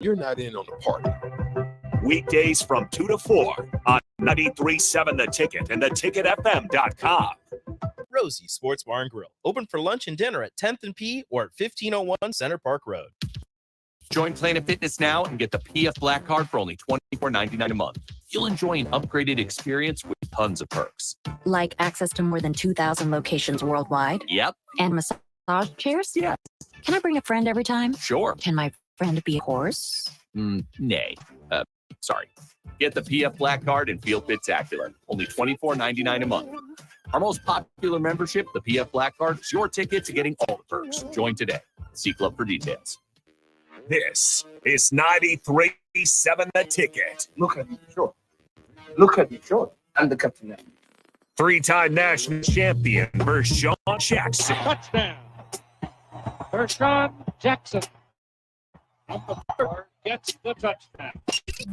you're not in on the party. Weekdays from 2 to 4 on 93.7 The Ticket and theticketfm.com. Rosie Sports Bar and Grill. Open for lunch and dinner at 10th and P or at 1501 Center Park Road. Join Planet Fitness now and get the PF Black Card for only $24.99 a month. You'll enjoy an upgraded experience with tons of perks. Like access to more than 2,000 locations worldwide? Yep. And massage chairs? Yes. Can I bring a friend every time? Sure. Can my friend be a horse? Nay. Sorry. Get the PF Black Card and feel spectacular. Only $24.99 a month. Our most popular membership, the PF Black Card, is your ticket to getting all the perks. Join today. See Club for details. This is 93.7 The Ticket. Look at me, sure. Look at me, sure. I'm the captain now. Three-time national champion Vershawn Jackson. Touchdown. Vershawn Jackson. Gets the touchdown.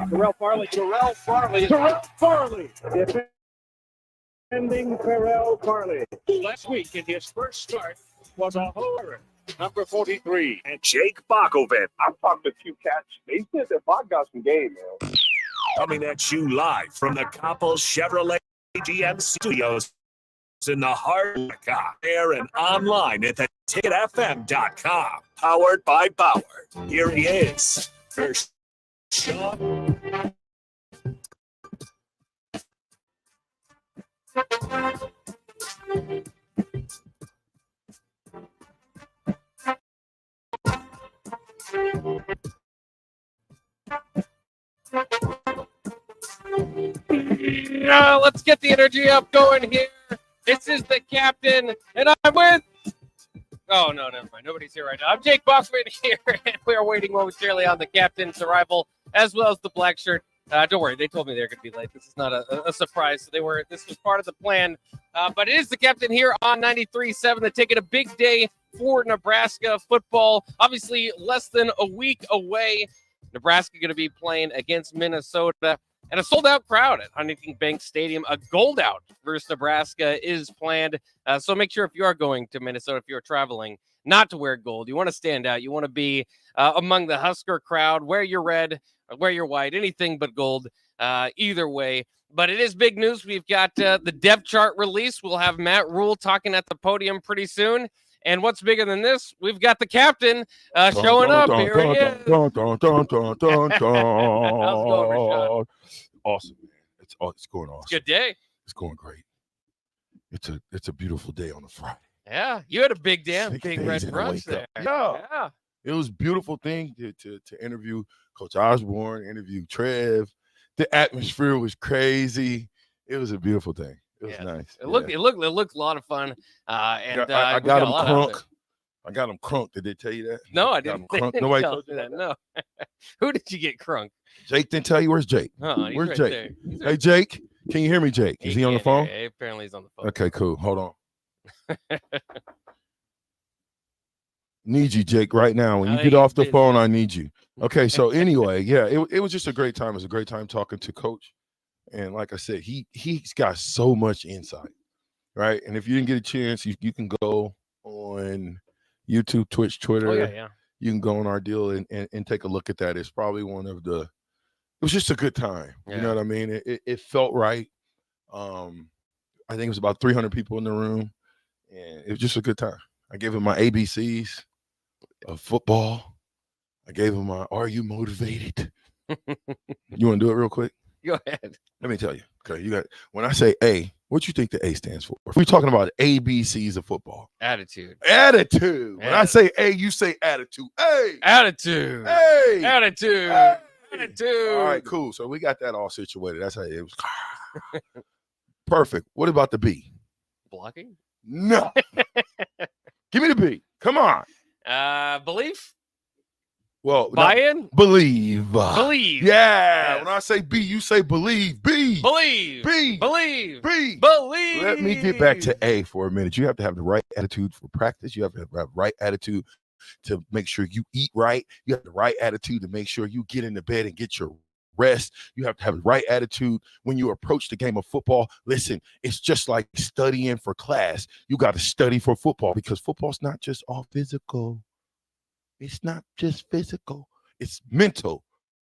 Terrell Farley. Defending Terrell Farley. Last week in his first start was a homer. Number 43. And Jake Bakovic. I've talked to a few cats. They said that Bach got some game, man. Coming at you live from the Coppel Chevrolet GM studios in the heart of air and online at theticketfm.com. Powered by Bauer. Here he is. First shot. Let's get the energy up going here. This is the captain, and I'm with... Oh, no, never mind. Nobody's here right now. I'm Jake Buckman here, and we are waiting momentarily on the captain's arrival, as well as the black shirt. Don't worry, they told me they're going to be late. This is not a surprise. This was part of the plan. But it is the captain here on 93.7 The Ticket. A big day for Nebraska football. Obviously, less than a week away. Nebraska going to be playing against Minnesota. And a sold-out crowd at Huntington Bank Stadium. A gold-out versus Nebraska is planned. So make sure if you are going to Minnesota, if you're traveling, not to wear gold. You want to stand out. You want to be among the Husker crowd. Wear your red, wear your white, anything but gold, either way. But it is big news. We've got the depth chart release. We'll have Matt Rule talking at the podium pretty soon. And what's bigger than this? We've got the captain showing up. Here he is. How's it going, Rashawn? Awesome, man. It's going awesome. Good day. It's going great. It's a beautiful day on a Friday. Yeah, you had a big red brunch brunch there. Yeah. It was a beautiful thing to interview Coach Osborne, interview Trev. The atmosphere was crazy. It was a beautiful thing. It was nice. It looked a lot of fun. And I got him crunk. I got him crunk. Did they tell you that? No, I didn't. Nobody told you that? No. Who did you get crunk? Jake didn't tell you. Where's Jake? Where's right Jake? Hey, Jake, can you hear me, Jake? Is he on the phone? Apparently he's on the phone. Okay, cool. Hold on. Need you, Jake, right now. When you get off the phone, I need you. Okay, so anyway, yeah, it was just a great time. It was a great time talking to Coach. And like I said, he's got so much insight, right? And if you didn't get a chance, you can go on YouTube, Twitch, Twitter. Oh, yeah. You can go on our deal and take a look at that. It's probably it was just a good time. Yeah. You know what I mean? It felt right. I think it was about 300 people in the room, and it was just a good time. I gave him my ABCs of football. I gave him my Are You Motivated? You want to do it real quick? Go ahead. Let me tell you. Okay, when I say A, what you think the A stands for? We're talking about ABCs of football. Attitude. When I say A, you say attitude. A. Attitude. A. Attitude. A. Attitude. All right, cool. So we got that all situated. That's how it was. Perfect. What about the B? Blocking? No. Give me the B. Come on. Belief? Well, buy-in? Believe. Believe. Yeah. Yes. When I say B, you say believe. B. Believe. B. Believe. B. Believe. Let me get back to A for a minute. You have to have the right attitude for practice. You have to have the right attitude to make sure you eat right. You have the right attitude to make sure you get into bed and get your rest. You have to have the right attitude when you approach the game of football. Listen, it's just like studying for class. You got to study for football because football's not just all physical. It's not just physical. It's mental.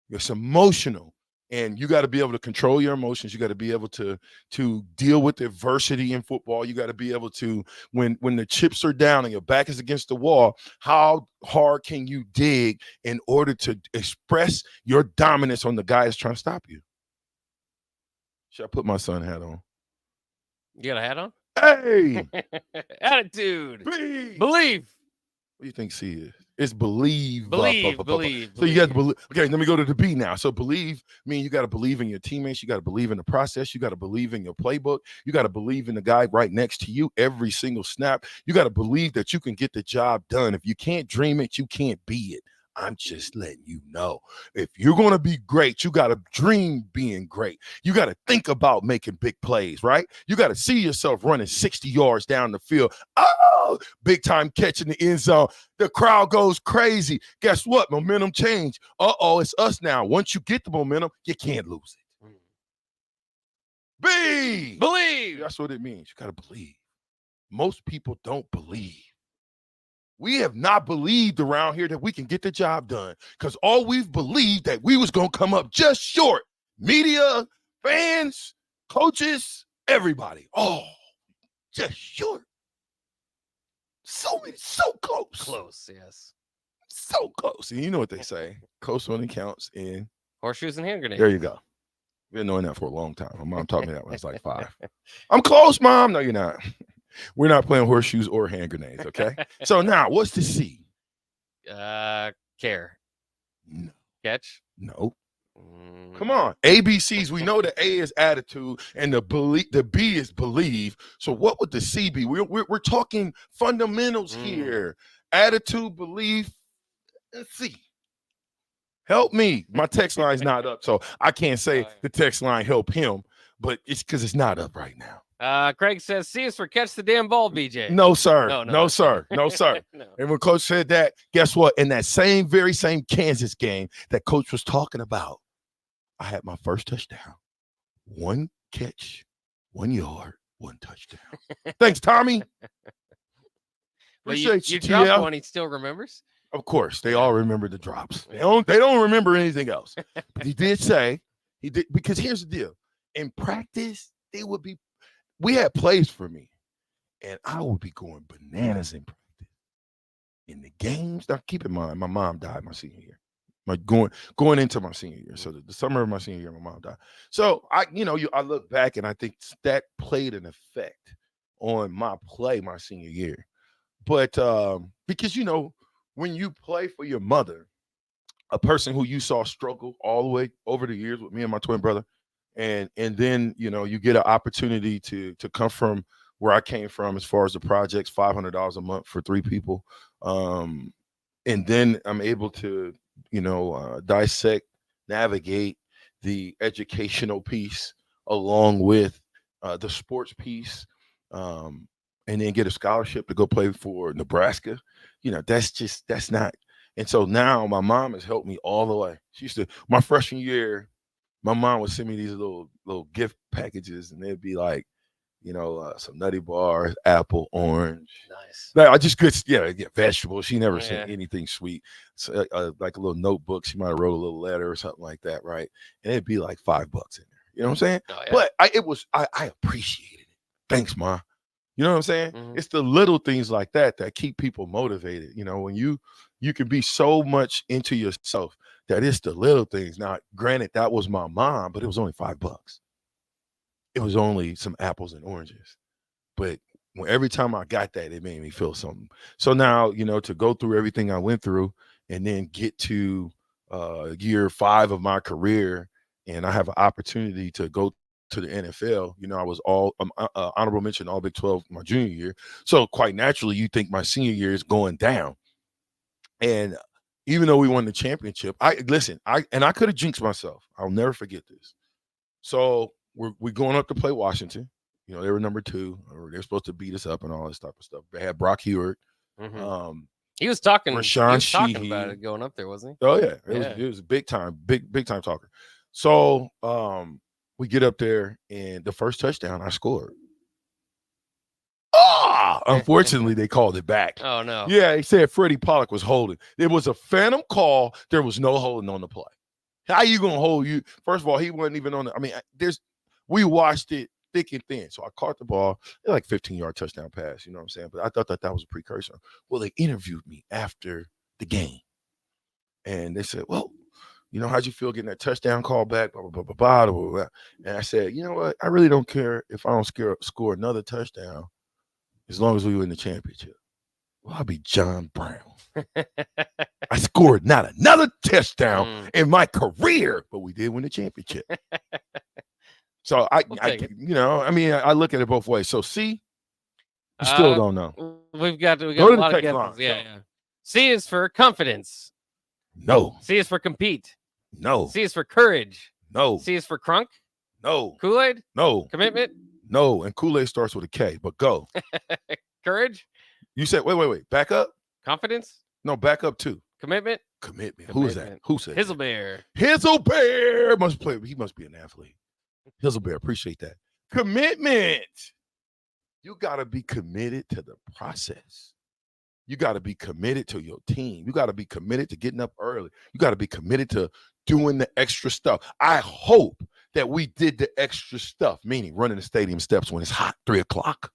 It's emotional. And you got to be able to control your emotions. You got to be able to deal with adversity in football. You got to be able to, when the chips are down and your back is against the wall, how hard can you dig in order to express your dominance on the guy that's trying to stop you? Should I put my son hat on? You got a hat on? Hey! Attitude. B! Believe. What do you think C is? It's believe. Believe. So you got to believe. Okay, let me go to the B now. So believe means you got to believe in your teammates. You got to believe in the process. You got to believe in your playbook. You got to believe in the guy right next to you every single snap. You got to believe that you can get the job done. If you can't dream it, you can't be it. I'm just letting you know. If you're going to be great, you got to dream being great. You got to think about making big plays, right? You got to see yourself running 60 yards down the field. Oh, big time catch in the end zone. The crowd goes crazy. Guess what? Momentum change. Uh-oh, it's us now. Once you get the momentum, you can't lose it. B. Believe. That's what it means. You got to believe. Most people don't believe. We have not believed around here that we can get the job done because all we've believed that we was going to come up just short. Media, fans, coaches, everybody. Oh, just short. So close. Close, yes. So close. And you know what they say. Close only counts in horseshoes and hand grenades. There you go. Been knowing that for a long time. My mom taught me that when I was like 5. I'm close, Mom. No, you're not. We're not playing horseshoes or hand grenades, okay? So now, what's the C? Care. No. Catch? No. Come on. ABCs, we know the A is attitude and the B is believe. So what would the C be? We're talking fundamentals here. Attitude, belief, and C. Help me. My text line's not up, so I can't say the text line help him, but it's because it's not up right now. Craig says, C is for catch the damn ball, BJ. No, sir. No, No, sir. No, sir. No. And when Coach said that, guess what? In that very same Kansas game that Coach was talking about, I had my first touchdown. 1 catch, 1 yard, 1 touchdown. Thanks, Tommy. But Appreciate you you, dropped TL. one, he still remembers? Of course, they all remember the drops. They don't remember anything else. But he did say, because here's the deal. In practice, we had plays for me, and I would be going bananas in practice. In the games, now keep in mind, my mom died my senior year. Going into my senior year. So the summer of my senior year, my mom died. So I look back and I think that played an effect on my play my senior year. But because when you play for your mother, a person who you saw struggle all the way over the years with me and my twin brother, and then you get an opportunity to come from where I came from as far as the projects, $500 a month for 3 people, and then I'm able to dissect, navigate the educational piece along with the sports piece, and then get a scholarship to go play for Nebraska. That's not. And so now my mom has helped me all the way. She used to, my freshman year, my mom would send me these little gift packages, and they'd be like, some Nutty Bars, apple, orange. Nice. Like, I just could, get vegetables. She never sent anything sweet. So, like a little notebook. She might have wrote a little letter or something like that, right? And it'd be like $5 in there. You know what I'm saying? Oh, yeah. But I appreciated it. Thanks, Ma. You know what I'm saying? Mm-hmm. It's the little things like that keep people motivated. When you can be so much into yourself that it's the little things. Now, granted, that was my mom, but it was only $5. It was only some apples and oranges. But every time I got that, it made me feel something. So now, to go through everything I went through and then get to year 5 of my career, and I have an opportunity to go to the NFL. I was all honorable mention all Big 12 my junior year. So quite naturally, you think my senior year is going down. And even though we won the championship, I could have jinxed myself. I'll never forget this. So we're going up to play Washington. They were number 2, or they're supposed to beat us up and all this type of stuff. They had Brock Hewitt. Mm-hmm. He was talking Rashawn about it going up there, wasn't he? Oh yeah, it was a big time talker. So we get up there, and the first touchdown I scored. Unfortunately, they called it back. Oh, no. Yeah, he said Freddie Pollock was holding. It was a phantom call. There was no holding on the play. How you gonna hold you? First of all, he wasn't even on the. I mean, we watched it thick and thin. So I caught the ball, like 15-yard touchdown pass. You know what I'm saying? But I thought that was a precursor. Well, they interviewed me after the game, and they said, "Well, how'd you feel getting that touchdown call back?" Blah, blah, blah, blah, blah, blah, blah. And I said, you know what? I really don't care if I don't score another touchdown as long as we win the championship. Well, I'll be John Brown. I scored not another touchdown in my career, but we did win the championship. So I look at it both ways. So C, you still don't know. We've got a lot of guesses. Yeah. C is for confidence. No. C is for compete. No. C is for courage. No. C is for crunk. No. Kool-Aid. No. Commitment. No. And Kool-Aid starts with a K, but go. Courage. You said, wait. Back up. Confidence. No, back up too. Commitment. Who is that? Who said Hizzlebear. Hizzlebear must play. He must be an athlete. Hizzlebear, appreciate that. Commitment. You got to be committed to the process. You got to be committed to your team. You got to be committed to getting up early. You got to be committed to doing the extra stuff. I hope that we did the extra stuff, meaning running the stadium steps when it's hot, 3 o'clock,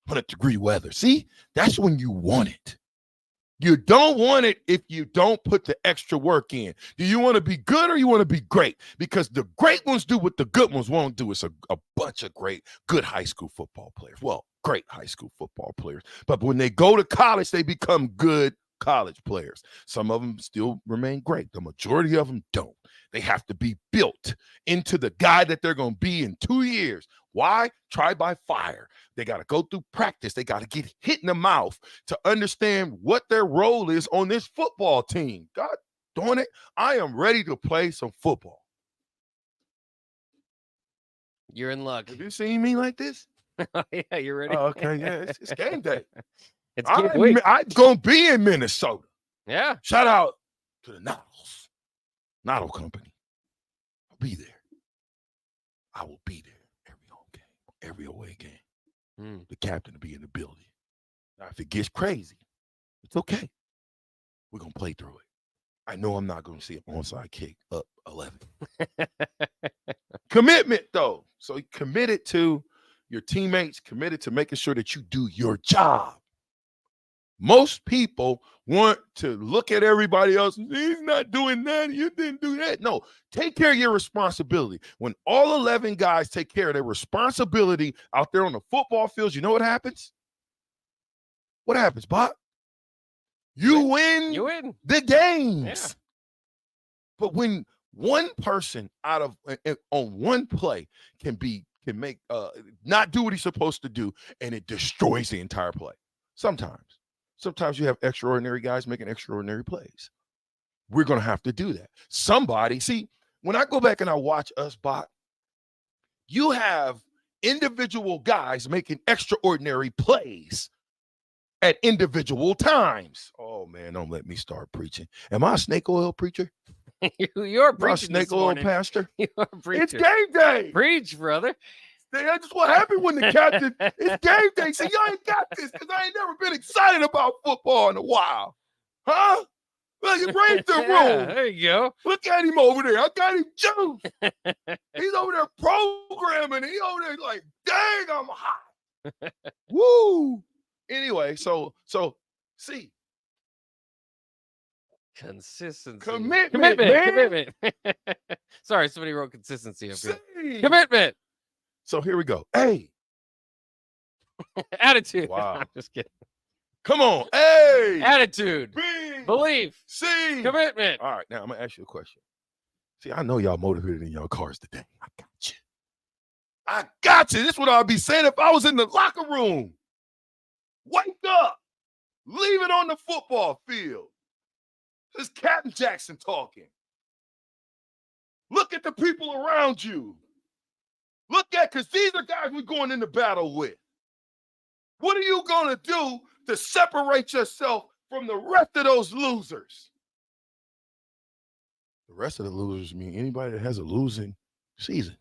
100-degree weather. See, that's when you want it. You don't want it if you don't put the extra work in. Do you want to be good or you want to be great? Because the great ones do what the good ones won't do. It's a bunch of good high school football players. Well, great high school football players. But when they go to college, they become good college players. Some of them still remain great. The majority of them don't. They have to be built into the guy that they're going to be in 2 years. Why? Try by fire. They got to go through practice. They got to get hit in the mouth to understand what their role is on this football team. God darn it, I am ready to play some football. You're in luck. Have you seen me like this? Yeah, you're ready. Oh, okay, yeah, it's game day. It's game week. I'm going to be in Minnesota. Yeah. Shout out to the Noddle Company. I'll be there. I will be there every home game, every away game. The captain will be in the building. Now, if it gets crazy, it's okay. We're going to play through it. I know I'm not going to see an onside kick up 11. Commitment, though. So committed to your teammates, committed to making sure that you do your job. Most people want to look at everybody else and say, he's not doing that. You didn't do that. No, take care of your responsibility. When all 11 guys take care of their responsibility out there on the football fields, you know what happens? What happens, Bob? You win the games. Yeah. But when one person on one play can make not do what he's supposed to do, and it destroys the entire play. Sometimes you have extraordinary guys making extraordinary plays. We're going to have to do that. Somebody, see, when I go back and I watch us, Bot, you have individual guys making extraordinary plays at individual times. Oh, man, don't let me start preaching. Am I a snake oil preacher? You're preaching snake oil pastor. You're a preacher. It's game day. Preach, brother. That's what happened when the captain, it's game day. Say, y'all ain't got this because I ain't never been excited about football in a while. Huh? Well, you raised the room. There you go. Look at him over there. I got him juice. He's over there programming. He over there like, dang, I'm hot. Woo. Anyway, so see. Consistency. Commitment, man. Commitment. Sorry, somebody wrote consistency up here. See. Commitment. So here we go. Hey. Attitude. Wow. I'm just kidding. Come on. A. Attitude. B. Belief. C. Commitment. All right. Now I'm going to ask you a question. See, I know y'all motivated in your cars today. I got you. This is what I'd be saying if I was in the locker room. Wake up. Leave it on the football field. This is Captain Jackson talking. Look at the people around you. Look at, because these are guys we're going into battle with. What are you going to do to separate yourself from the rest of those losers? The rest of the losers mean anybody that has a losing season.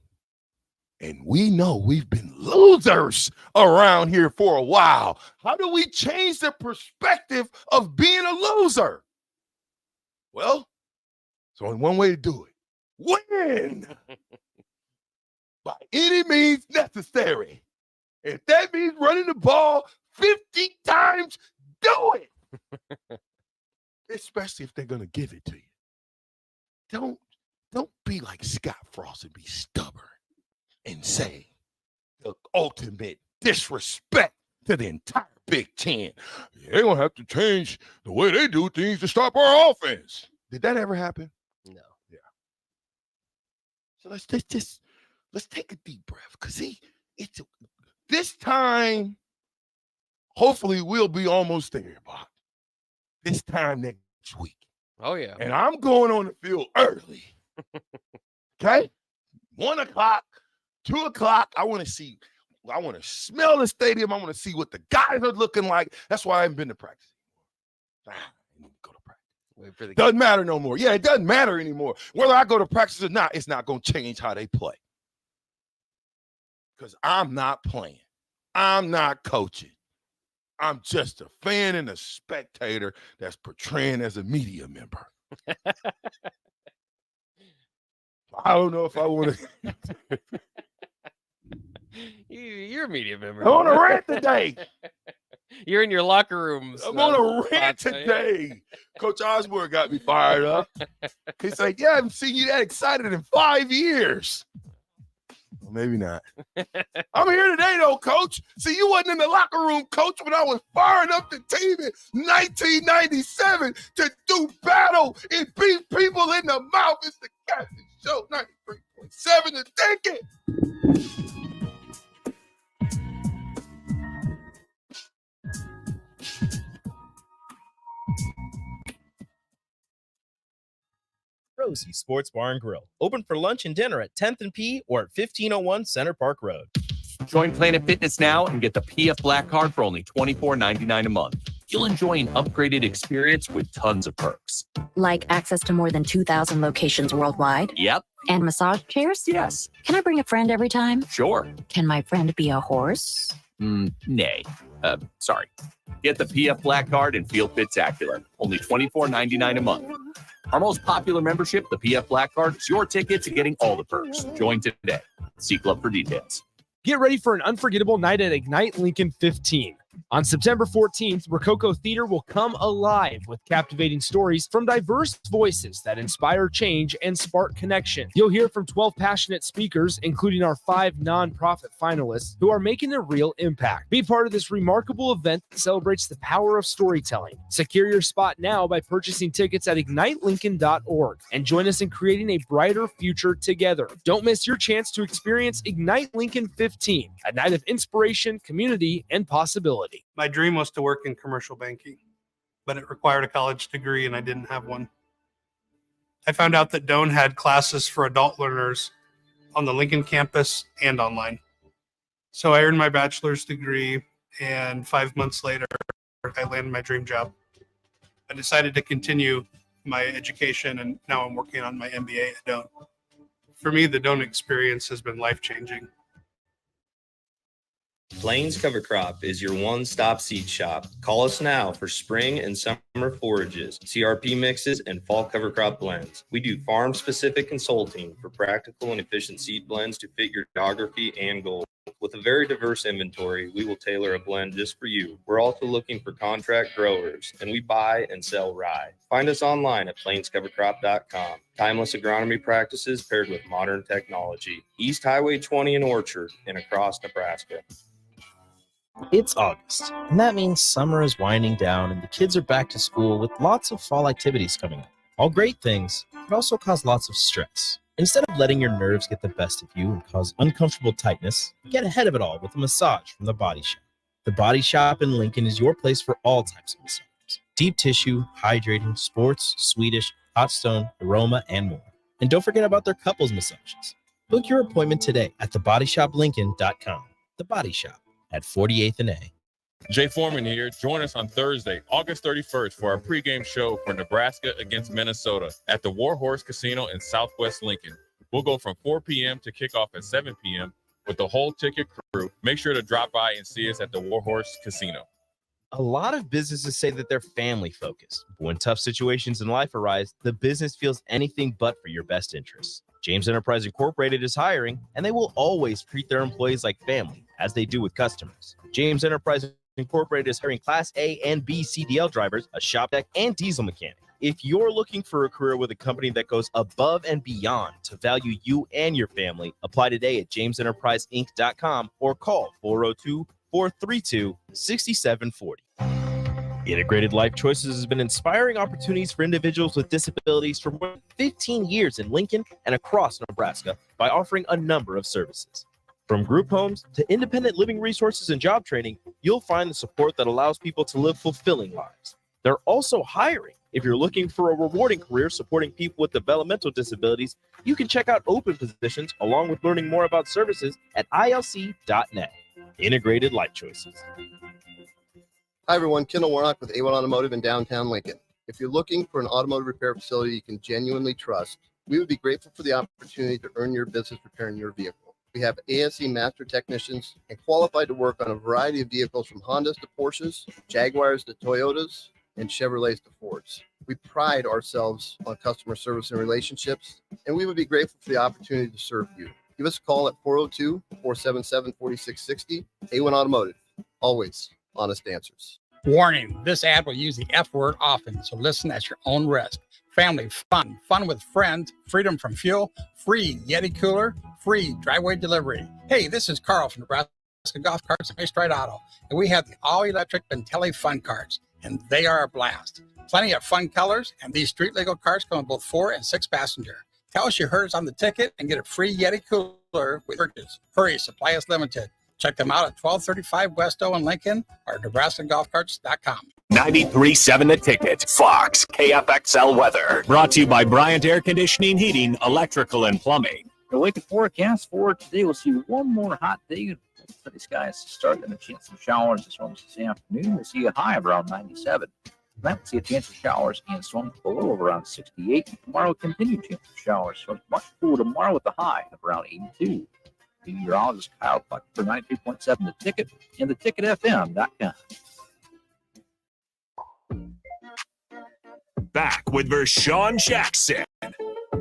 And we know we've been losers around here for a while. How do we change the perspective of being a loser? Well, there's only one way to do it. Win by any means necessary. If that means running the ball 50 times, do it. Especially if they're going to give it to you. Don't be like Scott Frost and be stubborn and say the ultimate disrespect to the entire Big Ten. They're going to have to change the way they do things to stop our offense. Did that ever happen? No. Yeah. So let's take a deep breath, because this time, hopefully we'll be almost there, Bob. This time next week. Oh, yeah. And I'm going on the field early. Okay? 1 o'clock, 2 o'clock. I want to smell the stadium. I want to see what the guys are looking like. That's why I haven't been to practice. I need to go to practice. Wait for the Doesn't matter no more. Yeah, it doesn't matter anymore. Whether I go to practice or not, it's not going to change how they play. Because I'm not playing. I'm not coaching. I'm just a fan and a spectator that's portraying as a media member. I don't know if I want to. You're a media member. I'm on a rant today. You're in your locker rooms. I'm on a rant today. Coach Osborne got me fired up. He's like, yeah, I haven't seen you that excited in 5 years. Well, maybe not. I'm here today, though, Coach. See, you wasn't in the locker room, Coach, when I was firing up the team in 1997 to do battle and beat people in the mouth. It's the Captain Show, 93.7 to take it. Rosie Sports Bar and Grill. Open for lunch and dinner at 10th and P or at 1501 Center Park Road. Join Planet Fitness now and get the PF Black Card for only $24.99 a month. You'll enjoy an upgraded experience with tons of perks. Like access to more than 2,000 locations worldwide? Yep. And massage chairs? Yes. Can I bring a friend every time? Sure. Can my friend be a horse? Nay. Sorry. Get the PF Black Card and feel fit-tacular. Only $24.99 a month. Our most popular membership, the PF Black Card, is your ticket to getting all the perks. Join today. See Club for details. Get ready for an unforgettable night at Ignite Lincoln 15. On September 14th, Rococo Theater will come alive with captivating stories from diverse voices that inspire change and spark connection. You'll hear from 12 passionate speakers, including our 5 nonprofit finalists, who are making a real impact. Be part of this remarkable event that celebrates the power of storytelling. Secure your spot now by purchasing tickets at ignitelincoln.org and join us in creating a brighter future together. Don't miss your chance to experience Ignite Lincoln 15, a night of inspiration, community, and possibility. My dream was to work in commercial banking, but it required a college degree and I didn't have one. I found out that Doane had classes for adult learners on the Lincoln campus and online. So I earned my bachelor's degree, and 5 months later, I landed my dream job. I decided to continue my education, and now I'm working on my MBA at Doane. For me, the Doane experience has been life-changing. Plains Cover Crop is your one-stop seed shop. Call us now for spring and summer forages, CRP mixes, and fall cover crop blends. We do farm-specific consulting for practical and efficient seed blends to fit your geography and goals. With a very diverse inventory, we will tailor a blend just for you. We're also looking for contract growers, and we buy and sell rye. Find us online at plainscovercrop.com. Timeless agronomy practices paired with modern technology. East Highway 20 in Orchard and across Nebraska. It's August, and that means summer is winding down and the kids are back to school with lots of fall activities coming up. All great things, but also cause lots of stress. Instead of letting your nerves get the best of you and cause uncomfortable tightness, get ahead of it all with a massage from The Body Shop. The Body Shop in Lincoln is your place for all types of massages. Deep tissue, hydrating, sports, Swedish, hot stone, aroma, and more. And don't forget about their couples massages. Book your appointment today at thebodyshoplincoln.com. The Body Shop at 48th and A. Jay Foreman here. Join us on Thursday, August 31st for our pregame show for Nebraska against Minnesota at the War Horse Casino in Southwest Lincoln. We'll go from 4 p.m. to kickoff at 7 p.m. with the whole ticket crew. Make sure to drop by and see us at the Warhorse Casino. A lot of businesses say that they're family focused. But when tough situations in life arise, the business feels anything but for your best interests. James Enterprise Incorporated is hiring, and they will always treat their employees like family, as they do with customers. James Enterprise Incorporated is hiring Class A and B CDL drivers, a shop tech, and diesel mechanic. If you're looking for a career with a company that goes above and beyond to value you and your family, apply today at jamesenterpriseinc.com or call 402-432-6740. Integrated Life Choices has been inspiring opportunities for individuals with disabilities for more than 15 years in Lincoln and across Nebraska by offering a number of services. From group homes to independent living resources and job training, you'll find the support that allows people to live fulfilling lives. They're also hiring. If you're looking for a rewarding career supporting people with developmental disabilities, you can check out open positions along with learning more about services at ilc.net. Integrated Life Choices. Hi, everyone. Kendall Warnock with A1 Automotive in downtown Lincoln. If you're looking for an automotive repair facility you can genuinely trust, we would be grateful for the opportunity to earn your business repairing your vehicle. We have ASE master technicians and qualified to work on a variety of vehicles from Hondas to Porsches, Jaguars to Toyotas, and Chevrolets to Fords. We pride ourselves on customer service and relationships, and we would be grateful for the opportunity to serve you. Give us a call at 402-477-4660. A1 Automotive, always honest answers. Warning, this ad will use the F word often, so listen at your own risk. Family fun, fun with friends, freedom from fuel, free Yeti cooler, free driveway delivery. Hey, this is Carl from Nebraska Golf Carts and Stride Auto, and we have the all-electric Bentelli Fun Carts, and they are a blast. Plenty of fun colors, and these street-legal carts come in both 4 and 6 passenger. Tell us you heard us on the ticket and get a free Yeti cooler with purchase. Hurry, supply is limited. Check them out at 1235 West O in Lincoln or NebraskaGolfCarts.com. 93.7 The Ticket, Fox, KFXL weather. Brought to you by Bryant Air Conditioning, Heating, Electrical, and Plumbing. The Lincoln forecast for today, we'll see one more hot day. Sunny skies start and a chance of showers as well as this afternoon. We'll see a high of around 97. Tonight we'll see a chance of showers and storms below of around 68. Tomorrow, continued chance of showers. So it's much cooler tomorrow with a high of around 82. Meteorologist Kyle Puck for 93.7 The Ticket and theticketfm.com. Back with Vershawn Jackson,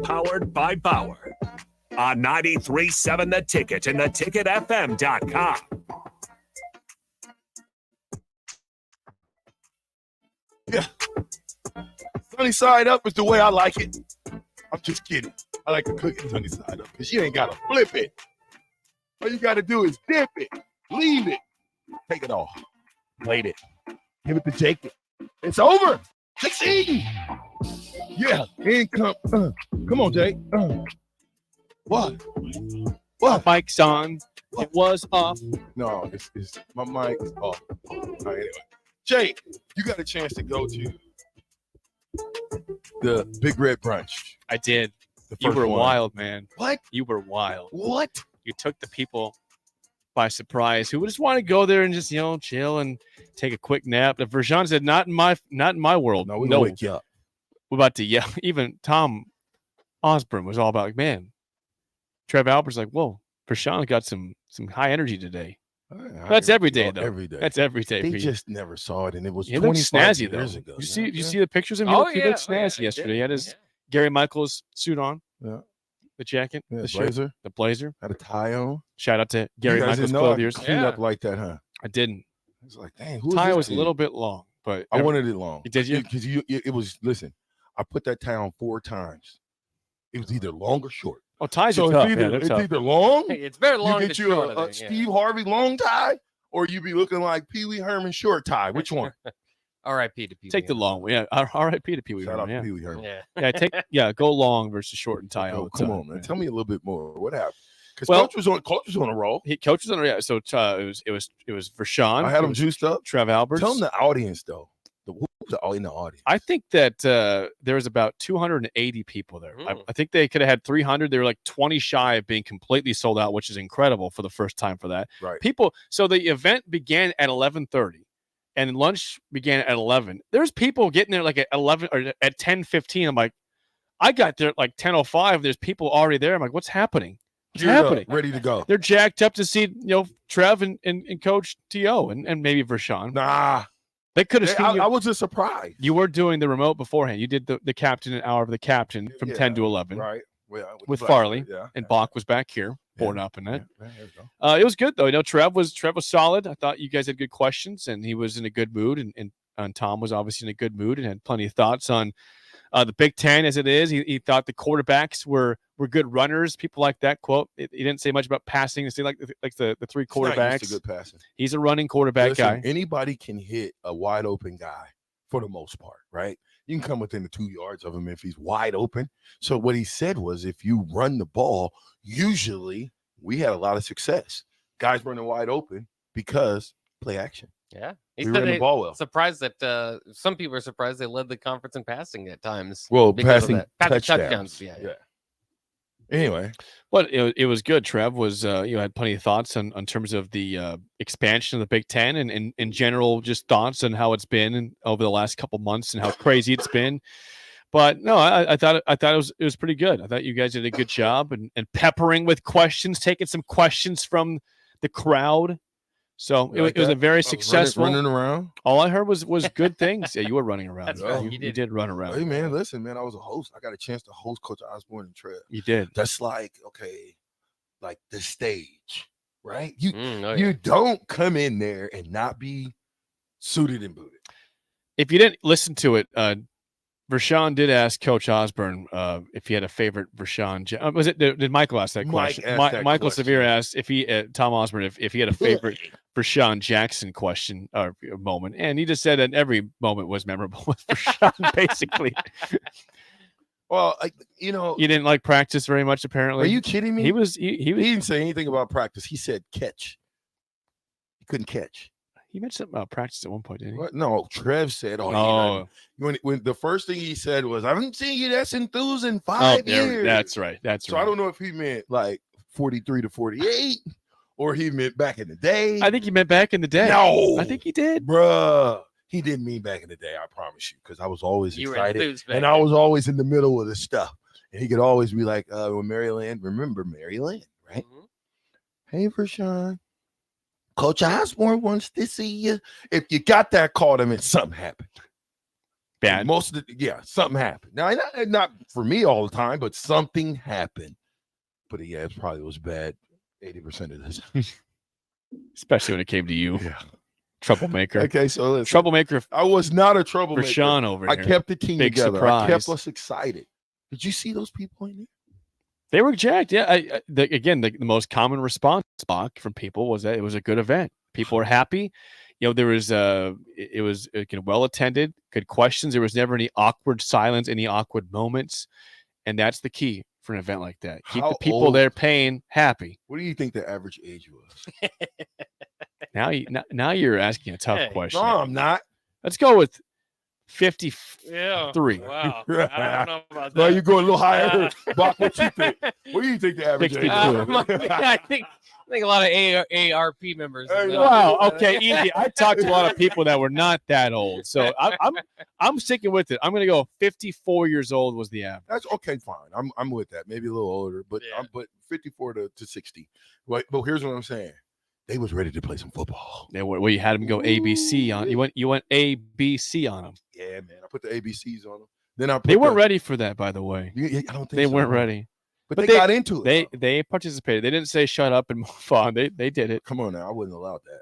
powered by Bauer, on 93.7 The Ticket and theticketfm.com. Yeah. Sunny side up is the way I like it. I'm just kidding. I like to cook it sunny side up because you ain't got to flip it. All you got to do is dip it, leave it, take it off, plate it, give it to Jacob. It's over. It's eaten. Yeah, income. Come on, Jake. What? What? Mic's on. It was off. No, it's my mic is off. All right, anyway. Jake, you got a chance to go to the Big Red Brunch. I did. The You first were one. wild, man. What? You were wild. What? You took the people by surprise who just want to go there and just, chill and take a quick nap. But Vershawn said, not in my world. No, we're gonna wake you up. We're about to yell. Even Tom Osborne was all about, like, man, Trev Albert's like, whoa, Vershawn got some high energy today. That's every day, though. Every day. That's every day. They for you. just never saw it, and it was He looked 25 snazzy, years though. ago. You see the pictures of him? He looked snazzy yesterday. He had his Gary Michaels suit on. Yeah. The jacket, Yeah, the blazer. shirt, the blazer. Had a tie on. Shout out to Gary You guys Michaels didn't know I Clothiers. could clean up like that, huh? I didn't. I was like, dang, who is tie this was a dude? little bit long, but I wanted it long. Did you? Because it was. Listen, I put that tie on 4 times. It was either long or short. Oh, ties so are tough. It's either long. Hey, it's very long. You get you a Steve Harvey long tie, or you be looking like Pee Wee Herman short tie. Which one? R.I.P. to Pee Wee. Take the long one. Yeah. R.I.P. to Pee Wee Shout out Herman. to Pee Wee Herman. Yeah. Go long versus short and tie. all the Come time. on, man. Tell me a little bit more. What happened? Because Well- coach was on a roll. Coach was on. Yeah. So it was Vershawn. I had It him was juiced up. Trev Alberts. Tell them the audience though. Who was all in the audience? I think that there was about 280 people there. I think they could have had 300. They were like 20 shy of being completely sold out, which is incredible for the first time for that. Right. People. So the event began at 11:30, and lunch began at 11. There's people getting there like at 11 or at 10:15. I'm like, I got there at like 10:05. There's people already there. I'm like, what's happening? It's Geared up, happening. ready to go. They're jacked up to see Trev and Coach T.O. and maybe Vershawn. Nah. They could have seen you. I was just surprised. You were doing the remote beforehand. You did the captain, an hour of the captain from 10 to 11. Right. Well, with Farley. Yeah. And Bach was back here, boarding up in that. Yeah, there we go. It was good, though. Trev was solid. I thought you guys had good questions, and he was in a good mood. And Tom was obviously in a good mood and had plenty of thoughts on the Big Ten as it is. He thought the quarterbacks were good runners, people like that. Quote, he didn't say much about passing. He like the three quarterbacks. He's good passing. He's a running quarterback guy. Anybody can hit a wide open guy for the most part, right? You can come within the 2 yards of him if he's wide open. So what he said was, if you run the ball, usually we had a lot of success. Guys running wide open because play action. Yeah. We ran the ball well. Surprised that some people are surprised they led the conference in passing at times. Well, because passing of that. touchdowns. Yeah. Anyway, well, it was good. Trev was had plenty of thoughts on terms of the expansion of the Big Ten and in general, just thoughts on how it's been over the last couple months and how crazy it's been. But no, I thought it was pretty good. I thought you guys did a good job and peppering with questions, taking some questions from the crowd. So it was a very successful. Running around. All I heard was good things. Yeah, you were running around. That's right. You did run around. Hey man, listen, man, I was a host. I got a chance to host Coach Osborne and Trev. You did. That's like the stage, right? You yeah. you don't come in there and not be suited and booted. If you didn't listen to it, Vershawn did ask Coach Osborne if he had a favorite Vershawn. Was it? Did Michael ask that question? Michael Severe asked if he Tom Osborne if he had a favorite Vershawn Jackson question or moment, and he just said that every moment was memorable with Vershawn, basically. Well, you didn't like practice very much, apparently. Are you kidding me? He didn't say anything about practice. He said catch. He couldn't catch. He mentioned something about practice at one point, didn't he? What? No, Trev said, when the first thing he said was, I haven't seen you that's enthused in 5 years. That's right. So I don't know if he meant like 43 to 48 or he meant back in the day. I think he meant back in the day. No. I think he did. Bruh. He didn't mean back in the day, I promise you, because I was always excited. And I was always in the middle of the stuff. And he could always be like, when Maryland, remember Maryland, right? Mm-hmm. Hey, Vershawn. Coach Osborne wants to see you. If you got that call, I mean, something happened. Bad. Something happened. Now, not for me all the time, but something happened. But yeah, it probably was bad 80% of this. Especially when it came to you. Yeah. Troublemaker. Okay, so listen. Troublemaker. I was not a troublemaker. Vershawn over here. I kept the team Big together. surprise. I kept us excited. Did you see those people in there? They were jacked. Yeah. The most common response, Bach, from people was that it was a good event. People were happy. There was it was well attended, good questions. There was never any awkward silence, any awkward moments, and that's the key for an event like that. Keep the people there paying happy. What do you think the average age was? Now you're asking a tough question. No, I'm not. Let's go with 53. Yeah. Wow. I don't know about that. No, you're going a little higher. Bach, what you think? What do you think the average age is? I think a lot of ARP members. Wow. Okay. Easy. I talked to a lot of people that were not that old, so I'm sticking with it. I'm going to go 54 years old was the average. That's okay. Fine. I'm with that. Maybe a little older, but but 54 to 60. But here's what I'm saying. They was ready to play some football. You had them go ABC on. You went ABC on them. Yeah, man. I put the ABCs on them. Then they weren't ready for that, by the way. I don't think they weren't ready. But they got into it. They participated. They didn't say shut up and move on. They did it. Come on now. I wouldn't allow that.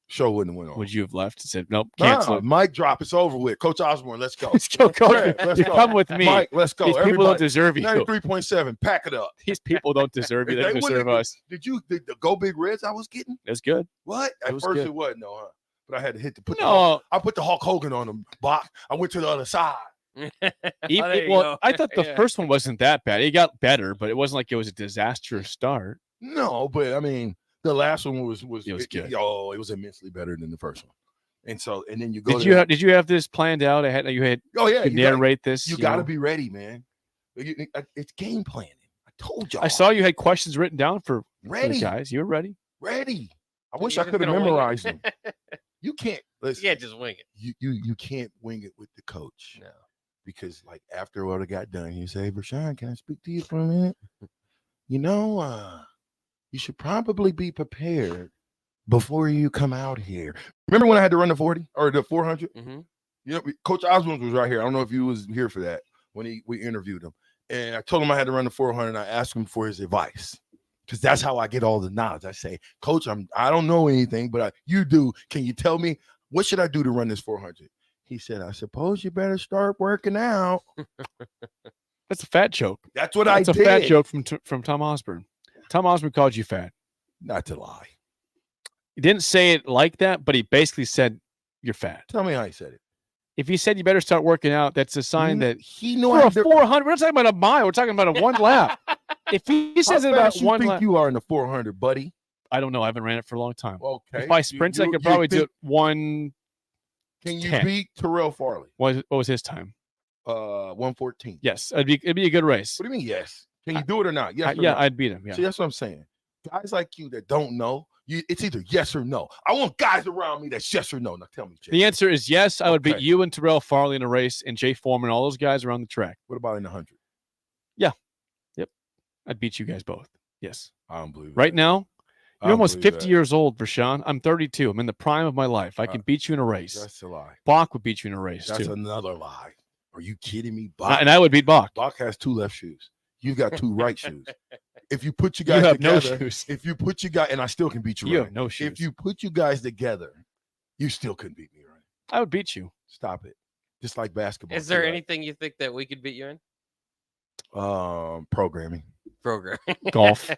Show wouldn't have went on. Would you have left and said, nope, cancel it? Mic drop. It's over with. Coach Osborne, let's go. Let's go, Coach. You come with me. Mike, let's go. These people don't deserve you. 93.7. Pack it up. These people don't deserve you. They deserve us. Did the Go Big Reds I was getting? That's good. What? At first it wasn't, no, huh? But I had to hit the I put the Hulk Hogan on them. I went to the other side. I thought the first one wasn't that bad. It got better, but it wasn't like it was a disastrous start. No, but I mean, the last one was good. It was immensely better than the first one. And then you go. Did you have this planned out? You narrate this. You got to be ready, man. It's game planning. I told y'all. I saw you had questions written down for ready guys. You were ready. Ready. I wish I could have memorized them. You can't. Listen, you can't just wing it. You can't wing it with the coach. No. Because after what I got done, you say, Vershawn, can I speak to you for a minute? you should probably be prepared before you come out here. Remember when I had to run the 40 or the 400? Mm-hmm. You know, Coach Osborne was right here. I don't know if you was here for that when we interviewed him. And I told him I had to run the 400, and I asked him for his advice because that's how I get all the knowledge. I say, Coach, I don't know anything, but you do. Can you tell me what should I do to run this 400? He said, I suppose you better start working out. That's a fat joke. That's what That's I a did. fat joke from Tom Osborne. Tom Osborne called you fat. Not to lie. He didn't say it like that, but he basically said you're fat. Tell me how he said it. If he said you better start working out, that's a sign that he knew for a 400. We're not talking about a mile. We're talking about a one lap. If he says it about you one think lap, you are in the 400, buddy? I don't know. I haven't ran it for a long time. Okay. If I sprinted, I could probably do it 1. Can you 10. beat Terrell Farley? What was his time? 1:14. Yes, it'd be a good race. What do you mean? Yes. Can you do it or not? Yes. Or Yeah, no? I'd beat him. Yeah. See, that's what I'm saying. Guys like you that don't know, it's either yes or no. I want guys around me that's yes or no. Now tell me, Jay. The answer is yes. I would beat Okay. you and Terrell Farley in a race, and Jay Foreman, all those guys around the track. What about in the 100? Yeah. Yep. I'd beat you guys both. Yes. I don't believe Right now, I you're don't almost believe 50 that. years old, Rashawn. I'm 32. I'm in the prime of my life. I can beat you in a race. That's a lie. Bach would beat you in a race, That's too. another lie. Are you kidding me? Bach? And I would beat Bach. Bach has 2 left shoes. You've got 2 right shoes. If you put you You guys have no together, shoes. if you put you guys, and I still can beat you. You running. have no shoes. If you put you guys together, you still couldn't beat me running. I would beat you. Stop it. Just like basketball. Is there too, anything you think that we could beat you in? Programming, Program. Golf.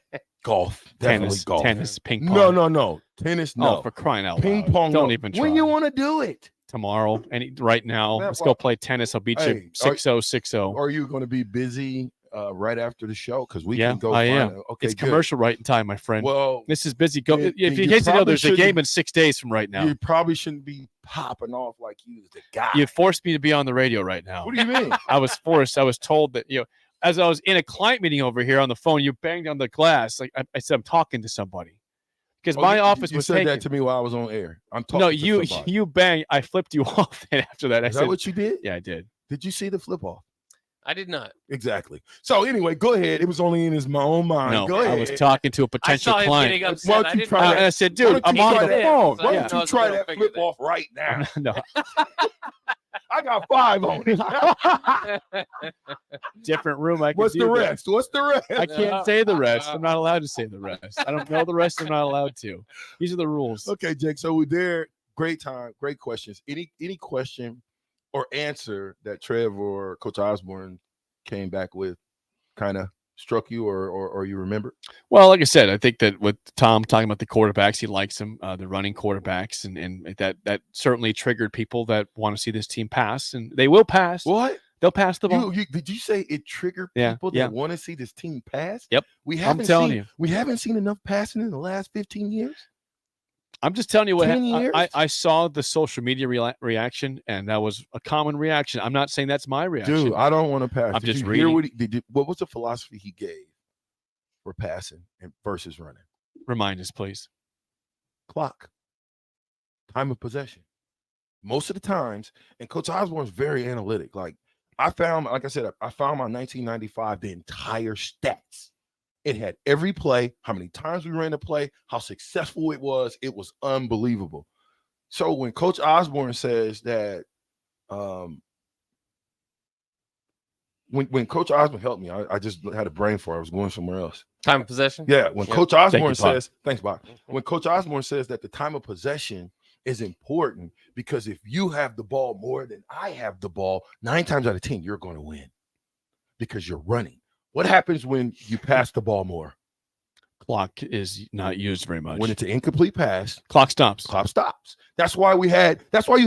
golf, definitely Tennis. golf. Tennis. Ping pong. No. Tennis, no. Oh, for crying out Ping loud. pong. Don't no. even try. When you want to do it. Tomorrow. Right now. Man, Let's well, go play tennis. I'll beat hey, you 6-0, 6-0. Are you going to be busy right after the show? Because we Yeah, can go. I find am. it. Okay, It's good. commercial right in time, my friend. Well, this is busy. Go. then- If then you you can't know, probably there's a game shouldn't- in 6 days from right now. You probably shouldn't be popping off like you was the guy. You forced me to be on the radio right now. What do you mean? I was forced. I was told that, as I was in a client meeting over here on the phone, you banged on the glass. Like I said, I'm talking to somebody. Because my office you was said taken. that to me while I was on air. I'm talking. No, to you somebody. you bang. I flipped you off. And after that, I Is said, that what you did? Yeah, I did. Did you see the flip off? I did not. Exactly. So anyway, go ahead. It was only in my own mind. No, Go ahead. I was talking to a potential saw him client. getting upset. Why I don't you didn't try know. that? And I said, Why dude, don't I'm you on try the that? phone. Why Yeah. don't you try that flip off right now? No, I got 5 on it. different room. I can What's do the that. rest? What's the rest? I can't say the rest. I'm not allowed to say the rest. I don't know the rest. I'm not allowed to. These are the rules. Okay, Jake. So we're there. Great time. Great questions. Any question or answer that Trev or Coach Osborne came back with kind of struck you or you remember? Well, like I said, I think that with Tom talking about the quarterbacks, he likes them, the running quarterbacks, and that certainly triggered people that want to see this team pass, and they will pass. What? They'll pass the ball. Did you say it triggered Yeah, people yeah. that want to see this team pass? Yep. We I'm haven't telling seen, you. We haven't seen enough passing in the last 15 years. I'm just telling you what 10 years? I saw the social media reaction, and that was a common reaction. I'm not saying that's my reaction. Dude, I don't want to pass. I'm Did just you hear reading. What was the philosophy he gave for passing and versus running? Remind us, please. Clock. Time of possession. Most of the times, and Coach Osborne's very analytic. Like I found my 1995, the entire stats. It had every play, how many times we ran the play, how successful it was. It was unbelievable. So when Coach Osborne says that, when Coach Osborne helped me, I just had a brain fart. I was going somewhere else. Time of possession? Yeah. When Yep. Coach Thank Osborne you, Bob. says, thanks, Bob. When Coach Osborne says that the time of possession is important because if you have the ball more than I have the ball, 9 times out of 10, you're going to win because you're running. What happens when you pass the ball more? Clock is not used very much. When it's an incomplete pass, clock stops. Clock stops. That's why you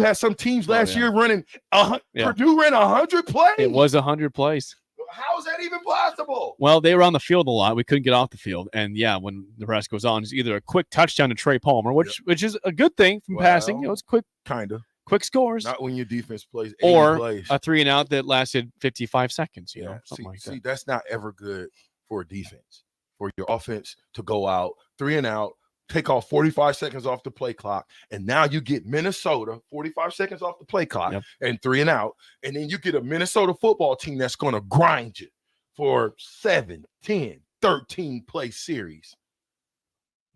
had some teams last yeah. year running. Yeah. Purdue ran 100 plays. It was 100 plays. How is that even possible? Well, they were on the field a lot. We couldn't get off the field, and yeah, when Nebraska goes on, it's either a quick touchdown to Trey Palmer, which is a good thing from passing. It's quick, kind of quick scores. Not when your defense plays 80 or plays. a 3-and-out that lasted 55 seconds. You know, See, something like that. see, that's not ever good for a defense. For your offense to go out 3-and-out, take off 45 seconds off the play clock, and now you get Minnesota 45 seconds off the play clock and 3-and-out, and then you get a Minnesota football team that's going to grind you for 7, 10, 13 play series.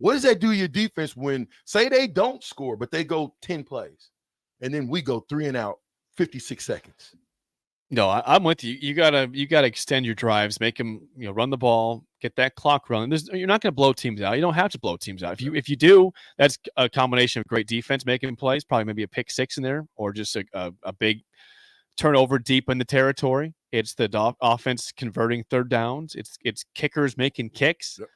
What does that do to your defense when, say, they don't score, but they go 10 plays, and then we go 3 and out, 56 seconds? No, I'm with you. You gotta extend your drives, make them run the ball, get that clock running. You're not going to blow teams out. You don't have to blow teams out. If you do, that's a combination of great defense making plays, probably maybe a pick six in there, or just a big turnover deep in the territory. It's the offense converting third downs. It's kickers making kicks. Yep.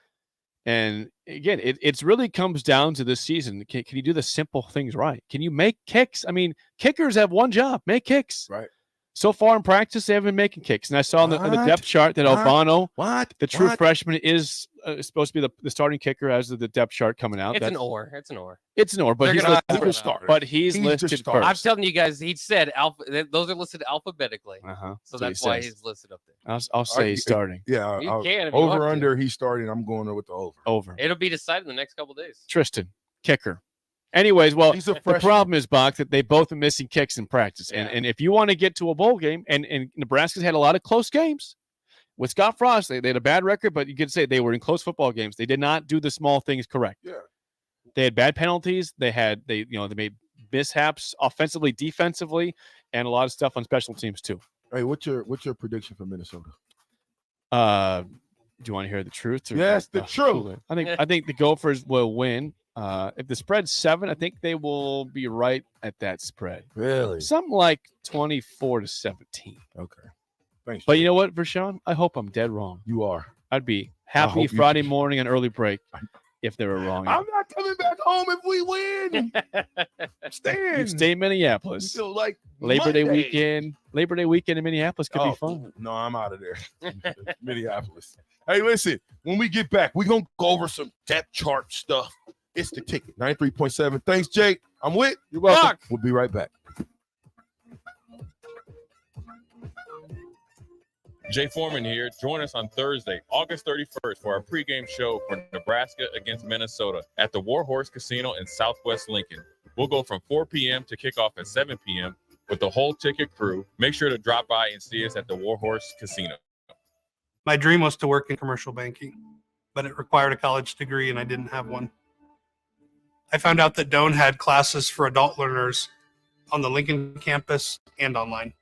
And again, it really comes down to this season. Can you do the simple things right? Can you make kicks? I mean, kickers have one job: make kicks. Right. So far in practice, they haven't been making kicks. And I saw in the depth chart that Albano, the true freshman, is supposed to be the starting kicker as of the depth chart coming out. It's an or. It's an or. It's an or, but They're he's listed first. I'm telling you guys, he said those are listed alphabetically. So that's why he's listed up there. I'll say he's starting. Yeah. You can if you over want under, he's starting. I'm going with the over. Over. It'll be decided in the next couple days. Tristan, kicker. Anyways, well, He's a the freshman. problem is, Bach, that they both are missing kicks in practice. And if you want to get to a bowl game, and Nebraska's had a lot of close games with Scott Frost, they had a bad record, but you could say they were in close football games. They did not do the small things correct. Yeah. They had bad penalties. They made mishaps offensively, defensively, and a lot of stuff on special teams too. Hey, what's your prediction for Minnesota? Do you want to hear the truth? Yes, the truth. I think the Gophers will win. If the spread's 7, I think they will be right at that spread. Really? Something like 24-17. Okay. Thanks. But you know what, Vershawn? I hope I'm dead wrong. You are. I'd be happy Friday morning on early break if they were wrong. I'm not coming back home if we win. You stay in Minneapolis. Until like Labor Day Monday. weekend in Minneapolis could be fun. No, I'm out of there. Minneapolis. Hey, listen, when we get back, we're going to go over some depth chart stuff. It's the ticket, 93.7. Thanks, Jake. I'm with. You're welcome. Fuck. We'll be right back. Jay Foreman here. Join us on Thursday, August 31st for our pregame show for Nebraska against Minnesota at the Warhorse Casino in Southwest Lincoln. We'll go from 4 p.m. to kickoff at 7 p.m. with the whole ticket crew. Make sure to drop by and see us at the Warhorse Casino. My dream was to work in commercial banking, but it required a college degree and I didn't have one. I found out that Doane had classes for adult learners on the Lincoln campus and online.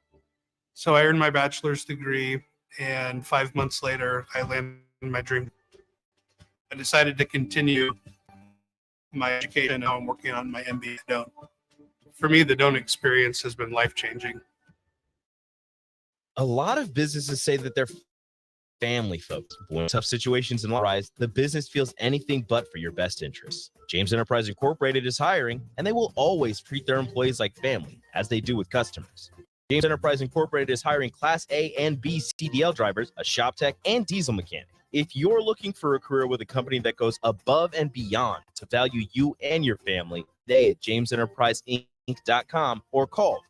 So I earned my bachelor's degree, and 5 months later, I landed my dream. I decided to continue my education, and now I'm working on my MBA at Doane. For me, the Doane experience has been life-changing. A lot of businesses say that they're family folks. When tough situations arise, the business feels anything but for your best interests. James Enterprise Incorporated is hiring, and they will always treat their employees like family, as they do with customers. James Enterprise Incorporated is hiring Class A and B CDL drivers, a shop tech, and diesel mechanic. If you're looking for a career with a company that goes above and beyond to value you and your family, today at JamesEnterpriseInc.com or call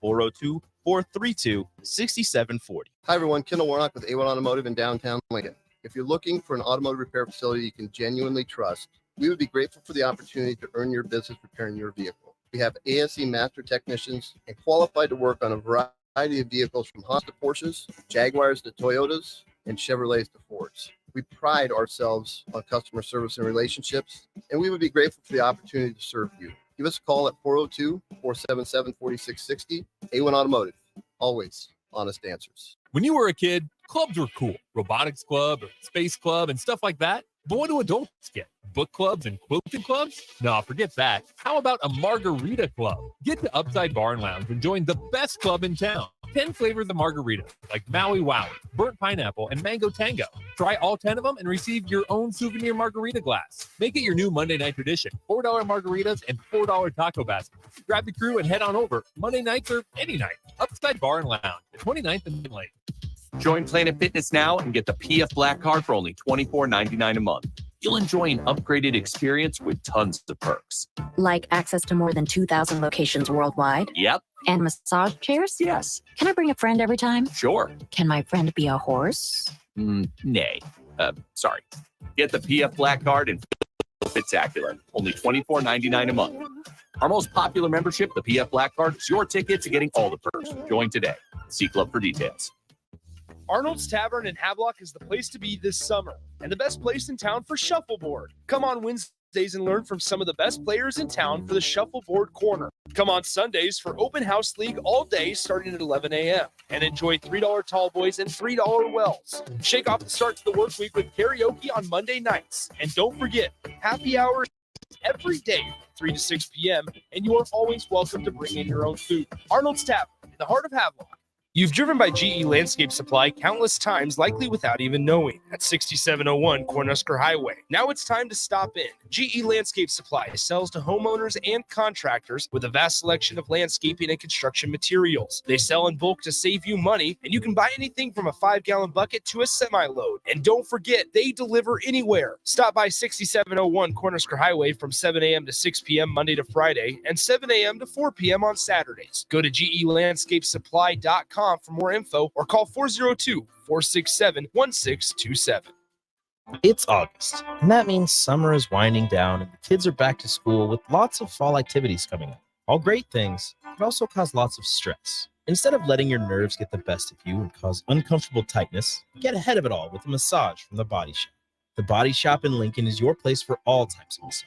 402-432-6740. Hi, everyone. Kendall Warnock with A1 Automotive in downtown Lincoln. If you're looking for an automotive repair facility you can genuinely trust, we would be grateful for the opportunity to earn your business repairing your vehicle. We have ASE master technicians and qualified to work on a variety of vehicles from Honda to Porsches, Jaguars to Toyotas, and Chevrolets to Fords. We pride ourselves on customer service and relationships, and we would be grateful for the opportunity to serve you. Give us a call at 402-477-4660. A1 Automotive, always honest answers. When you were a kid, clubs were cool. Robotics club or space club and stuff like that. But what do adults get? Book clubs and quilting clubs? No, forget that. How about a margarita club? Get to Upside Bar and Lounge and join the best club in town. 10 flavors of margarita, like Maui Wowie, burnt pineapple, and mango tango. Try all 10 of them and receive your own souvenir margarita glass. Make it your new Monday night tradition. $4 margaritas and $4 taco basket. Grab the crew and head on over Monday nights or any night. Upside Bar and Lounge, 29th and Lane. Join Planet Fitness now and get the PF Black Card for only $24.99 a month. You'll enjoy an upgraded experience with tons of perks. Like access to more than 2,000 locations worldwide? Yep. And massage chairs? Yes. Can I bring a friend every time? Sure. Can my friend be a horse? Nay. Sorry. Get the PF Black Card and feel spectacular. Only $24.99 a month. Our most popular membership, the PF Black Card, is your ticket to getting all the perks. Join today. See Club for details. Arnold's Tavern in Havelock is the place to be this summer, and the best place in town for shuffleboard. Come on Wednesday Days and learn from some of the best players in town for the Shuffleboard Corner. Come on Sundays for Open House League all day starting at 11 a.m. and enjoy $3 tall boys and $3 wells. Shake off the start to the work week with karaoke on Monday nights. And don't forget, happy hours every day from 3 to 6 p.m. and you are always welcome to bring in your own food. Arnold's Tavern in the heart of Havelock. You've driven by GE Landscape Supply countless times, likely without even knowing, at 6701 Cornhusker Highway. Now it's time to stop in. GE Landscape Supply sells to homeowners and contractors with a vast selection of landscaping and construction materials. They sell in bulk to save you money, and you can buy anything from a 5-gallon bucket to a semi-load. And don't forget, they deliver anywhere. Stop by 6701 Cornhusker Highway from 7 a.m. to 6 p.m. Monday to Friday, and 7 a.m. to 4 p.m. on Saturdays. Go to GELandscapesupply.com for more info or call 402-467-1627. It's August, and that means summer is winding down and the kids are back to school with lots of fall activities coming up. All great things, but also cause lots of stress. Instead of letting your nerves get the best of you and cause uncomfortable tightness, get ahead of it all with a massage from The Body Shop. The Body Shop in Lincoln is your place for all types of massages.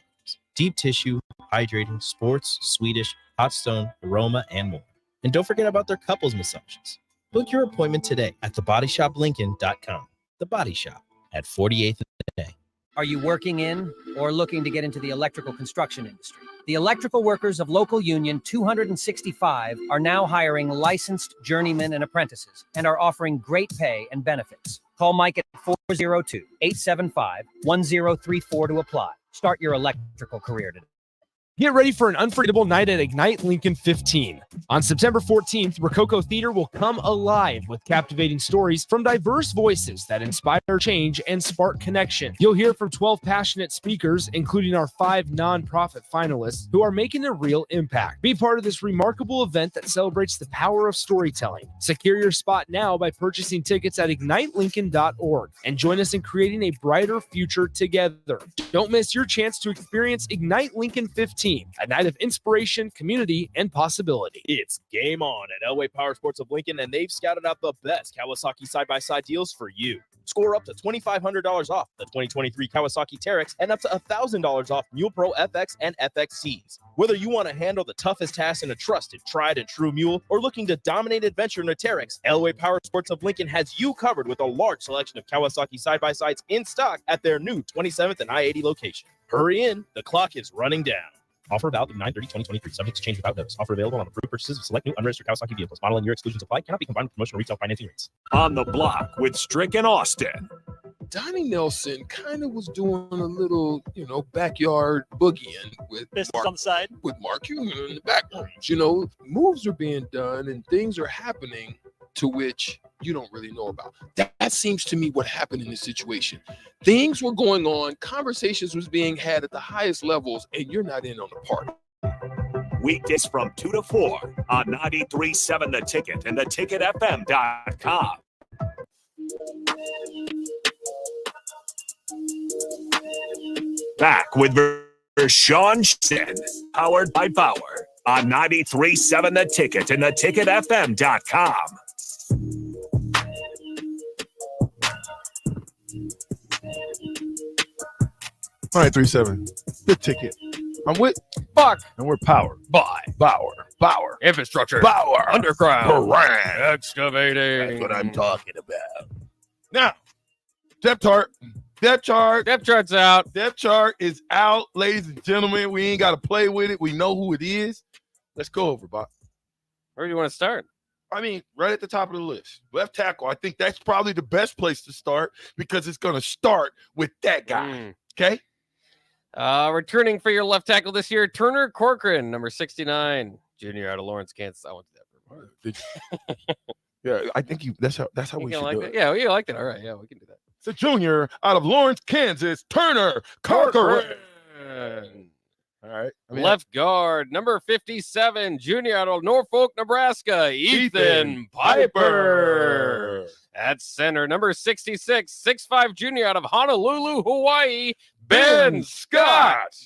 Deep tissue, hydrating, sports, Swedish, hot stone, aroma, and more. And don't forget about their couples massages. Book your appointment today at thebodyshoplincoln.com. The Body Shop at 48th and A. Are you working in or looking to get into the electrical construction industry? The electrical workers of Local Union 265 are now hiring licensed journeymen and apprentices and are offering great pay and benefits. Call Mike at 402-875-1034 to apply. Start your electrical career today. Get ready for an unforgettable night at Ignite Lincoln 15. On September 14th, Rococo Theater will come alive with captivating stories from diverse voices that inspire change and spark connection. You'll hear from 12 passionate speakers, including our 5 nonprofit finalists who are making a real impact. Be part of this remarkable event that celebrates the power of storytelling. Secure your spot now by purchasing tickets at ignitelincoln.org and join us in creating a brighter future together. Don't miss your chance to experience Ignite Lincoln 15. A night of inspiration, community, and possibility. It's game on at Elway Power Sports of Lincoln, and they've scouted out the best Kawasaki side-by-side deals for you. Score up to $2,500 off the 2023 Kawasaki Terex and up to $1,000 off Mule Pro FX and FXCs. Whether you want to handle the toughest task in a trusted, tried and true mule or looking to dominate adventure in a Terex, Elway Power Sports of Lincoln has you covered with a large selection of Kawasaki side-by-sides in stock at their new 27th and I-80 location. Hurry in, the clock is running down. Offer valid through 9/30/2023. Subject to change without notice. Offer available on approved purchases of select new unregistered Kawasaki vehicles. Model and year exclusions apply. Cannot be combined with promotional retail financing rates. On the block with Strick and Austin. Donnie Nelson kind of was doing a little, backyard boogieing with Mark, on the side with Mark Cuban in the back rooms. Moves are being done and things are happening to which you don't really know about. That seems to me what happened in this situation. Things were going on, conversations was being had at the highest levels, and you're not in on the party. Weekdays from 2 to 4 on 93.7 The Ticket and theticketfm.com. Back with Vershawn Shin, powered by Bauer on 93.7 The Ticket and theticketfm.com. All right, 3-7. The Ticket. I'm with Buck. And we're powered by Bauer. Infrastructure. Bauer. Underground. Brand. Excavating. That's what I'm talking about. Now, depth chart. Depth chart's out. Depth chart is out, ladies and gentlemen. We ain't got to play with it. We know who it is. Let's go over, Bob. Where do you want to start? I mean, right at the top of the list. Left tackle. I think that's probably the best place to start because it's going to start with that guy. Okay? Returning for your left tackle this year, Turner Corcoran, number 69, junior out of Lawrence, Kansas. I went to that for Yeah, I think that's how we should do it. Yeah, you liked it. All right, yeah, we can do that. It's a junior out of Lawrence, Kansas, Turner Corcoran. All right. Left guard, number 57, junior out of Norfolk, Nebraska, Ethan Piper. At center, number 66, 6'5", junior out of Honolulu, Hawaii, Ben Scott.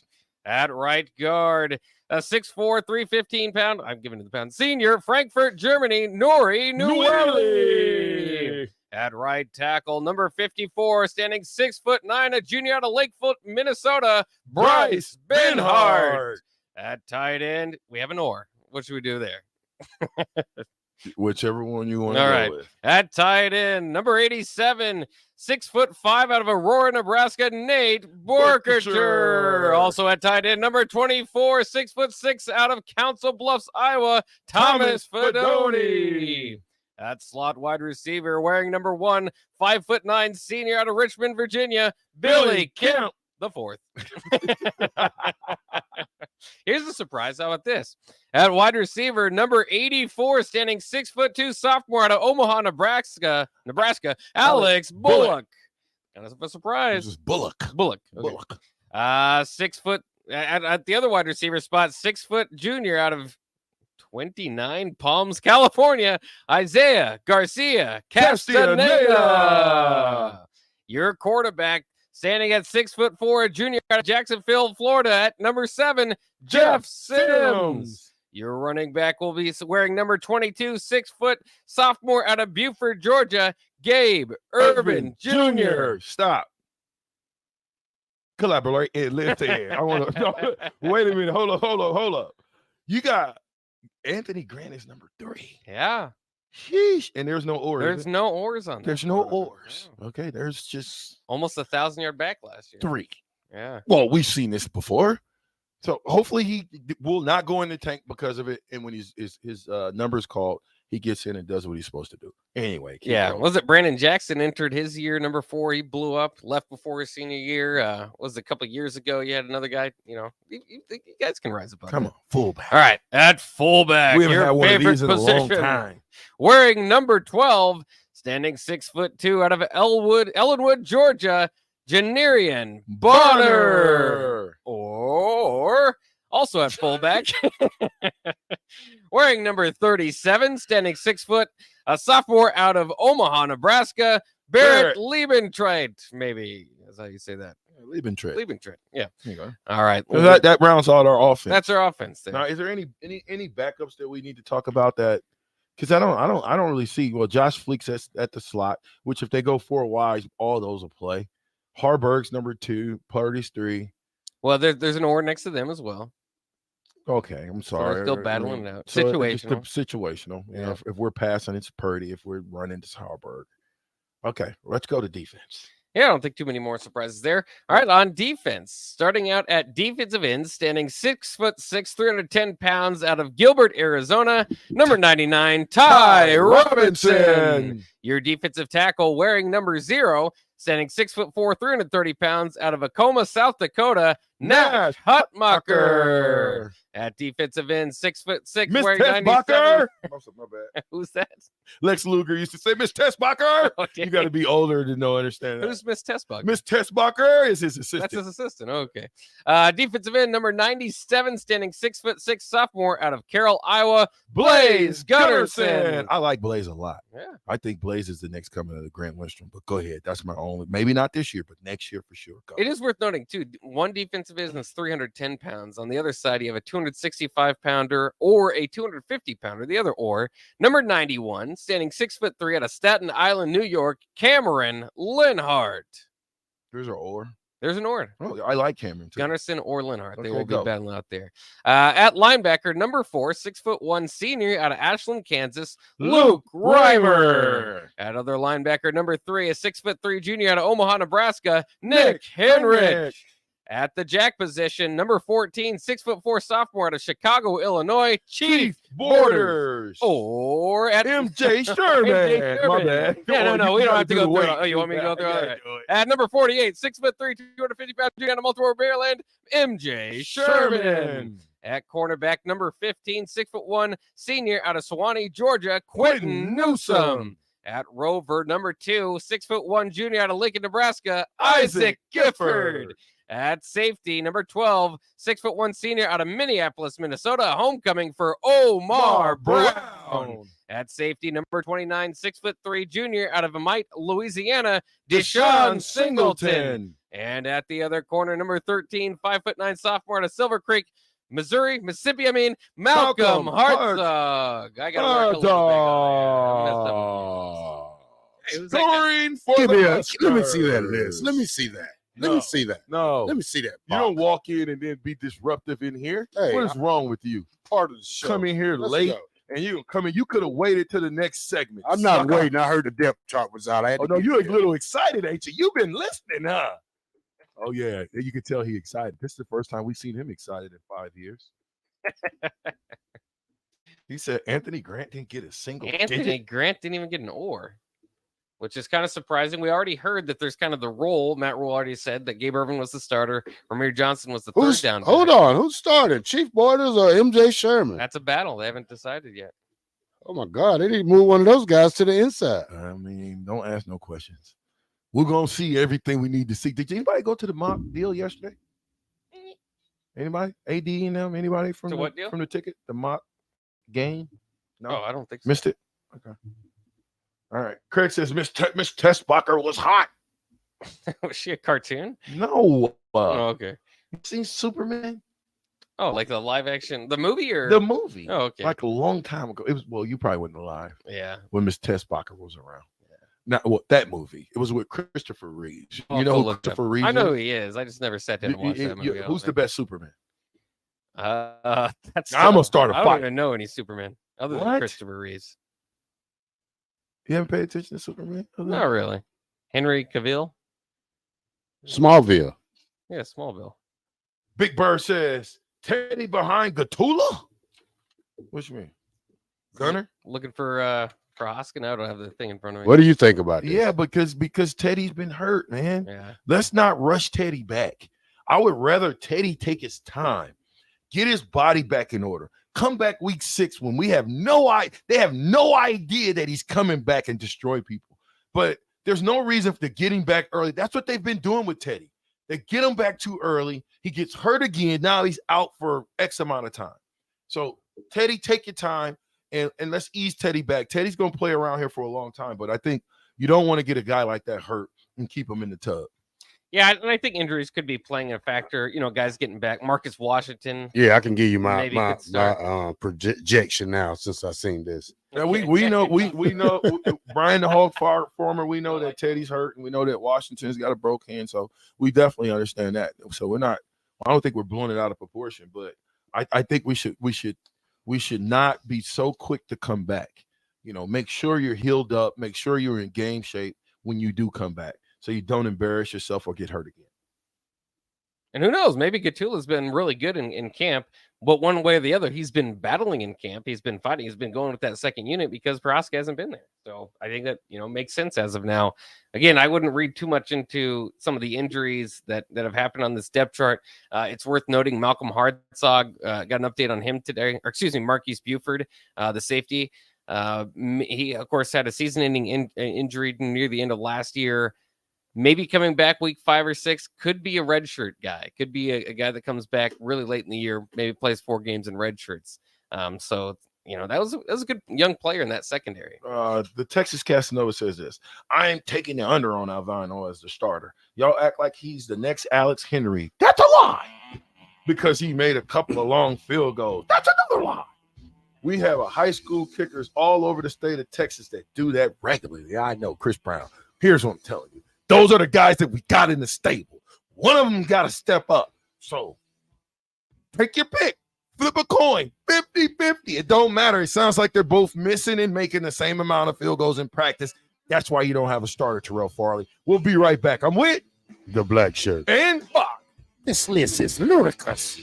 At right guard, a 6'4", 315-pound, I'm giving it the pound, senior, Frankfurt, Germany, Nori Newelli. At right tackle, number 54, standing 6'9", a junior out of Lakefoot, Minnesota, Bryce Benhart. At tight end, we have an or. What should we do there? Whichever one you want All to right. go with. At tight end, number 87, 6'5" out of Aurora, Nebraska, Nate Borkacher. Also at tight end, number 24, 6'6" out of Council Bluffs, Iowa, Thomas Fedoni. At slot wide receiver, wearing number 1, 5'9" senior out of Richmond, Virginia, Billy Kemp the fourth. Here's a surprise. How about this? At wide receiver, number 84, standing 6'2", sophomore out of Omaha, Nebraska, Alex Bullock. Kind of a surprise. This is Bullock. Okay. 6 foot at the other wide receiver spot, 6 foot junior out of 29 Palms, California, Isaiah Garcia Castaneda. Your quarterback, standing at 6'4", a junior out of Jacksonville, Florida, at number 7, Jeff Sims. Your running back will be wearing number 22, 6 foot sophomore out of Buford, Georgia, Gabe Irvin Jr. Stop. Collaborate and live in. I want to. Wait a minute. Hold up. You got Anthony Grant is number 3. Yeah. Sheesh. And there's no ors. There's no ors on there. There's no ors. Okay. There's just almost 1,000-yard back last year. 3. Yeah. Well, we've seen this before. So hopefully he will not go in the tank because of it. And when his number's called, he gets in and does what he's supposed to do. Anyway. Yeah. Going. Was it Brandon Jackson entered his year, number 4? He blew up, left before his senior year. Was it a couple of years ago? You had another guy, you guys can rise above. Come on, fullback. All right. At fullback. We haven't your had one of these in position, a long time. Wearing number 12, standing 6'2" out of Ellenwood, Georgia, Janerian Bonner. Or also at fullback, wearing number 37, standing 6 foot, a sophomore out of Omaha, Nebraska, Barrett Liebentreit. Maybe that's how you say that. Liebentreit. Yeah. There you go. All right. So that rounds out our offense. That's our offense. There. Now, is there any backups that we need to talk about that? Because I don't really see. Well, Josh Fleek's at the slot, which if they go 4 wides, all those will play. Harburg's number 2, Purdy's 3. Well, there's an or next to them as well. Okay, I'm sorry. So they're still battling it out. So Situational. Situational. You know, if we're passing, it's Purdy. If we're running, it's Harburg. Okay, let's go to defense. Yeah, I don't think too many more surprises there. All right, on defense, starting out at defensive ends, standing 6'6", 310 pounds out of Gilbert, Arizona, number 99, Ty Robinson. Your defensive tackle, wearing number 0, standing 6'4", 330 pounds out of Acoma, South Dakota, Nash Hutmacher. At defensive end, 6'6", Miss wearing Tessbacher. 97. My bad. Who's that? Lex Luger used to say, Miss Tessbacher. Okay. You got to be older to know understand that. Who's Miss Tessbacher? Miss Tessbacher is his assistant. That's his assistant. Okay. Defensive end, number 97, standing 6'6", sophomore out of Carroll, Iowa, Blaze Gunnarsson. I like Blaze a lot. Yeah. I think Blaze is the next coming of the Grant Lindstrom. But go ahead. That's my only. Maybe not this year, but next year for sure. Go. It is worth noting, too, one defensive end is 310 pounds. On the other side, you have a 265-pounder or a 250-pounder. The other or. Number 91, standing 6'3" out of Staten Island, New York, Cameron Linhart. There's our or. There's an or. Oh, I like Cameron too. Gunnarsson or Linhart. They Okay, will be go. battling out there. At linebacker, number 4, 6'1", senior out of Ashland, Kansas, Luke Reimer. At other linebacker, number 3, a 6'3", junior out of Omaha, Nebraska, Nick Henrich. At the jack position, number 14, 6'4", sophomore out of Chicago, Illinois, Chief Borders. Or at MJ Sherman. My bad. Yeah, no, we don't have to go through it. Oh, you Wait. want me to go through Yeah, it? At number 48, 6'3", 250 pounds, junior out of Multiple Maryland, MJ Sherman. At cornerback, number 15, 6'1", senior out of Sewanee, Georgia, Quentin Newsome. At rover, number 2, 6'1", junior out of Lincoln, Nebraska, Isaac Gifford. At safety, number 12, 6'1", senior out of Minneapolis, Minnesota, homecoming for Omar Brown. At safety, number 29, 6'3", junior out of Amite, Louisiana, Deshaun Singleton. And at the other corner, number 13, 5'9", sophomore out of Silver Creek, Mississippi, Malcolm Hartzog. I got to work a little bit on there. Scoring for Give the me let me Huskers. see that list. Let me see that. Let me see that. No. Let me see that. You don't walk in and then be disruptive in here. Hey, what is wrong with you? Part of the show. Come in here Let's late go. and you come in. You could have waited to the next segment. I'm not Sucker. waiting. I heard the depth chart was out. I had Oh to no, get you're a there. little excited, ain't you? You've been listening, huh? Oh yeah, you can tell he excited. This is the first time we've seen him excited in 5 years. He said Anthony Grant didn't get a single Anthony digit. Grant didn't even get an oar, which is kind of surprising. We already heard that there's kind of the role. Matt Rule already said that Gabe Irvin was the starter. Ramir Johnson was the third down. Hold on. Who started? Chief Borders or MJ Sherman? That's a battle. They haven't decided yet. Oh my God. They need to move one of those guys to the inside. I mean, don't ask no questions. We're gonna see everything we need to see. Did anybody go to the mock deal yesterday? Anybody? AD and them? Anybody from what deal? from the ticket? The mock game? No, Oh, I don't think so. Missed it. Okay. All right. Craig says Miss Testbacher was hot. Was she a cartoon? No. Oh, okay. You seen Superman? Oh, like the live action, the movie or The movie. Oh, okay. Like a long time ago. It was you probably wasn't alive. Yeah. When Miss Testbacher was around. Not that movie. It was with Christopher Reeves. I'll You know go who look Christopher up. Reeves I know who is? he is. I just never sat down and watched that movie. Who's the best Superman? That's I'm gonna start a I fight. don't even know any Superman other than What? Christopher Reeves. You haven't paid attention to Superman? Not really. Henry Cavill. Smallville. Yeah, Smallville. Big Bird says Teddy behind Gatula. What you mean, Gunner? Looking for Hoskin. I don't have the thing in front of me. What do you think about this? Yeah, because Teddy's been hurt, man. Yeah. Let's not rush Teddy back. I would rather Teddy take his time, get his body back in order, come back week 6 when they have no idea that he's coming back and destroy people. But there's no reason to get him back early. That's what they've been doing with Teddy. They get him back too early. He gets hurt again. Now he's out for X amount of time. So Teddy, take your time and let's ease Teddy back. Teddy's going to play around here for a long time, but I think you don't want to get a guy like that hurt and keep him in the tub. Yeah, and I think injuries could be playing a factor. You know, guys getting back. Marcus Washington. Yeah, I can give you my maybe could start. projection now since I've seen this. Now we know Brian the Hog Farmer. We know that Teddy's hurt, and we know that Washington's got a broke hand. So we definitely understand that. So we're not. I don't think we're blowing it out of proportion, but I think we should not be so quick to come back. You know, make sure you're healed up. Make sure you're in game shape when you do come back, so you don't embarrass yourself or get hurt again. And who knows? Maybe Gatula's been really good in camp, but one way or the other, he's been battling in camp. He's been fighting. He's been going with that second unit because Prohaska hasn't been there. So I think that, makes sense as of now. Again, I wouldn't read too much into some of the injuries that have happened on this depth chart. It's worth noting Malcolm Hartzog got an update on him today, or excuse me, Marquise Buford, the safety. He, of course, had a season-ending injury near the end of last year. Maybe coming back week 5 or 6, could be a redshirt guy. Could be a guy that comes back really late in the year, maybe plays 4 games in red shirts. So, that was a good young player in that secondary. The Texas Casanova says this: I am taking the under on Alvino as the starter. Y'all act like he's the next Alex Henry. That's a lie. Because he made a couple of long field goals. That's another lie. We have high school kickers all over the state of Texas that do that regularly. I know, Chris Brown. Here's what I'm telling you. Those are the guys that we got in the stable. One of them got to step up. So take your pick. Flip a coin. 50-50. It don't matter. It sounds like they're both missing and making the same amount of field goals in practice. That's why you don't have a starter, Terrell Farley. We'll be right back. I'm with the black shirt. And Fox. This list is ludicrous.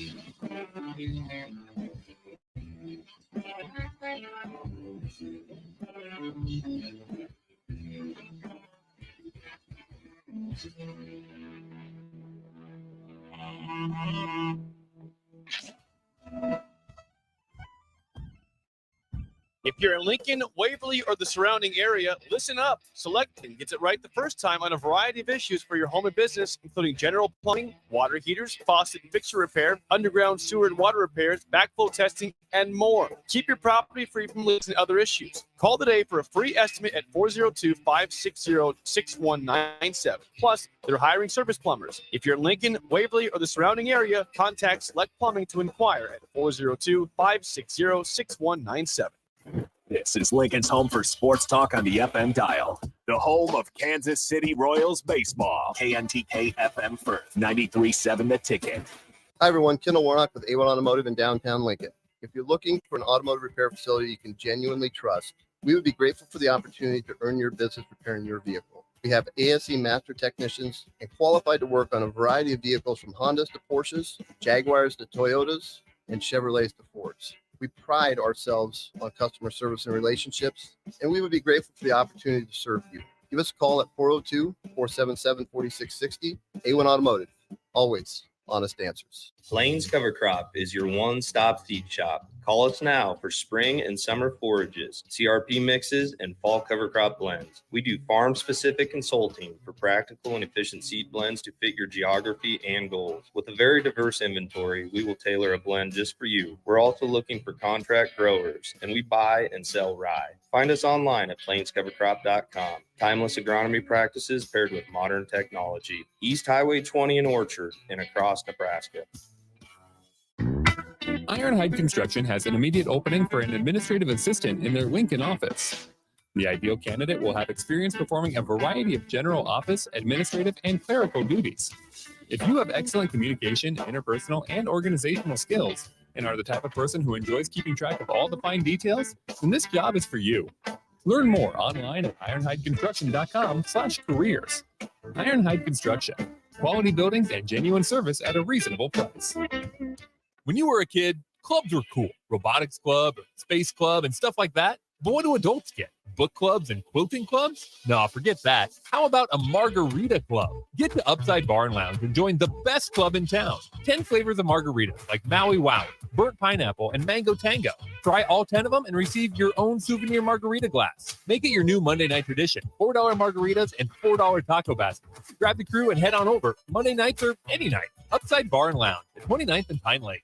If you're in Lincoln, Waverly, or the surrounding area, listen up. Selecting gets it right the first time on a variety of issues for your home and business, including general plumbing, water heaters, faucet and fixture repair, underground sewer and water repairs, backflow testing, and more. Keep your property free from leaks and other issues. Call today for a free estimate at 402-560-6197. Plus, they're hiring service plumbers. If you're in Lincoln, Waverly, or the surrounding area, contact Select Plumbing to inquire at 402-560-6197. This is Lincoln's home for sports talk on the FM dial. the home of Kansas City Royals baseball. KNTK FM Firth, 93.7 The Ticket. Hi, everyone. Kendall Warnock with A1 Automotive in downtown Lincoln. If you're looking for an automotive repair facility you can genuinely trust, we would be grateful for the opportunity to earn your business repairing your vehicle. We have ASE master technicians and qualified to work on a variety of vehicles from Hondas to Porsches, Jaguars to Toyotas, and Chevrolets to Fords. We pride ourselves on customer service and relationships, and we would be grateful for the opportunity to serve you. Give us a call at 402-477-4660. A1 Automotive, always honest answers. Plains Cover Crop is your one-stop seed shop. Call us now for spring and summer forages, CRP mixes, and fall cover crop blends. We do farm-specific consulting for practical and efficient seed blends to fit your geography and goals. With a very diverse inventory, we will tailor a blend just for you. We're also looking for contract growers, and we buy and sell rye. Find us online at plainscovercrop.com. Timeless agronomy practices paired with modern technology. East Highway 20 in Orchard and across Nebraska. Ironhide Construction has an immediate opening for an administrative assistant in their Lincoln office. The ideal candidate will have experience performing a variety of general office, administrative, and clerical duties. If you have excellent communication, interpersonal, and organizational skills, and are the type of person who enjoys keeping track of all the fine details, then this job is for you. Learn more online at ironhideconstruction.com/careers. Ironhide Construction, quality buildings and genuine service at a reasonable price. When you were a kid, clubs were cool. Robotics club, or space club, and stuff like that. But what do adults get? Book clubs and quilting clubs? No, forget that. How about a margarita club? Get to Upside Bar and Lounge and join the best club in town. 10 flavors of margaritas like Maui Wow, burnt pineapple, and mango tango. Try all 10 of them and receive your own souvenir margarita glass. Make it your new Monday night tradition. $4 margaritas and $4 taco baskets. Grab the crew and head on over. Monday nights or any night. Upside Bar and Lounge at 29th and Pine Lake.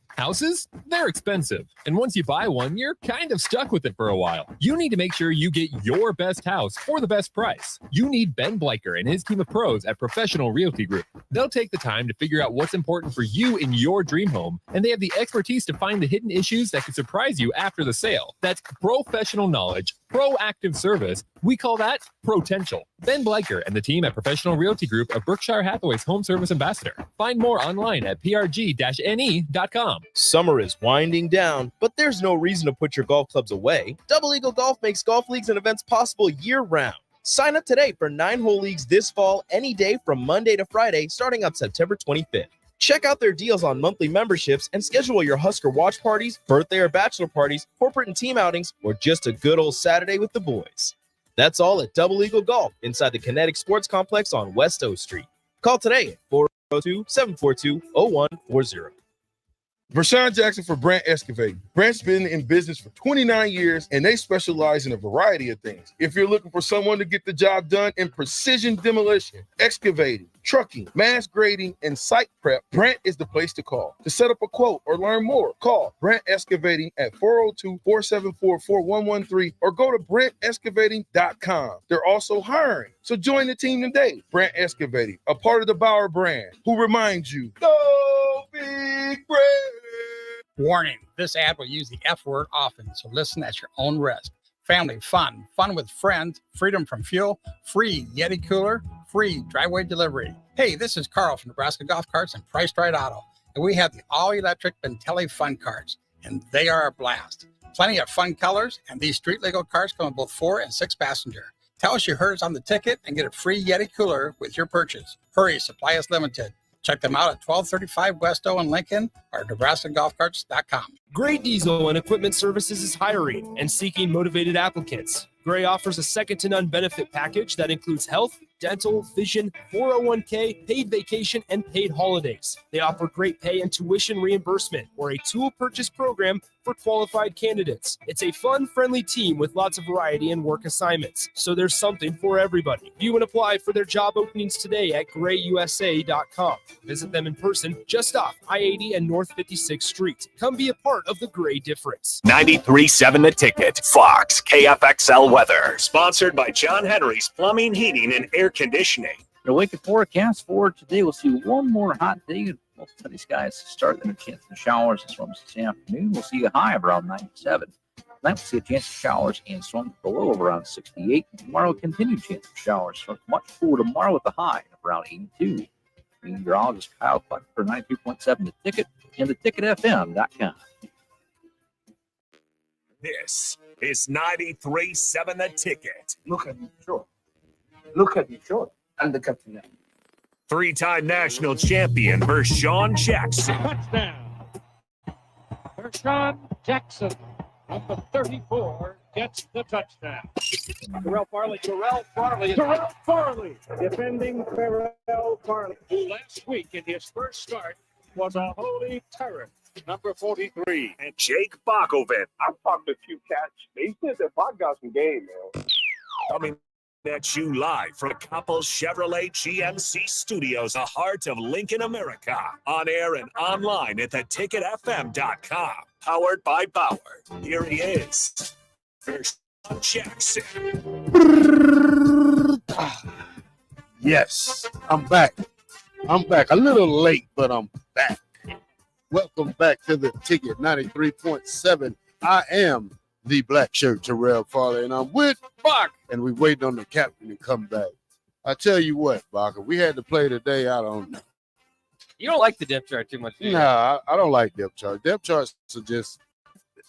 Houses? They're expensive. And once you buy one, you're kind of stuck with it for a while. You need to make sure you get your best house for the best price. You need Ben Bleicher and his team of pros at Professional Realty Group. They'll take the time to figure out what's important for you in your dream home, and they have the expertise to find the hidden issues that could surprise you after the sale. That's professional knowledge, proactive service. We call that potential. Ben Bleicher and the team at Professional Realty Group of Berkshire Hathaway's home service ambassador. Find more online at prg-ne.com. Summer is winding down, but there's no reason to put your golf clubs away. Double Eagle Golf makes golf leagues and events possible year-round. Sign up today for 9-hole leagues this fall, any day from Monday to Friday, starting on September 25th. Check out their deals on monthly memberships and schedule your Husker watch parties, birthday or bachelor parties, corporate and team outings, or just a good old Saturday with the boys. That's all at Double Eagle Golf inside the Kinetic Sports Complex on West O Street. Call today at 402-742-0140. Vershawn Jackson for Brant Excavating. Brant's been in business for 29 years, and they specialize in a variety of things. If you're looking for someone to get the job done in precision demolition, excavating, trucking, mass grading, and site prep, Brant is the place to call. To set up a quote or learn more, call Brant Excavating at 402-474-4113 or go to brantexcavating.com. They're also hiring, so join the team today. Brant Excavating, a part of the Bauer brand, who reminds you, go Big Brant! Warning, this ad will use the F word often, so listen at your own risk. Family fun, fun with friends, freedom from fuel, free Yeti cooler, free driveway delivery. Hey, this is Carl from Nebraska Golf Carts and Priced Right Auto, and we have the all-electric Bentelli Fun Carts, and they are a blast. Plenty of fun colors, and these street-legal carts come with both 4 and 6 passenger. Tell us you heard us on the ticket and get a free Yeti cooler with your purchase. Hurry, supply is limited. Check them out at 1235 West O in Lincoln or NebraskaGolfCarts.com. Gray Diesel and Equipment Services is hiring and seeking motivated applicants. Gray offers a second-to-none benefit package that includes health, dental, vision, 401k, paid vacation, and paid holidays. They offer great pay and tuition reimbursement or a tool purchase program for qualified candidates. It's a fun, friendly team with lots of variety and work assignments, so there's something for everybody. View and apply for their job openings today at grayusa.com. Visit them in person just off I-80 and North 56th Street. Come be a part of the Gray difference. 93.7 The Ticket, Fox, KFXL weather. Sponsored by John Henry's Plumbing, Heating, and Air Conditioning. The Lincoln forecast for today, we'll see one more hot day. Most sunny skies start, then a chance of showers as well as this afternoon. We'll see a high of around 97. Tonight we'll see a chance of showers and storms with the low of around 68. Tomorrow, a continued chance of showers. So much cooler tomorrow with the high of around 82. Meteorologist Kyle Clark for 93.7 The Ticket and theticketfm.com. This is 93.7 The Ticket. Look at me short. Look at me short. And the captain. Three-time national champion Vershawn Jackson. Touchdown. Vershawn Jackson, number 34, gets the touchdown. Terrell Farley, defending Terrell Farley, who last week in his first start was a holy terror. Number 43. And Jake Bakovic. I talked to a few cats. They said that Bach got some game, man. Coming at you live from Coppels Chevrolet GMC Studios, the heart of Lincoln, America. On air and online at theticketfm.com. Powered by Bauer. Here he is, Vershawn Jackson. Yes, I'm back. I'm back. A little late, but I'm back. Welcome back to the Ticket 93.7. I am the black shirt Terrell Farley, and I'm with Bach, and we waiting on the captain to come back. I tell you what, Bach, if we had to play today, I don't know. You don't like the depth chart too much, do you? Nah, I don't like depth chart. Depth charts are just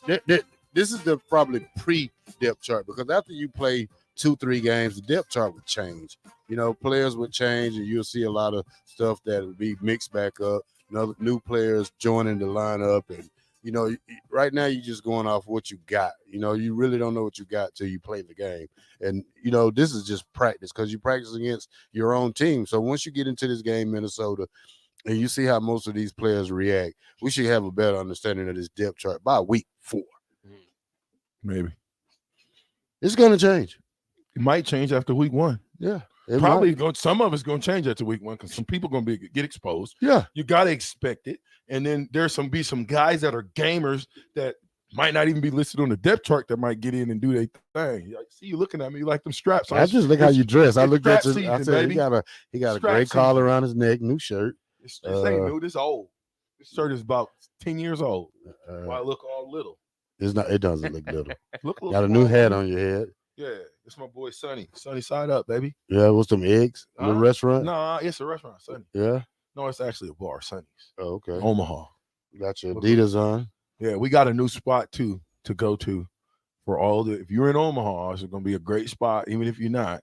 this is the probably pre-depth chart, because after you play 2-3 games, the depth chart would change. You know, players would change, and you'll see a lot of stuff that would be mixed back up. You know, new players joining the lineup, and you know, right now you're just going off what you got. You know, you really don't know what you got till you play the game. And you know, this is just practice, because you practice against your own team. So once you get into this game, Minnesota, and you see how most of these players react, we should have a better understanding of this depth chart by week 4. Maybe it's going to change. It might change after week 1. Yeah. Probably some of it's going to change after week 1, because some people going to get exposed. Yeah. You got to expect it. And then there's some guys that are gamers that might not even be listed on the depth chart that might get in and do their thing. I see you looking at me, you like them straps. I just look how you dress. I looked at you. Season, I said, baby. he got a Strap great season. collar around his neck, new shirt. This ain't new. This old. This shirt is about 10 years old. Why I look all little? It's not. It doesn't look little. Look Got a new hat on your head. Yeah, it's my boy Sonny. Sunny side up, baby. Yeah, what's them eggs in the restaurant? No, it's a restaurant, Sonny. Yeah. No, it's actually a bar, Sonny's. Oh, okay. Omaha. Got your Adidas on. Yeah, we got a new spot too to go to for all the. If you're in Omaha, it's going to be a great spot, even if you're not,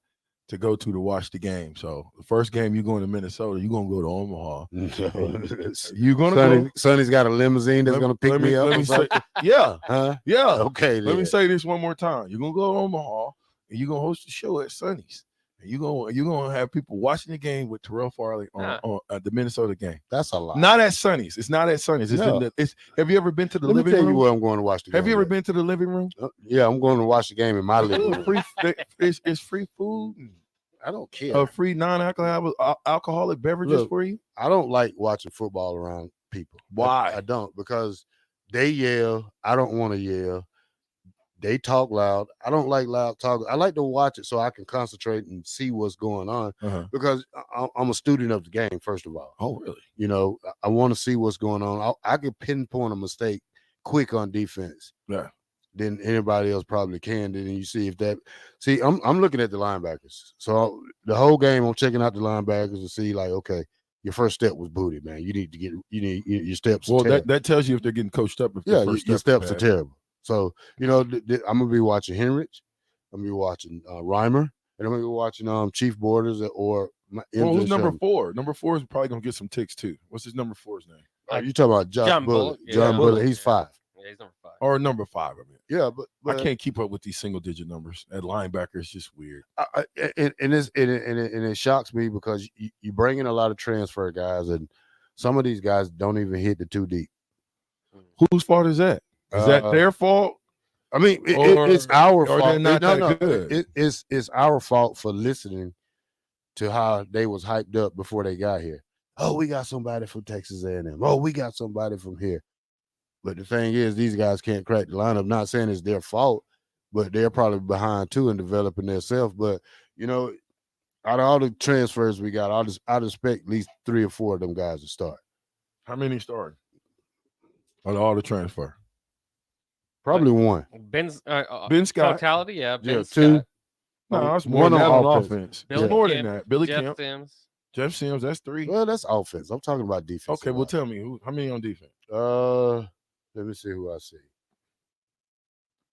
to go to watch the game. So the first game you're going to Minnesota, you're going to go to Omaha. You're going to go. Sonny's got a limousine that's going to pick me up. Let me say, yeah. Huh? Yeah. Okay. Let me say this one more time. You're going to go to Omaha, and you're going to host the show at Sonny's. And you're going to have people watching the game with Terrell Farley on the Minnesota game. That's a lot. Not at Sonny's. It's not at Sonny's. It's No. Have you ever been to the Let me living tell you room? where I'm going to watch the game. Have you ever been to the living room? Yeah, I'm going to watch the game in my living room. It's free food. And I don't care. Free non-alcoholic beverages Look, for you. I don't like watching football around people. Why? I don't, because they yell. I don't want to yell. They talk loud. I don't like loud talk. I like to watch it so I can concentrate and see what's going on, because I'm a student of the game, first of all. Oh, really? You know, I want to see what's going on. I can pinpoint a mistake quick on defense. Yeah. Than anybody else probably can. Then you see if that. See, I'm looking at the linebackers. So the whole game, I'm checking out the linebackers to see, like, okay, your first step was booty, man. You need your steps. Well, that tells you if they're getting coached up. If Yeah, first your steps are bad. terrible. So, you know, I'm going to be watching Henrich. I'm going to be watching Reimer. And I'm going to be watching Chief Borders or Who's number 4? Number 4 is probably going to get some ticks, too. What's his number 4's name? You talking about John Bullock. John Bullock. He's 5. Yeah, he's number 5. Or number 5, I mean. Yeah, but I can't keep up with these single-digit numbers. At linebacker, it's just weird. And it shocks me, because you bring in a lot of transfer guys, and some of these guys don't even hit the 2 deep. Whose fault is that? Is that their fault? I mean, it's our fault. They're not that good. It's our fault for listening to how they was hyped up before they got here. Oh, we got somebody from Texas A&M. Oh, we got somebody from here. But the thing is, these guys can't crack the lineup. Not saying it's their fault, but they're probably behind too in developing themselves. But you know, out of all the transfers we got, I'd expect at least 3 or 4 of them guys to start. How many started? Out of all the transfer? Probably one. Ben's Ben Scott. totality, yeah. Ben Yeah, two. Scott. No, it's more One than that on on offense. offense. Billy It's more Kemp, than that. Billy Jeff Kemp, Sims. Jeff Sims, that's 3. Well, that's offense. I'm talking about defense. Okay, well, tell me how many on defense? Let me see who I see.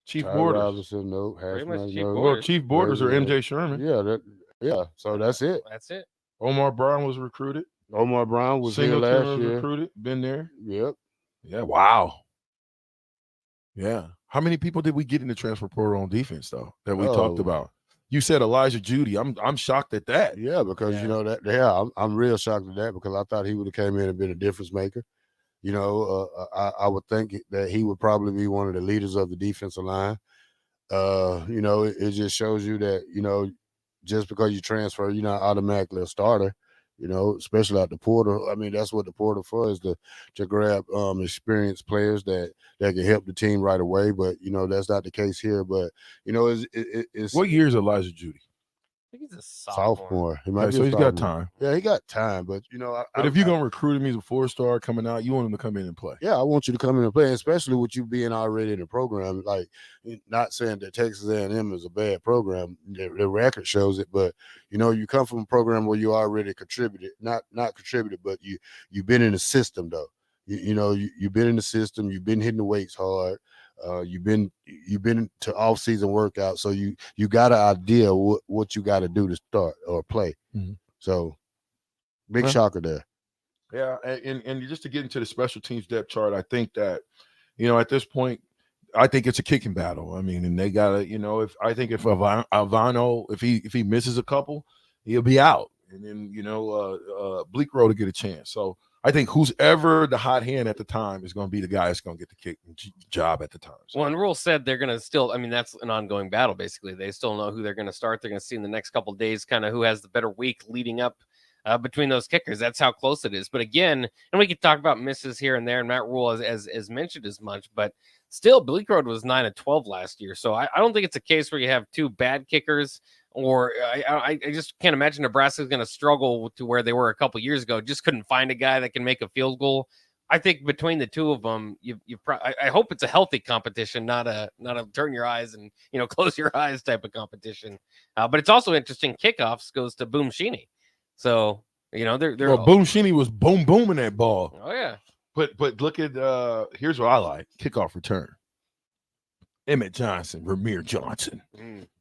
Chief Ty Borders. Robinson, no. Pretty much Hashman, Chief no. Well, Chief Borders or Maybe, MJ Sherman. Yeah. So that's it. That's it. Omar Brown was recruited. Omar Brown was here Singleton last was year. recruited. Been there. Yep. Yeah. Wow. Yeah. How many people did we get in the transfer portal on defense though that we talked about? You said Elijah Judy. I'm shocked at that. Yeah, because you know that. Yeah, I'm real shocked at that because I thought he would have came in and been a difference maker. You know, I would think that he would probably be one of the leaders of the defensive line. You know, it just shows you that, you know, just because you transfer, you're not automatically a starter, you know, especially out the portal. I mean, that's what the portal for is to grab experienced players that can help the team right away. But, you know, that's not the case here. But, you know, it's What year is Elijah Judy? I think he's a sophomore. He might be so a he's got sophomore. time. Yeah, he got time. But, you know, But if you're going to recruit him, he's a 4-star coming out, you want him to come in and play. Yeah, I want you to come in and play, especially with you being already in the program. Like, not saying that Texas A&M is a bad program. The record shows it, but, you know, you come from a program where you already contributed, not contributed, but you've been in the system, though. You know, you've been in the system. You've been hitting the weights hard. You've been to off-season workouts, so you got an idea what you got to do to start or play. Mm-hmm. So, big shocker there. Yeah, and just to get into the special teams depth chart, I think that, you know, at this point, I think it's a kicking battle. I mean, and they gotta, you know, if Alvano, if he misses a couple, he'll be out, and then, you know, Bleak Row to get a chance. So I think who's ever the hot hand at the time is going to be the guy that's going to get the kick job at the time. So. Well, and Rule said they're going to still, I mean, that's an ongoing battle, basically. They still know who they're going to start. They're going to see in the next couple of days kind of who has the better week leading up between those kickers. That's how close it is. But again, and we could talk about misses here and there, and Matt Rule as mentioned as much, but still, Bleak Road was 9-12 last year. So I don't think it's a case where you have two bad kickers, or I just can't imagine Nebraska's going to struggle to where they were a couple years ago. Just couldn't find a guy that can make a field goal. I think between the two of them, I hope it's a healthy competition, not a turn your eyes and, you know, close your eyes type of competition. But it's also interesting. Kickoffs goes to Boom Sheeny. So, you know, they're Boom Sheeny was booming that ball. Oh yeah. But look at here's what I like: kickoff return. Emmett Johnson, Ramir Johnson,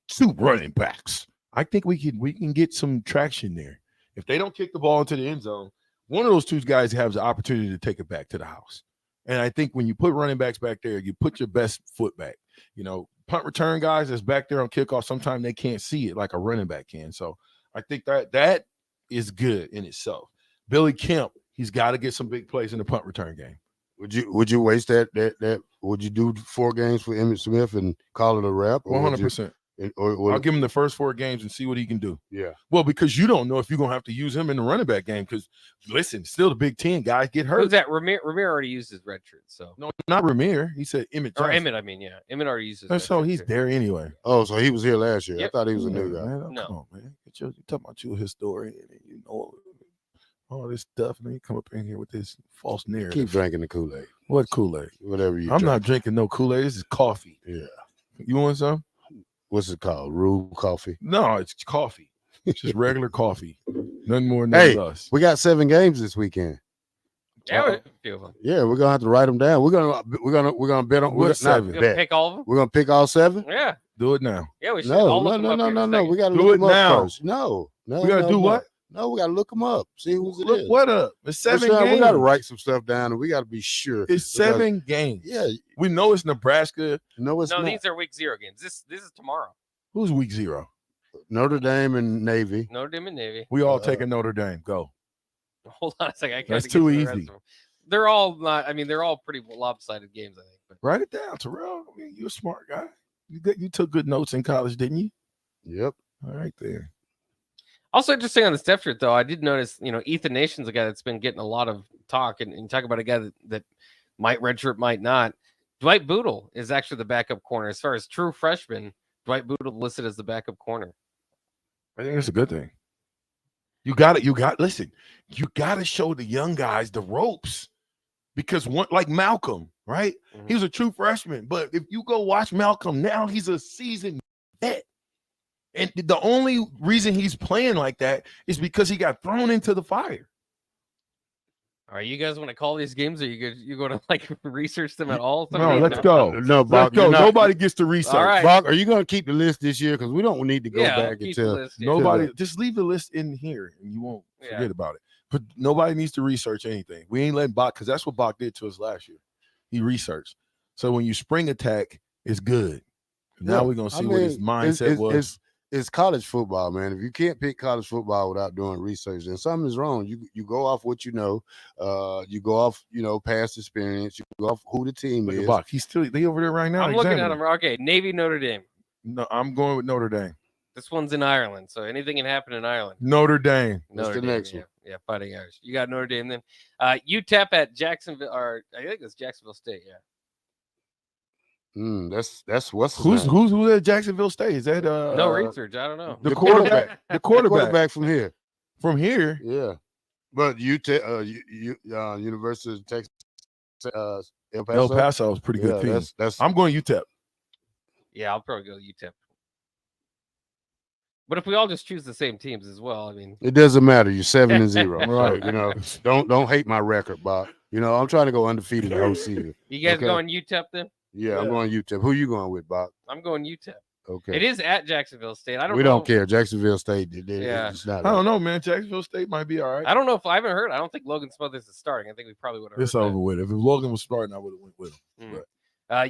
two running backs. I think we can get some traction there. If they don't kick the ball into the end zone, one of those two guys has the opportunity to take it back to the house. And I think when you put running backs back there, you put your best foot back. You know, punt return guys that's back there on kickoff, sometimes they can't see it like a running back can. So I think that is good in itself. Billy Kemp, he's got to get some big plays in the punt return game. Would you waste that? Would you do 4 games for Emmitt Smith and call it a wrap? 100%. I'll give him the first 4 games and see what he can do. Yeah. Well, because you don't know if you're gonna have to use him in the running back game. Because listen, still the Big Ten guys get hurt. Who's that? Ramir already used his red shirt. So no, not Ramir. He said Emmett Johnson. Or Emmett. I mean, yeah, Emmett already used his. And so he's there anyway. Oh, so he was here last year. Yep. I thought he was a new guy. Man, No. Come on, man. You talking about you a historian and you know all this stuff, and then you come up in here with this false narrative. Keep drinking the Kool-Aid. What Kool-Aid? Whatever you. I'm not drinking no Kool-Aid. This is coffee. Yeah. You want some? What's it called? Rube coffee? No, it's coffee. It's just regular coffee. Nothing more, nothing less. We got 7 games this weekend. Yeah, a few of them. Yeah, we're gonna have to write them down. We're gonna bet on. What's 7? You gonna pick all of them? We're gonna pick all 7. Yeah. Do it now. Yeah, we should. all look them up here in a No. second. We gotta Do look it them up now. first. No. We gotta do what? No, we gotta look them up. See who's it Look is. what up? It's 7 We games. gotta write some stuff down, and we gotta be sure. It's 7 games. Yeah, we know it's Nebraska. No, it's No, not. these are week 0 games. This is tomorrow. Who's week 0? Notre Dame and Navy. Notre Dame and Navy. We all taking Notre Dame. Go. Hold on a second. I That's gotta get too to the rest easy. of them. They're all not. I mean, they're all pretty lopsided games. I think. But Write it down, Terrell. I mean, you're a smart guy. You took good notes in college, didn't you? Yep. All right there. also interesting on the step shirt, though. I did notice, you know, Ethan Nation's a guy that's been getting a lot of talk, and talk about a guy that might redshirt, might not. Dwight Boodle is actually the backup corner. As far as true freshman, Dwight Boodle listed as the backup corner. I think that's a good thing. Listen, you got to show the young guys the ropes, because one like Malcolm, right? He was a true freshman. But if you go watch Malcolm now, he's a seasoned vet. And the only reason he's playing like that is because he got thrown into the fire. All right, you guys want to call these games, or you going to like research them at all? No, let's go. No, Bach, let's go. Nobody gets to research. All right. Bach, are you going to keep the list this year? Because we don't need to go Yeah, back keep the until list, yeah. Nobody, just leave the list in here and you won't forget about it. But nobody needs to research anything. We ain't letting Bach, because that's what Bach did to us last year. He researched. So when you spring attack, it's good. Now we're going to see what his mindset was. It's college football, man. If you can't pick college football without doing research, then something is wrong. You go off what you know. You go off, past experience. You go off who the team Look is. at Bach. They over there right now. I'm looking at him. Okay, Navy, Notre Dame. No, I'm going with Notre Dame. This one's in Ireland, so anything can happen in Ireland. Notre Dame. Notre the Dame, next yeah. one? Yeah, Fighting Irish. You got Notre Dame then. UTEP at Jacksonville, or I think it's Jacksonville State. Yeah. That's what's Who's at Jacksonville State? Is that No research. I don't know. the quarterback? The quarterback from here. From here. Yeah, but University of Texas, El Paso. El Paso is a pretty good team. I'm going UTEP. Yeah, I'll probably go UTEP. But if we all just choose the same teams as well, I mean, It doesn't matter. You're 7-0, Right. So, don't hate my record, Bob. I'm trying to go undefeated the whole season. you guys Okay? going UTEP then? Yeah, I'm going UTEP. Who you going with, Bob? I'm going UTEP. Okay. It is at Jacksonville State. I don't. We know. don't care. Jacksonville State. Yeah. It's not I don't know, man. Jacksonville State might be all right. I don't know if I haven't heard. I don't think Logan Smothers is starting. I think we probably would have. It's over with. If Logan was starting, I would have went with him. But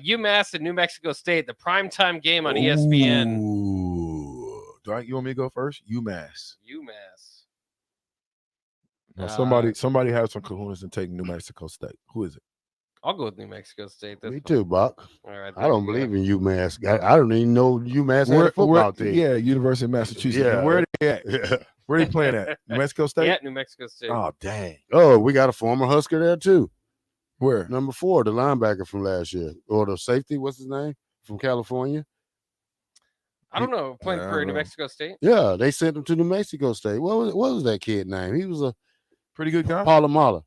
UMass and New Mexico State, the primetime game on ESPN. Ooh. You want me to go first? UMass. UMass. Now, somebody has some kahunas and take New Mexico State. Who is it? I'll go with New Mexico State. Me too, Buck. All right. I don't believe in UMass. I don't even know UMass had a football team. Yeah, University of Massachusetts. Yeah. And where are they at? Where are they playing at? New Mexico State? Yeah, New Mexico State. Oh, dang. Oh, we got a former Husker there too. Where? Number 4, the linebacker from last year, or the safety. What's his name? From California. I don't know. Playing for New Mexico State. Yeah, they sent him to New Mexico State. What was that kid name? He was a pretty good guy. Palomala.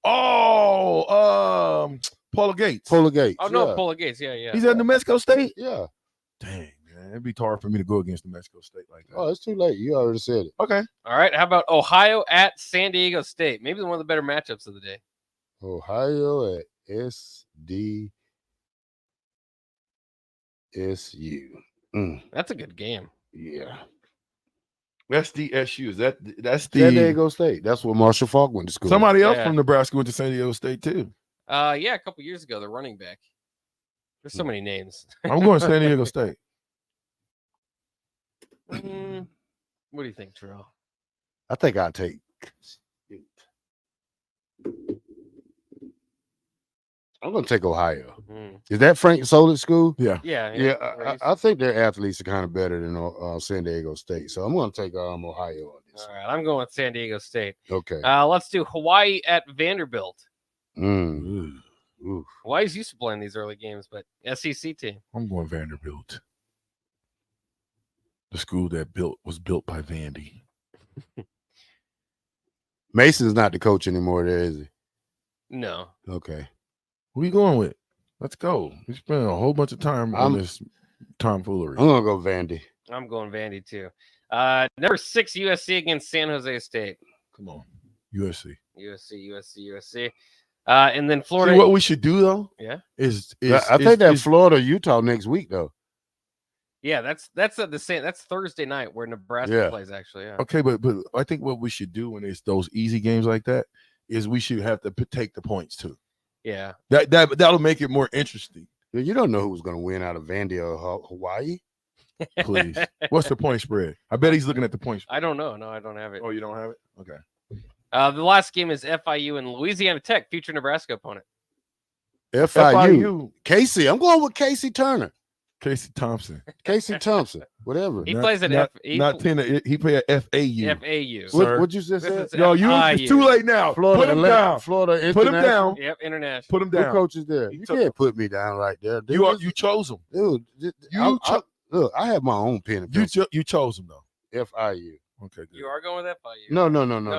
Oh, Paula Gates. Paula Gates. Oh no, Paula Gates. Yeah. He's at New Mexico State. Yeah. Dang, man, it'd be hard for me to go against New Mexico State like that. Oh, it's too late. You already said it. Okay. All right. How about Ohio at San Diego State? Maybe one of the better matchups of the day. Ohio at SDSU. That's a good game. Yeah. SDSU. That's the San Diego State. That's where Marshall Falk went to school. Somebody else from Nebraska went to San Diego State too. Yeah, a couple years ago, the running back. There's so many names. I'm going San Diego State. What do you think, Terrell? I think I'll take. I'm going to take Ohio. Is that Frank Solich school? Yeah. Yeah. I think their athletes are kind of better than San Diego State. So I'm going to take Ohio on this. All right, I'm going with San Diego State. Okay. Let's do Hawaii at Vanderbilt. Ooh. Hawaii's used to playing these early games, but SEC team. I'm going Vanderbilt. The school that was built by Vandy. Mason's not the coach anymore there, is he? No. Okay. Who are you going with? Let's go. We spent a whole bunch of time on this tomfoolery. I'm going to go Vandy. I'm going Vandy too. Number 6 USC against San Jose State. Come on. USC. USC. And then Florida. See, what we should do though, yeah, is I think that Florida Utah next week though. Yeah, that's the same. That's Thursday night where Nebraska plays. Actually, yeah. Okay, but I think what we should do when it's those easy games like that is we should have to take the points too. Yeah, that'll make it more interesting. You don't know who's going to win out of Vandy or Hawaii. Please, what's the point spread? I bet he's looking at the point spread. I don't know. No, I don't have it. Oh, you don't have it? Okay. The last game is FIU and Louisiana Tech, future Nebraska opponent. FIU. Casey. I'm going with Casey Turner. Casey Thompson. Whatever. He plays at he played at FAU. FAU. What you just said? No, it's too late now. Put him down. Florida Put him down. Yep, international. Put him down. Who coach is there? You can't put me down right there. Dude. You chose him. Dude, look, I have my own pen and pencil. You chose him though. FIU. Okay, good. You are going with FIU. No.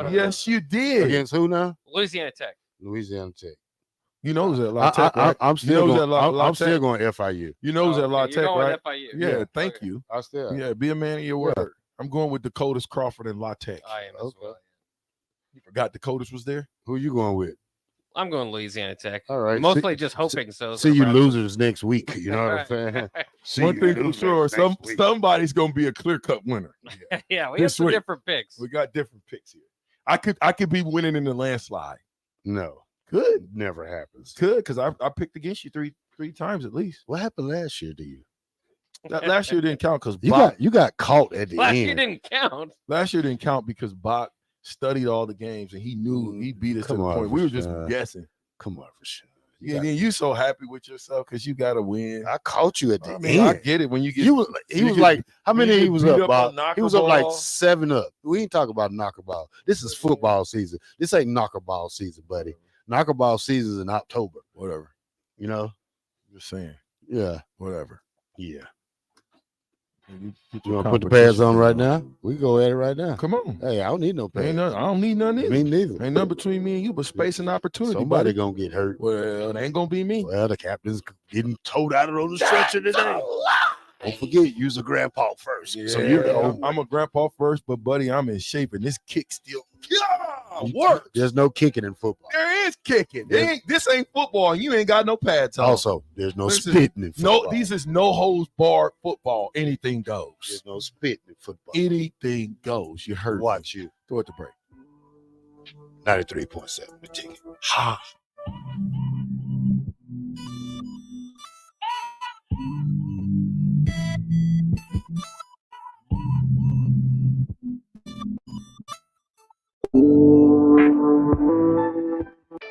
Yes, you did. Against who now? Louisiana Tech. Louisiana Tech. You know who's at La Tech, right? I'm You know still who's going. at La- La I'm still Tech? going FIU. You know who's at La You're Tech, going right? FIU. Yeah, thank you. I still. Yeah, be a man of your word. I'm going with Dakota's Crawford and La Tech. I am as well. You forgot Dakota's was there? Who you going with? I'm going Louisiana Tech. All right. Mostly just hoping so. See you losers next week. You know what I'm saying? See One you thing for losers sure, next week. somebody's gonna be a clear-cut winner. Yeah, we have This some week. different picks. We got different picks here. I could be winning in the landslide. No, Could. never happens. Could, because I picked against you three times at least. What happened last year to you? That last year didn't count because You got caught at the Last end. year didn't count. Last year didn't count because Bach studied all the games and he knew he beat us to Come the on, point. We were just Rashawn. guessing. Come on, Rashawn. Yeah, then you so happy with yourself because you got to win. I caught you at the I mean, I end. get it when you get. He was like, how when you many he get was beat up, up Bob? on He was up like knockerball. 7 up. We ain't talking about knockerball. This is football season. This ain't knockerball season, buddy. Knockerball season is in October. Whatever. You know? Just saying. Yeah. Whatever. Yeah. Get You your want to put the pads competition on right together. now? We go at it right now. Come on. Hey, I don't need no pads. Ain't nothing, I don't need none either. Me neither. Ain't nothing between me and you but space and opportunity. Somebody buddy. gonna get hurt. Well, it ain't gonna be me. Well, the captain's getting towed out of the stretcher today. Don't forget, use a grandpa first. So Yeah, you're the I'm a grandpa first, but buddy, I'm in shape and this kick still works. There's no kicking in football. There is kicking. There's- This ain't football. You ain't got no pads on. Also, there's no This is- spitting in football. No, these is no holds barred football. Anything goes. There's no spitting in football. Anything goes. You heard. Watch you. Throw it to break. 93.7 the ticket. Ha.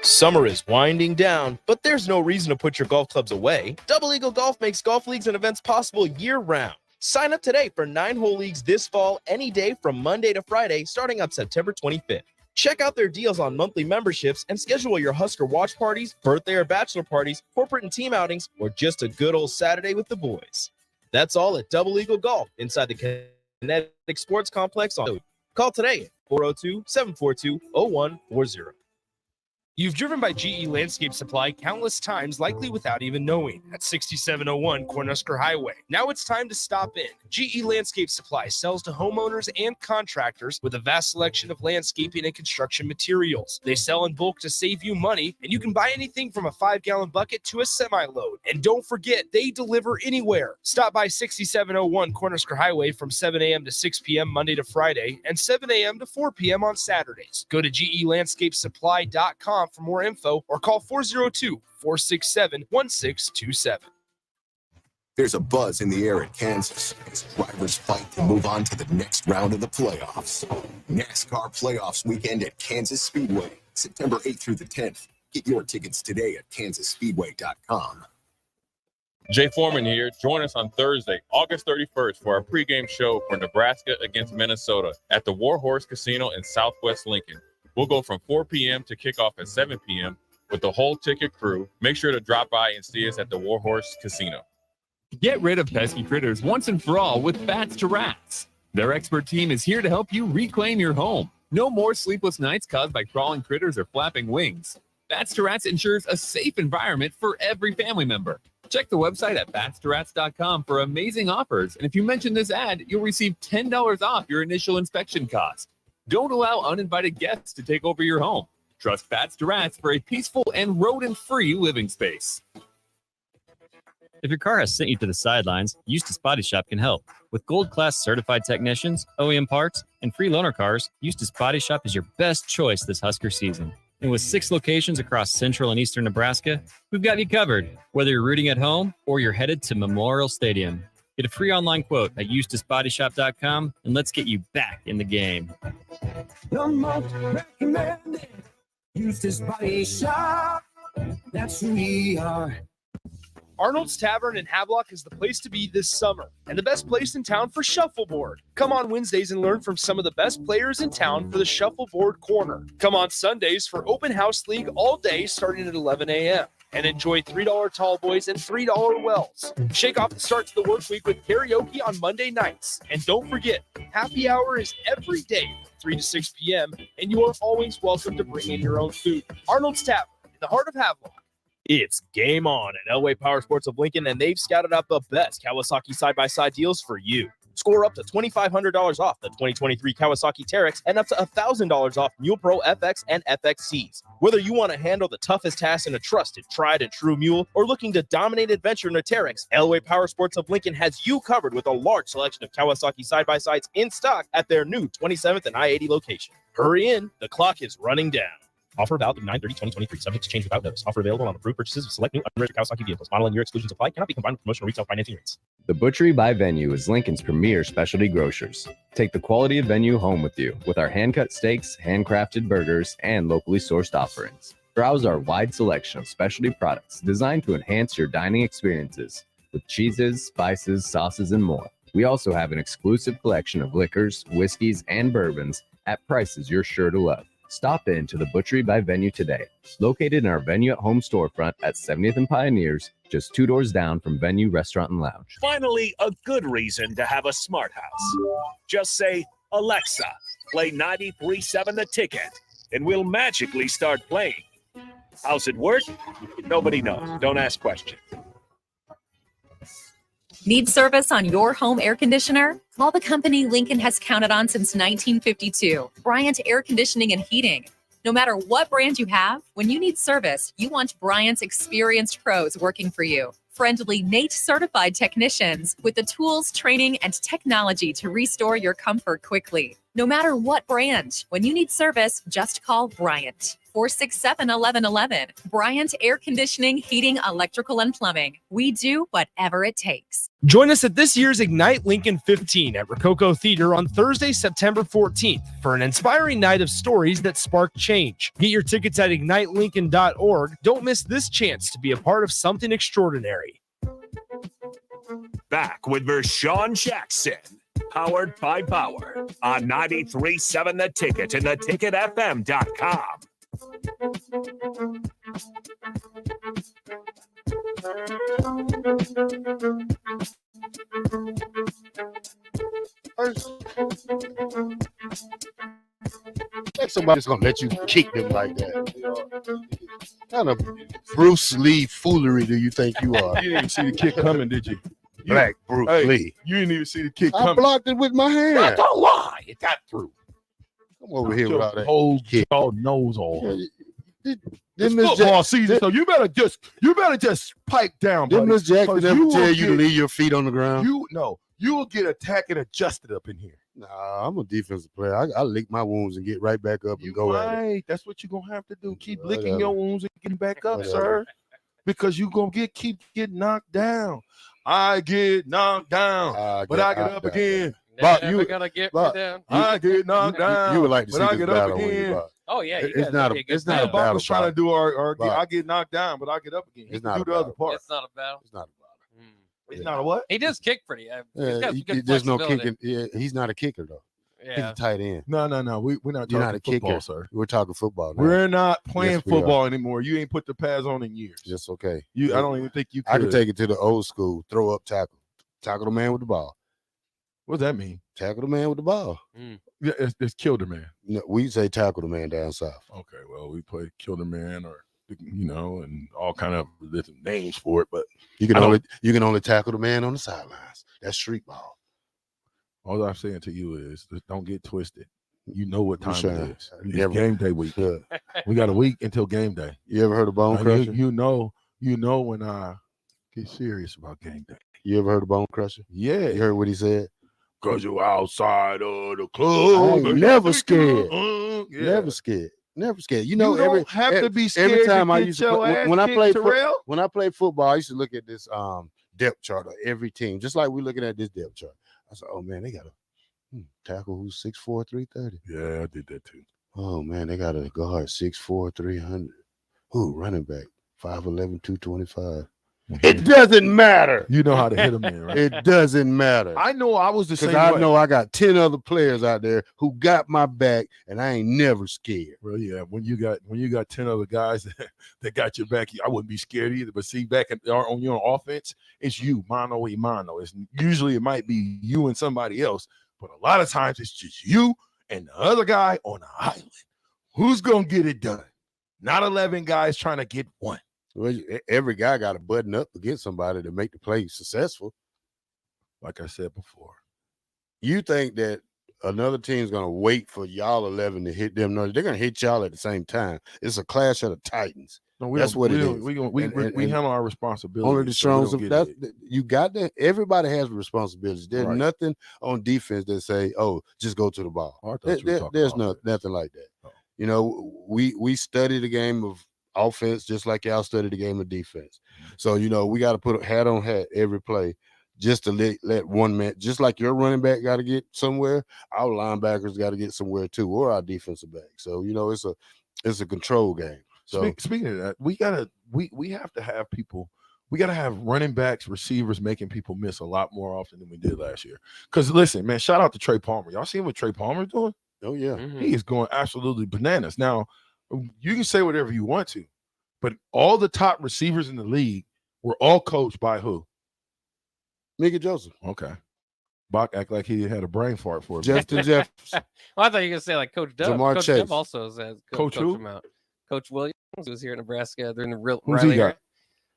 Summer is winding down, but there's no reason to put your golf clubs away. Double Eagle Golf makes golf leagues and events possible year-round. Sign up today for 9-hole leagues this fall, any day from Monday to Friday, starting up September 25th. Check out their deals on monthly memberships and schedule your Husker watch parties, birthday or bachelor parties, corporate and team outings, or just a good old Saturday with the boys. That's all at Double Eagle Golf inside the Kinetic Sports Complex. Call today at 402-742-0140. You've driven by GE Landscape Supply countless times, likely without even knowing, at 6701 Cornhusker Highway. Now it's time to stop in. GE Landscape Supply sells to homeowners and contractors with a vast selection of landscaping and construction materials. They sell in bulk to save you money, and you can buy anything from a 5-gallon bucket to a semi-load. And don't forget, they deliver anywhere. Stop by 6701 Cornhusker Highway from 7 a.m. to 6 p.m. Monday to Friday and 7 a.m. to 4 p.m. on Saturdays. Go to GELandscapesupply.com for more info or call 402-467-1627. There's a buzz in the air at Kansas as drivers fight to move on to the next round of the playoffs. NASCAR Playoffs weekend at Kansas Speedway, September 8th through the 10th. Get your tickets today at kansasspeedway.com. Jay Foreman here. Join us on Thursday, August 31st for our pregame show for Nebraska against Minnesota at the Warhorse Casino in Southwest Lincoln. We'll go from 4 p.m. to kickoff at 7 p.m. with the whole ticket crew. Make sure to drop by and see us at the Warhorse Casino. Get rid of pesky critters once and for all with Bats to Rats. Their expert team is here to help you reclaim your home. No more sleepless nights caused by crawling critters or flapping wings. Bats to Rats ensures a safe environment for every family member. Check the website at batstoRats.com for amazing offers. And if you mention this ad, you'll receive $10 off your initial inspection cost. Don't allow uninvited guests to take over your home. Trust Bats to Rats for a peaceful and rodent-free living space. If your car has sent you to the sidelines, Eustace Body Shop can help. With gold-class certified technicians, OEM parts, and free loaner cars, Eustace Body Shop is your best choice this Husker season. And with 6 locations across central and eastern Nebraska, we've got you covered, whether you're rooting at home or you're headed to Memorial Stadium. Get a free online quote at EustaceBodyShop.com, and let's get you back in the game. The most recommended Eustace Body Shop. That's who we are. Arnold's Tavern in Havelock is the place to be this summer, and the best place in town for shuffleboard. Come on Wednesdays and learn from some of the best players in town for the Shuffleboard Corner. Come on Sundays for Open House League all day starting at 11 a.m. and enjoy $3 tall boys and $3 wells. Shake off the start to the work week with karaoke on Monday nights. And don't forget, happy hour is every day from 3 to 6 p.m., and you are always welcome to bring in your own food. Arnold's Tavern in the heart of Havelock. It's game on at Elway Power Sports of Lincoln, and they've scouted out the best Kawasaki side-by-side deals for you. Score up to $2,500 off the 2023 Kawasaki Teryx and up to $1,000 off Mule Pro FX and FXCs. Whether you want to handle the toughest task in a trusted, tried and true mule or looking to dominate adventure in a Teryx, Elway Power Sports of Lincoln has you covered with a large selection of Kawasaki side-by-sides in stock at their new 27th and I-80 location. Hurry in, the clock is running down. Offer valid through 9/30/2023. Subject to change without notice. Offer available on approved purchases of select new unregistered Kawasaki vehicles. Model and year exclusions apply. Cannot be combined with promotional retail financing rates. The Butchery by Venue is Lincoln's premier specialty grocers. Take the quality of Venue home with you with our hand-cut steaks, handcrafted burgers, and locally sourced offerings. Browse our wide selection of specialty products designed to enhance your dining experiences with cheeses, spices, sauces, and more. We also have an exclusive collection of liquors, whiskeys, and bourbons at prices you're sure to love. Stop in to the Butchery by Venue today, located in our Venue at Home storefront at 70th and Pioneers, just 2 doors down from Venue Restaurant and Lounge. Finally, a good reason to have a smart house. Just say, Alexa, play 93.7 The Ticket, and we'll magically start playing. How's it work? Nobody knows. Don't ask questions. Need service on your home air conditioner? Call the company Lincoln has counted on since 1952, Bryant Air Conditioning and Heating. No matter what brand you have, when you need service, you want Bryant's experienced pros working for you. Friendly NATE certified technicians with the tools, training, and technology to restore your comfort quickly. No matter what brand, when you need service, just call Bryant. 467-1111. Bryant Air Conditioning, Heating, Electrical, and Plumbing. We do whatever it takes. Join us at this year's Ignite Lincoln 15 at Rococo Theater on Thursday, September 14th for an inspiring night of stories that spark change. Get your tickets at ignitelincoln.org. Don't miss this chance to be a part of something extraordinary. Back with Vershawn Jackson, powered by Bauer on 93.7 The Ticket and theticketfm.com. Like somebody's gonna let you kick them like that. You know? What kind of Bruce Lee foolery do you think you are? You didn't even see the kick coming, did you? Black Bruce Lee. You didn't even see the kick I coming. blocked it with my hand. That's a lie. It got through. Come over here without that whole kick. nose off. Did It's Miss football season, so you better just pipe down, Did buddy. Miss Jackson 'cause ever will tell you to get- leave your feet on the ground? You will get attacked and adjusted up in here. Nah, I'm a defensive player. I lick my wounds and get right back up and go at it. Right. That's what you're gonna have to do. Keep licking Whatever. your wounds and getting back up, Whatever. sir. Because you're gonna keep getting knocked down. I get knocked down, but I get up again. Bob, Never gonna get me down. I get knocked down. You would like to but see I this get battle up when you again. Bob. Oh yeah, you It's guys not would a be it's good not a battle. Bob battle. was trying to Bob. do our Bob. I get knocked down, but I get up again. He It's can not do a the other battle. part. It's not a battle. It's not a It's not a what? He does kick pretty. He's battle. got good There's no flexibility. kicking. Yeah, he's not a kicker though. He's Yeah. a tight end. No. We're not You're talking not a football, kicker, sir. We're talking football now. We're not playing Yes, we are. football anymore. You ain't put the pads on in years. Just okay. I don't even think you could. I can take it to the old school. Throw up tackle. Tackle the man with the ball. What does that mean? Tackle the man with the ball. Yeah, it's killed a man. No, we say tackle the man down south. Okay, well, we play killed a man or and all kind of different names for it, but You can only tackle the man on the sidelines. That's street ball. all I'm saying to you is just don't get twisted. You know what time Sure. it is. It's Never- game day week. Yeah. We got a week until game day. You ever heard of Bone Now, Crusher? you know when I get serious about game day. You ever heard of Bone Crusher? Yeah. You heard what he said? Cause you're outside of the I club. ain't never scared. Yeah. Never scared. Never scared. You know, You don't have to be scared every time to I get used to your play, ass when I kicked, played Terrell? when I played football, I used to look at this depth chart of every team, just like we're looking at this depth chart. I said, oh man, they got a tackle who's 6'4", 330. Yeah, I did that too. Oh man, they got a guard 6'4", 300. Who running back 5'11", 225. It doesn't matter. You know how to hit them in, right? It doesn't matter. I know I was the Because same I way. know I got 10 other players out there who got my back, and I ain't never scared. Well, yeah, when you got 10 other guys that got your back, I wouldn't be scared either. But see, back on your offense, it's you, mano y mano. It's usually it might be you and somebody else, but a lot of times it's just you and the other guy on the island. Who's gonna get it done? Not 11 guys trying to get one. Well, every guy got to button up to get somebody to make the play successful. Like I said before, you think that another team's going to wait for y'all 11 to hit them? No, they're going to hit y'all at the same time. It's a clash of the Titans. No, that's what it is. We handle our responsibility. Only the strong. You got that. Everybody has responsibilities. There's nothing on defense that say, "Oh, just go to the ball." There's nothing like that. Oh. You know, we study the game of offense just like y'all study the game of defense. So you know, we got to put a hat on hat every play. Just to let one man, just like your running back got to get somewhere, our linebackers got to get somewhere too, or our defensive back. So you know, it's a control game. So speaking of that, we have to have people. We got to have running backs, receivers making people miss a lot more often than we did last year. Because listen, man, shout out to Trey Palmer. Y'all seen what Trey Palmer's doing? Oh yeah, he is going absolutely bananas. Now, you can say whatever you want to, but all the top receivers in the league were all coached by who? Mika Joseph. Okay. Bach act like he had a brain fart for it. Justin Jefferson. Well, I thought you were going to say like Coach Dub. Jamar Coach Chase. Dub also says Coach who? him out. Coach Williams was here in Nebraska during the real Who's he got?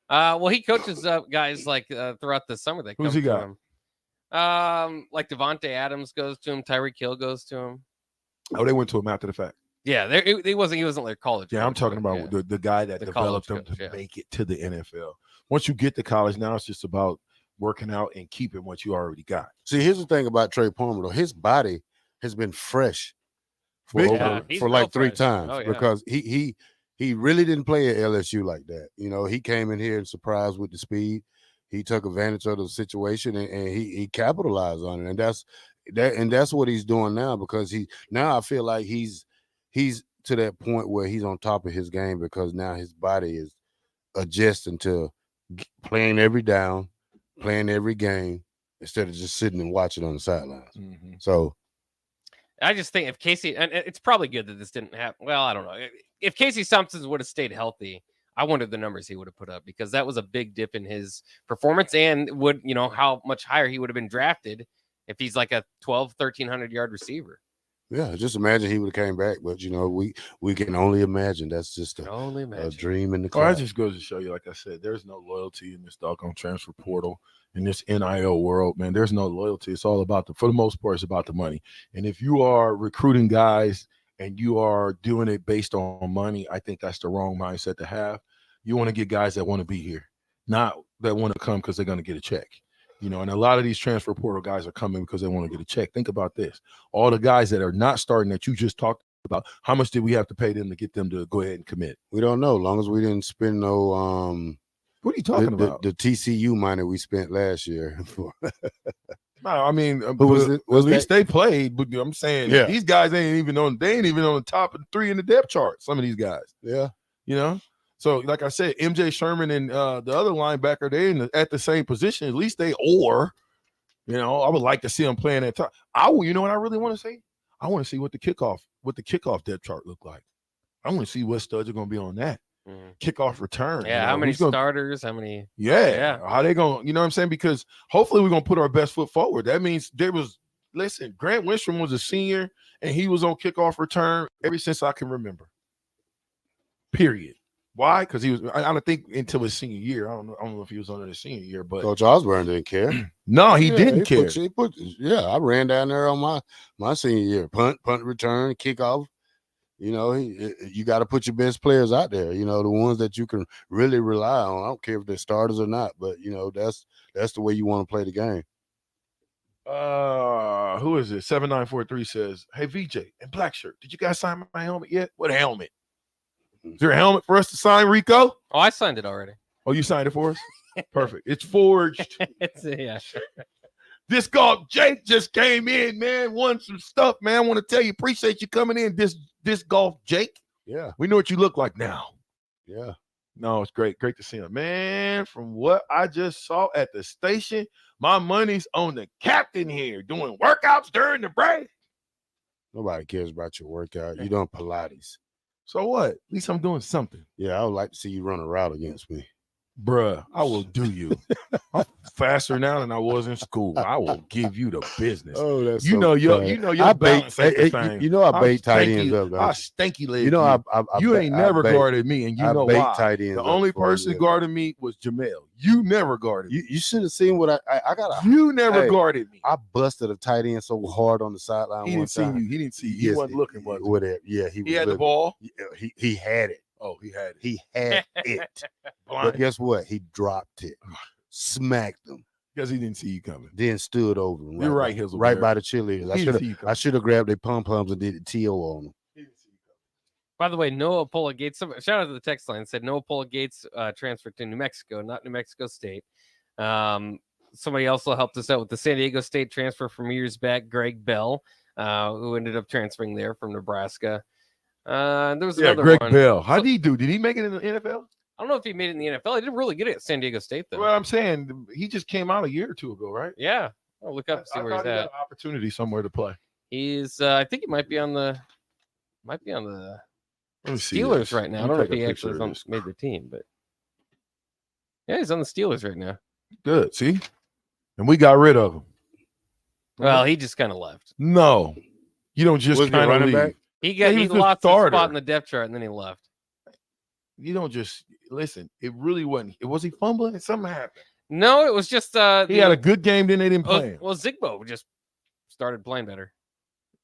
Well, he coaches up guys like throughout the summer. Who's he got? Him. Like Devontae Adams goes to him. Tyreek Hill goes to him. Oh, they went to him after the fact. Yeah, he wasn't like college. Yeah, coach, I'm talking about the guy that developed them coach, to make it to the NFL. Once you get to college, now it's just about working out and keeping what you already got. See, here's the thing about Trey Palmer, though. His body has been fresh for like three times because he really didn't play at LSU like that. You know, he came in here and surprised with the speed. He took advantage of the situation and he capitalized on it. And that's what he's doing now because I feel like he's to that point where he's on top of his game because now his body is adjusting to playing every down, playing every game instead of just sitting and watching on the sidelines. Mm-hmm. So I just think if Casey, and it's probably good that this didn't happen. Well, I don't know. If Casey Thompson would have stayed healthy, I wonder the numbers he would have put up because that was a big dip in his performance and would, how much higher he would have been drafted if he's like a 1,300 yard receiver. Yeah, just imagine he would have came back, but we can only imagine. That's just a dream in the cloud. That just goes to show you, like I said, there's no loyalty in this doggone transfer portal, in this NIL world, man. There's no loyalty. It's all about for the most part, it's about the money. And if you are recruiting guys and you are doing it based on money, I think that's the wrong mindset to have. You want to get guys that want to be here, not that want to come because they're going to get a check. And a lot of these transfer portal guys are coming because they want to get a check. Think about this. All the guys that are not starting that you just talked about, how much did we have to pay them to get them to go ahead and commit? We don't know. As long as we didn't spend no what are you talking about? The TCU money we spent last year. No, I mean, at least they played, but I'm saying these guys ain't even on the top of 3 in the depth chart. Some of these guys. Yeah. So, like I said, MJ Sherman and the other linebacker, they're at the same position. At least I would like to see them playing that top. You know what I really want to see? I want to see what the kickoff depth chart look like. I want to see what studs are going to be on that kickoff return. Yeah, how many starters? How many? Yeah, how they going? You know what I'm saying? Because hopefully we're going to put our best foot forward. That means Grant Wistrom was a senior and he was on kickoff return ever since I can remember. Period. Why? Because he was. I don't think until his senior year. I don't know if he was on his senior year, but Coach Osborne didn't care. No, he didn't care. I ran down there on my senior year. Punt, return, kickoff. You got to put your best players out there. The ones that you can really rely on. I don't care if they're starters or not, but that's the way you want to play the game. Who is it? 7943 says, "Hey VJ and Black Shirt, did you guys sign my helmet yet? What helmet? Is there a helmet for us to sign, Rico?" Oh, I signed it already. Oh, you signed it for us? Perfect. It's forged. Sure. Disc Golf Jake just came in, man. Won some stuff, man. I want to tell you, appreciate you coming in, Disc Golf Jake. Yeah. We know what you look like now. Yeah. No, it's great. Great to see him. Man, from what I just saw at the station, my money's on the captain here doing workouts during the break. Nobody cares about your workout. You're doing Pilates. So what? At least I'm doing something. Yeah, I would like to see you run a route against me. Bruh, I will do you. faster now than I was in school. I will give you the business. Oh, that's you so know your funny. you know I your bait- balance ain't the hey, same. you know I I'm bait tight stanky- ends up, I don't stanky leg. you know you I ain't never bait- guarded me, and you I know bait why. tight ends The up only for person you. guarding me was Jamel. You never guarded me. You should have seen what I got. You never guarded me. I busted a tight end so hard on the sideline He one didn't see time. you. He didn't see you. He wasn't looking, was he? Whatever. Yeah, he was He had the looking. ball. He had it. Oh, he had it. He had it. Blind. But guess what? He dropped it, smacked him. Because he didn't see you coming. Then stood over him. You're right, by, Hizzle right Bear. by the cheerleaders. He didn't see you I should have grabbed their pom poms and did a TO on them. By the way, Noah Pola Gates. Shout out to the text line. Said Noah Pola Gates transferred to New Mexico, not New Mexico State. Somebody also helped us out with the San Diego State transfer from years back, Greg Bell, who ended up transferring there from Nebraska. There was another Greg one. Bell. How did he do? Did he make it in the NFL? I don't know if he made it in the NFL. He didn't really get it at San Diego State though. Well, I'm saying he just came out a year or two ago, right? Yeah. I'll look up and see I where he's thought he got at. an opportunity somewhere to play. He's I think he might be on the Let me see Steelers this. right now. I Let me don't know if take a he picture actually of this. made the team, but yeah, he's on the Steelers right now. Good. See, and we got rid of him. Well, he just kind of left. No, you don't just Was he a kind of running leave. back? He got Yeah, he was the lost his starter. spot in the depth chart and then he left. You don't just listen. It really wasn't. Was he fumbling? Something happened. No, it was just He had a good game, then they didn't play him. Well, Zigbo just started playing better.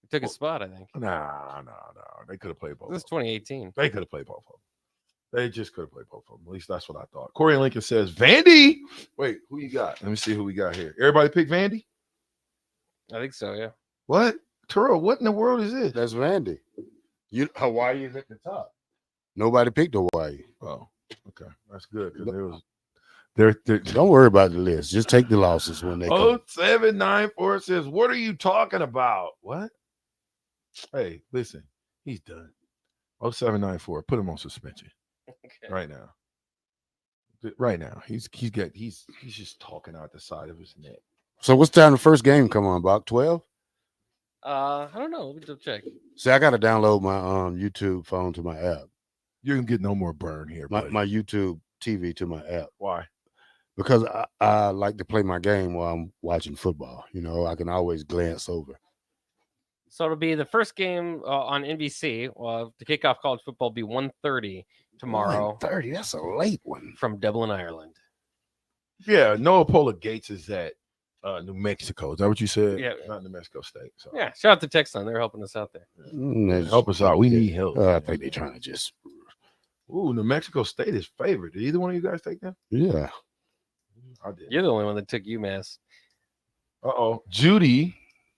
He took his spot, I think. Nah. They could have played both. This is 2018. They could have played both of them. They just could have played both of them. At least that's what I thought. Corey Lincoln says, Vandy. Wait, who you got? Let me see who we got here. Everybody pick Vandy? I think so, yeah. What? Terrell, what in the world is this? That's Vandy. Hawaii is at the top. Nobody picked Hawaii. Oh, okay. That's good because there was. They're Don't worry about the list. Just take the losses when they come. 0794 says, what are you talking about? What? Hey, listen, he's done. 0794, put him on suspension right now. Right now, he's just talking out the side of his neck. So what's time the first game come on? About 12? I don't know. Let me double check. See, I got to download my YouTube phone to my app. You can get no more burn here. My YouTube TV to my app. Why? Because I like to play my game while I'm watching football. You know, I can always glance over. So it'll be the first game on NBC. To kick off college football will be 1:30 tomorrow. 1:30, that's a late one. From Dublin, Ireland. Yeah, Noah Pola Gates is at New Mexico. Is that what you said? Yeah. Not New Mexico State. So. Yeah, shout out to Texan. They're helping us out there. Help us out. We need help. I think they're trying to just. Ooh, New Mexico State is favored. Did either one of you guys take them? Yeah. I did. You're the only one that took UMass. Judy,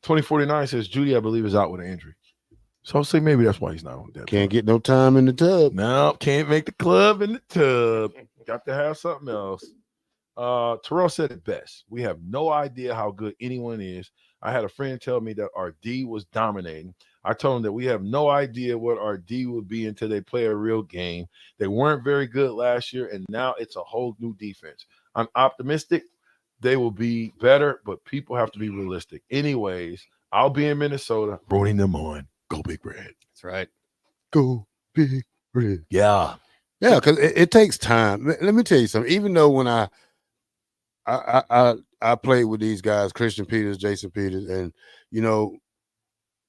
2049 says Judy, I believe, is out with an injury. So I'll say maybe that's why he's not on depth. Can't get no time in the tub. No, can't make the club in the tub. Got to have something else. Terrell said it best. We have no idea how good anyone is. I had a friend tell me that our D was dominating. I told him that we have no idea what our D would be until they play a real game. They weren't very good last year, and now it's a whole new defense. I'm optimistic they will be better, but people have to be realistic. Anyways, I'll be in Minnesota rooting them on. Go Big Red. That's right. Go Big Red. Yeah. Yeah, because it takes time. Let me tell you something. Even though when I played with these guys, Christian Peters, Jason Peters, and you know,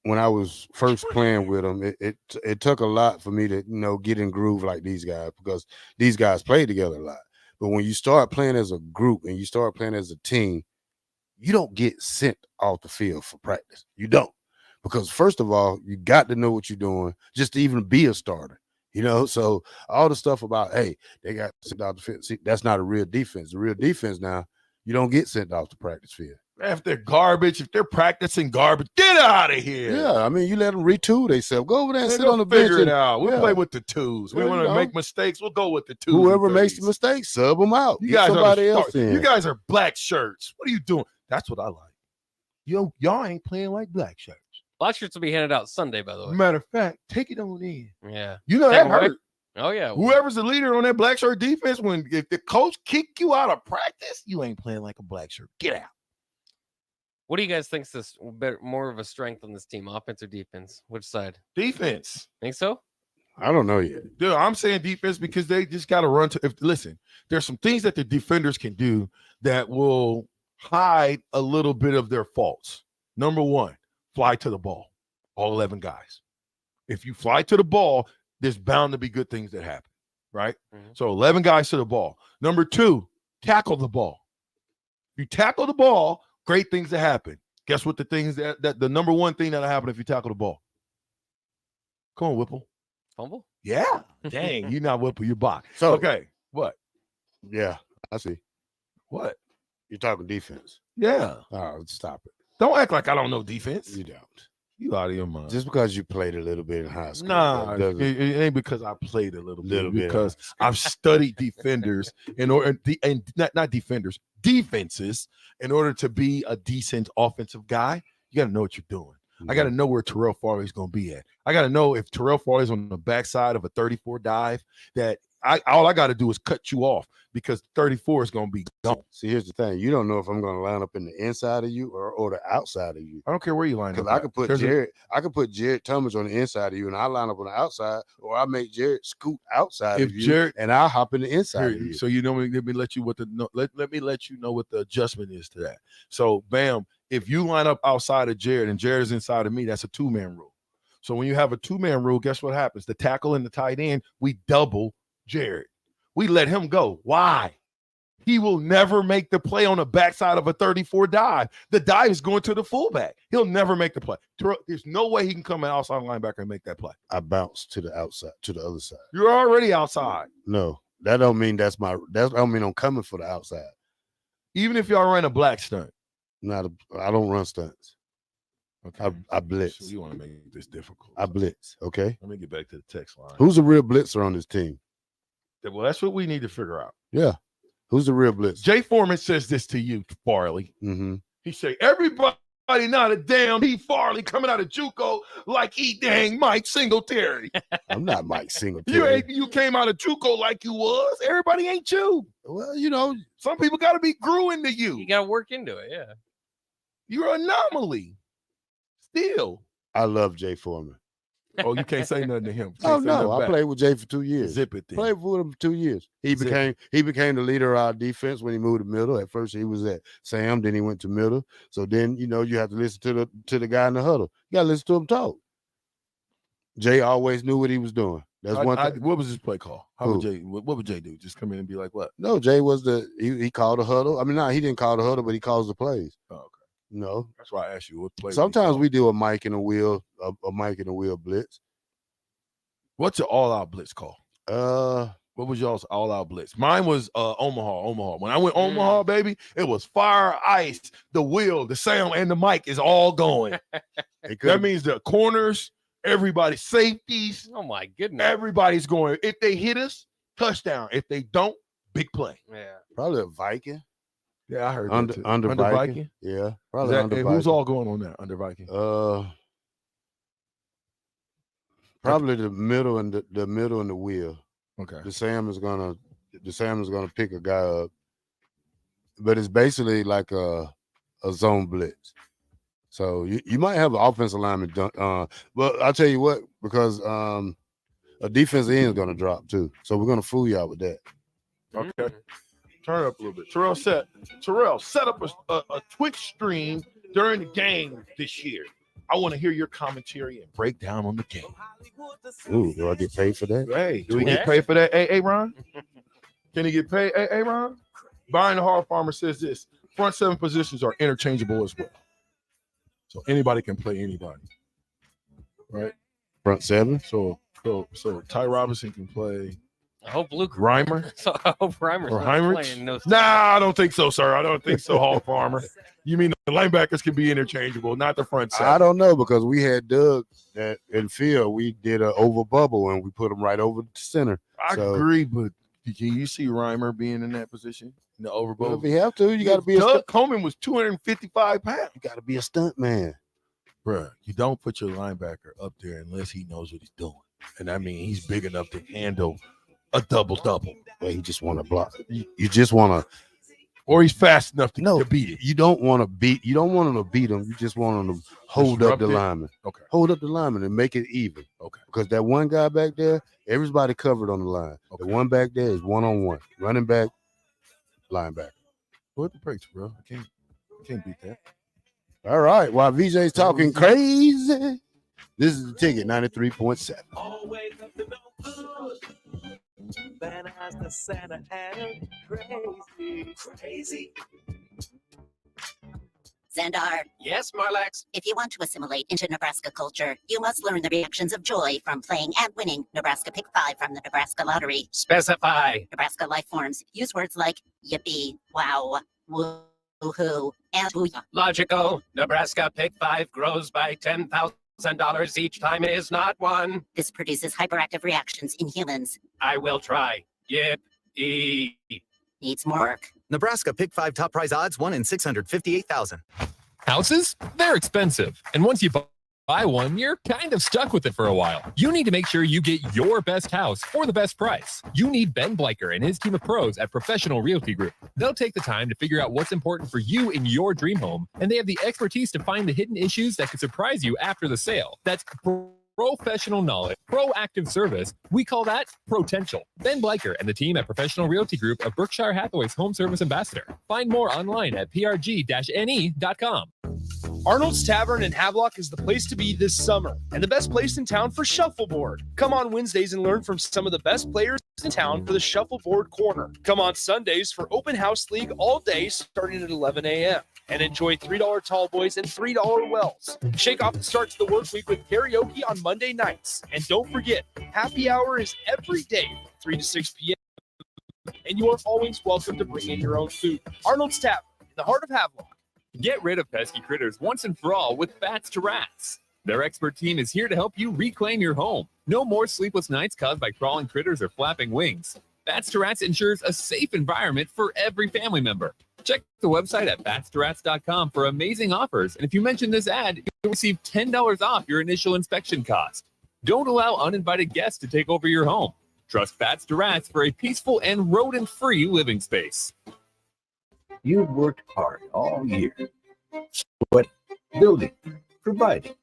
when I was first playing with them, it took a lot for me to get in groove like these guys, because these guys played together a lot. But when you start playing as a group and you start playing as a team, you don't get sent off the field for practice. You don't, because first of all, you got to know what you're doing just to even be a starter. So all the stuff about, hey, they got sent off the field. See, that's not a real defense. The real defense now, you don't get sent off the practice field. If they're garbage, if they're practicing garbage, get out of here. Yeah, I mean, you let them retool themselves. Go over there and sit on the bench. Figure it out. We'll yeah. play with the twos. We There want you to go. make mistakes. We'll go with the twos. Whoever and makes threes. the mistake, sub them out. You Get guys somebody are the else start- in. You guys are black shirts. What are you doing? That's what I like. Y'all ain't playing like black shirts. Black shirts will be handed out Sunday, by the way. Matter of fact, take it on in. Yeah. You know Take that 'em away. hurt. Oh, yeah. Whoever's the leader on that black shirt defense, if the coach kick you out of practice, you ain't playing like a black shirt. Get out. What do you guys think is more of a strength on this team, offense or defense? Which side? Defense. Think so? I don't know yet. Dude, I'm saying defense because they just got to run to. Listen, there's some things that the defenders can do that will hide a little bit of their faults. Number one, fly to the ball. All 11 guys. If you fly to the ball, there's bound to be good things that happen, right? Mm-hmm. So 11 guys to the ball. Number two, tackle the ball. You tackle the ball, great things that happen. Guess what the things that the number one thing that'll happen if you tackle the ball? Come on, Whipple. Fumble? Yeah. Dang, you're not Whipple, you're Bach. So okay, what? Yeah, I see. What? You're talking defense. Yeah. Oh, stop it. Don't act like I don't know defense. You don't. You out of your mind. Just because you played a little bit in high school. Nah, it ain't because I played a little bit. Because I've studied defenders in order and not defenders, defenses in order to be a decent offensive guy. You got to know what you're doing. I got to know where Terrell Farley's going to be at. I got to know if Terrell Farley's on the backside of a 34 dive that all I got to do is cut you off because 34 is going to be gone. See, here's the thing. You don't know if I'm going to line up in the inside of you or the outside of you. I don't care where you line up. Because I could put Jared Thomas on the inside of you and I line up on the outside, or I make Jared scoot outside of you and I'll hop in the inside of you. So you know, let me let you let me let you know what the adjustment is to that. So bam, if you line up outside of Jared and Jared is inside of me, that's a 2-man rule. So when you have a 2-man rule, guess what happens? The tackle and the tight end, we double Jared. We let him go. Why? He will never make the play on the backside of a 34 dive. The dive is going to the fullback. He'll never make the play. There's no way he can come an outside linebacker and make that play. I bounce to the outside, to the other side. You're already outside. No, that don't mean that don't mean I'm coming for the outside. Even if y'all ran a black stunt. I don't run stunts. Okay. I blitz. So you want to make this difficult. I blitz. Okay. Let me get back to the text line. Who's the real blitzer on this team? Well, that's what we need to figure out. Yeah. Who's the real blitzer? Jay Foreman says this to you, Farley. Mm-hmm. He say, everybody not a damn He Farley coming out of JUCO like he dang Mike Singletary. I'm not Mike Singletary. You came out of JUCO like you was. Everybody ain't you. Well, you know, some people got to be grew into you. You got to work into it, yeah. You're an anomaly. Still. I love Jay Foreman. Oh, you can't say nothing to him. Oh no, I played with Jay for 2 years. Zip it then. Played with him for 2 years. He became the leader of our defense when he moved to middle. At first he was at Sam, then he went to middle. So then you have to listen to the guy in the huddle. You gotta listen to him talk. Jay always knew what he was doing. That's one thing. What was his play call? What would Jay do? Just come in and be like what? No, Jay was he called the huddle. I mean, he didn't call the huddle, but he calls the plays. Oh, okay. No. That's why I asked you what play. Sometimes we do a Mike and a wheel, a Mike and a wheel blitz. What's your all-out blitz call? What was y'all's all-out blitz? Mine was Omaha. When I went Omaha, baby, it was fire, ice, the wheel, the sound, and the mic is all going. That means the corners, everybody, safeties. Oh my goodness. Everybody's going. If they hit us, touchdown. If they don't, big play. Yeah. Probably a Viking. Yeah, I heard under Viking. Yeah, probably under Viking. Who's all going on that under Viking? Probably the middle and the wheel. Okay. The Sam is gonna pick a guy up, but it's basically like a zone blitz. So you might have an offensive lineman done. But I'll tell you what, because a defensive end is gonna drop too. So we're gonna fool y'all with that. Okay. Turn it up a little bit. Terrell set up a Twitch stream during the game this year. I want to hear your commentary and breakdown on the game. Ooh, do I get paid for that? Hey, do we get paid for that, A. Ron? Can he get paid, A. Ron? Brian the Hard Farmer says this: front 7 positions are interchangeable as well. So anybody can play anybody. Right? Front 7? So Ty Robinson can play. I hope Luke Reimer. So I hope Reimer's or not Heinrich. playing. No, I don't think so, sir. I don't think so, Hall Farmer. You mean the linebackers can be interchangeable, not the front 7? I don't know, because we had Doug in field. We did an over bubble and we put him right over the center. I agree, but can you see Reimer being in that position in the over bubble? If you have to, you got to be. Doug Coleman was 255 pounds. You got to be a stunt man, bruh. You don't put your linebacker up there unless he knows what he's doing, and I mean he's big enough to handle a double. Well, you just want to block. You just want to Or he's fast enough to beat it. You don't want to beat. You don't want him to beat him. You just want him to hold up the lineman. Okay. Hold up the lineman and make it even. Okay. Because that one guy back there, everybody covered on the line. Okay. The one back there is one-on-one. Running back, linebacker. Put the brakes, bro. I can't beat that. All right. While VJ's talking crazy, this is the ticket, 93.7. Always up to no good. Van has the Santa Ana crazy. Xandar. Yes, Marlax. If you want to assimilate into Nebraska culture, you must learn the reactions of joy from playing and winning Nebraska Pick 5 from the Nebraska Lottery. Specify. Nebraska life forms use words like yippee, wow, woo-hoo, and booyah. Logical. Nebraska Pick 5 grows by $10,000 each time it is not won. This produces hyperactive reactions in humans. I will try. Needs more work. Nebraska Pick 5 top prize odds 1 in 658,000. Houses? They're expensive. And once you buy one, you're kind of stuck with it for a while. You need to make sure you get your best house for the best price. You need Ben Bleicher and his team of pros at Professional Realty Group. They'll take the time to figure out what's important for you in your dream home, and they have the expertise to find the hidden issues that could surprise you after the sale. That's professional knowledge, proactive service. We call that potential. Ben Bleicher and the team at Professional Realty Group of Berkshire Hathaway's Home Service Ambassador. Find more online at prg-ne.com. Arnold's Tavern in Havelock is the place to be this summer and the best place in town for shuffleboard. Come on Wednesdays and learn from some of the best players in town for the shuffleboard corner. Come on Sundays for open house league all day starting at 11 a.m. and enjoy $3 tall boys and $3 wells. Shake off the start to the work week with karaoke on Monday nights. And don't forget, happy hour is every day from 3 to 6 p.m. And you are always welcome to bring in your own food. Arnold's Tavern in the heart of Havelock. Get rid of pesky critters once and for all with Bats to Rats. Their expert team is here to help you reclaim your home. No more sleepless nights caused by crawling critters or flapping wings. Bats to Rats ensures a safe environment for every family member. Check the website at batstoRats.com for amazing offers. And if you mention this ad, you'll receive $10 off your initial inspection cost. Don't allow uninvited guests to take over your home. Trust Bats to Rats for a peaceful and rodent-free living space. You've worked hard all year, sweating, building, providing.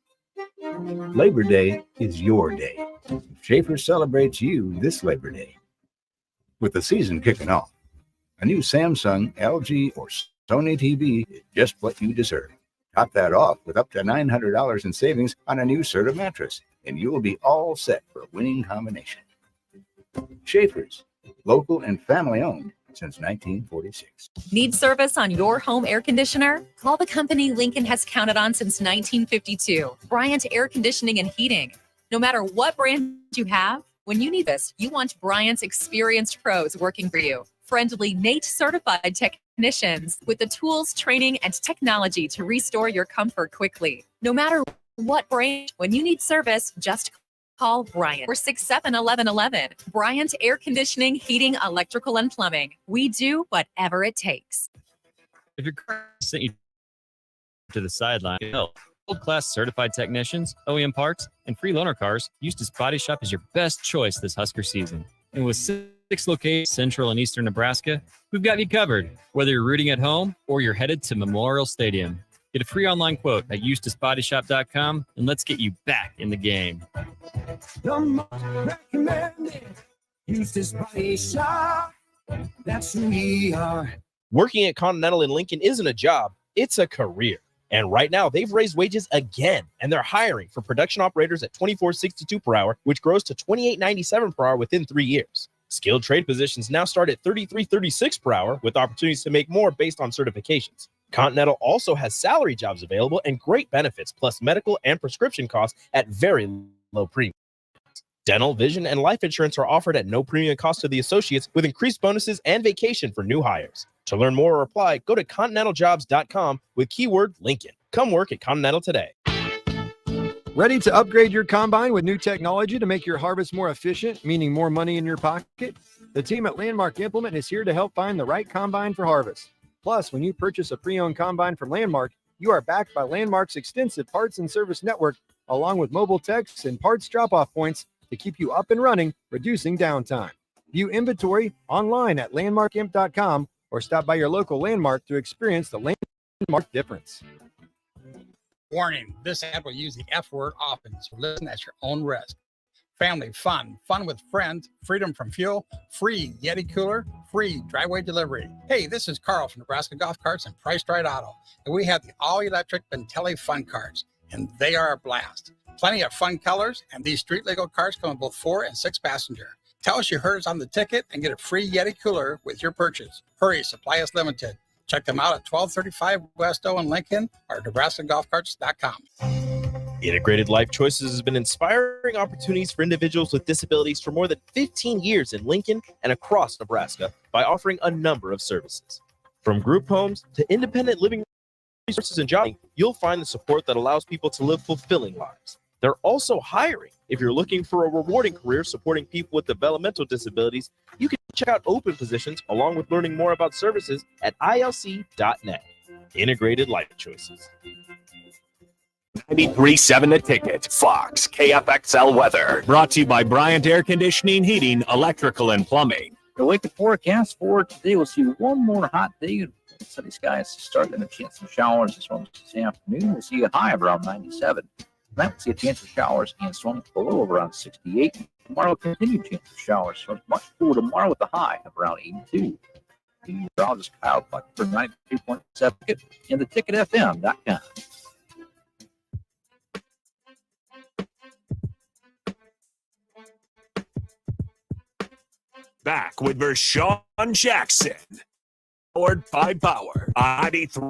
Labor Day is your day. Schaefer celebrates you this Labor Day. With the season kicking off, a new Samsung, LG, or Sony TV is just what you deserve. Top that off with up to $900 in savings on a new Serta mattress, and you will be all set for a winning combination. Schaefer's, local and family-owned since 1946. Need service on your home air conditioner? Call the company Lincoln has counted on since 1952, Bryant Air Conditioning and Heating. No matter what brand you have, when you need this, you want Bryant's experienced pros working for you. Friendly NATE certified technicians with the tools, training, and technology to restore your comfort quickly. No matter what brand, when you need service, just call Bryant or 671-1111. Bryant Air Conditioning, Heating, Electrical, and Plumbing. We do whatever it takes. If your car sent you to the sideline, world-class certified technicians, OEM parts, and free loaner cars, Eustis Body Shop is your best choice this Husker season. And with 6 locations, central and eastern Nebraska, we've got you covered. Whether you're rooting at home or you're headed to Memorial Stadium. Get a free online quote at EustisBodyShop.com, and let's get you back in the game. The most recommended Eustis Body Shop. That's who we are. Working at Continental in Lincoln isn't a job, it's a career. And right now, they've raised wages again, and they're hiring for production operators at $24.62 per hour, which grows to $28.97 per hour within 3 years. Skilled trade positions now start at $33.36 per hour, with opportunities to make more based on certifications. Continental also has salary jobs available and great benefits, plus medical and prescription costs at very low premiums. Dental, vision, and life insurance are offered at no premium cost to the associates, with increased bonuses and vacation for new hires. To learn more or apply, go to continentaljobs.com with keyword Lincoln. Come work at Continental today. Ready to upgrade your combine with new technology to make your harvest more efficient, meaning more money in your pocket? The team at Landmark Implement is here to help find the right combine for harvest. Plus, when you purchase a pre-owned combine from Landmark, you are backed by Landmark's extensive parts and service network, along with mobile techs and parts drop-off points to keep you up and running, reducing downtime. View inventory online at landmarkimp.com or stop by your local Landmark to experience the Landmark difference. Warning, this ad will use the F word often, so listen at your own risk. Family fun, fun with friends, freedom from fuel, free Yeti cooler, free driveway delivery. Hey, this is Carl from Nebraska Golf Carts and Priced Right Auto, and we have the all-electric Bentelli Fun Carts, and they are a blast. Plenty of fun colors, and these street legal carts come in both 4 and 6 passenger. Tell us you heard us on the ticket and get a free Yeti cooler with your purchase. Hurry, supply is limited. Check them out at 1235 West O in Lincoln or NebraskaGolfCarts.com. Integrated Life Choices has been inspiring opportunities for individuals with disabilities for more than 15 years in Lincoln and across Nebraska by offering a number of services. From group homes to independent living resources and jobbing, you'll find the support that allows people to live fulfilling lives. They're also hiring. If you're looking for a rewarding career supporting people with developmental disabilities, you can check out open positions along with learning more about services at ilc.net. Integrated Life Choices. 93.7 The Ticket, Fox, KFXL weather. Brought to you by Bryant Air Conditioning, Heating, Electrical, and Plumbing. The wake forecast for today, we'll see one more hot day. Sunny skies starting to chance some showers this afternoon. We'll see a high of around 97. Tonight, we'll see a chance of showers and storms below of around 68. Tomorrow, continued chance of showers. So it's much cooler tomorrow with a high of around 82. The meteorologist Kyle Buck for 92.7 and theticketfm.com. Back with Vershawn Jackson. Powered by Power. 93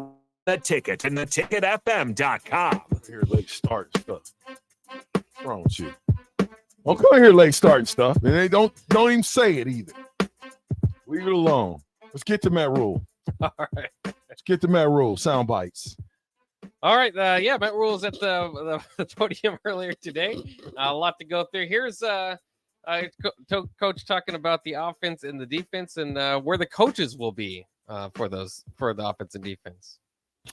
The Ticket and theticketfm.com. Here, late start stuff. What's wrong with you? Don't come here late starting stuff. And they don't even say it either. Leave it alone. Let's get to Matt Rule. All right. Let's get to Matt Rule. Sound bites. All right. Matt Rule's at the podium earlier today. A lot to go through. Here's Coach talking about the offense and the defense and where the coaches will be for the offense and defense.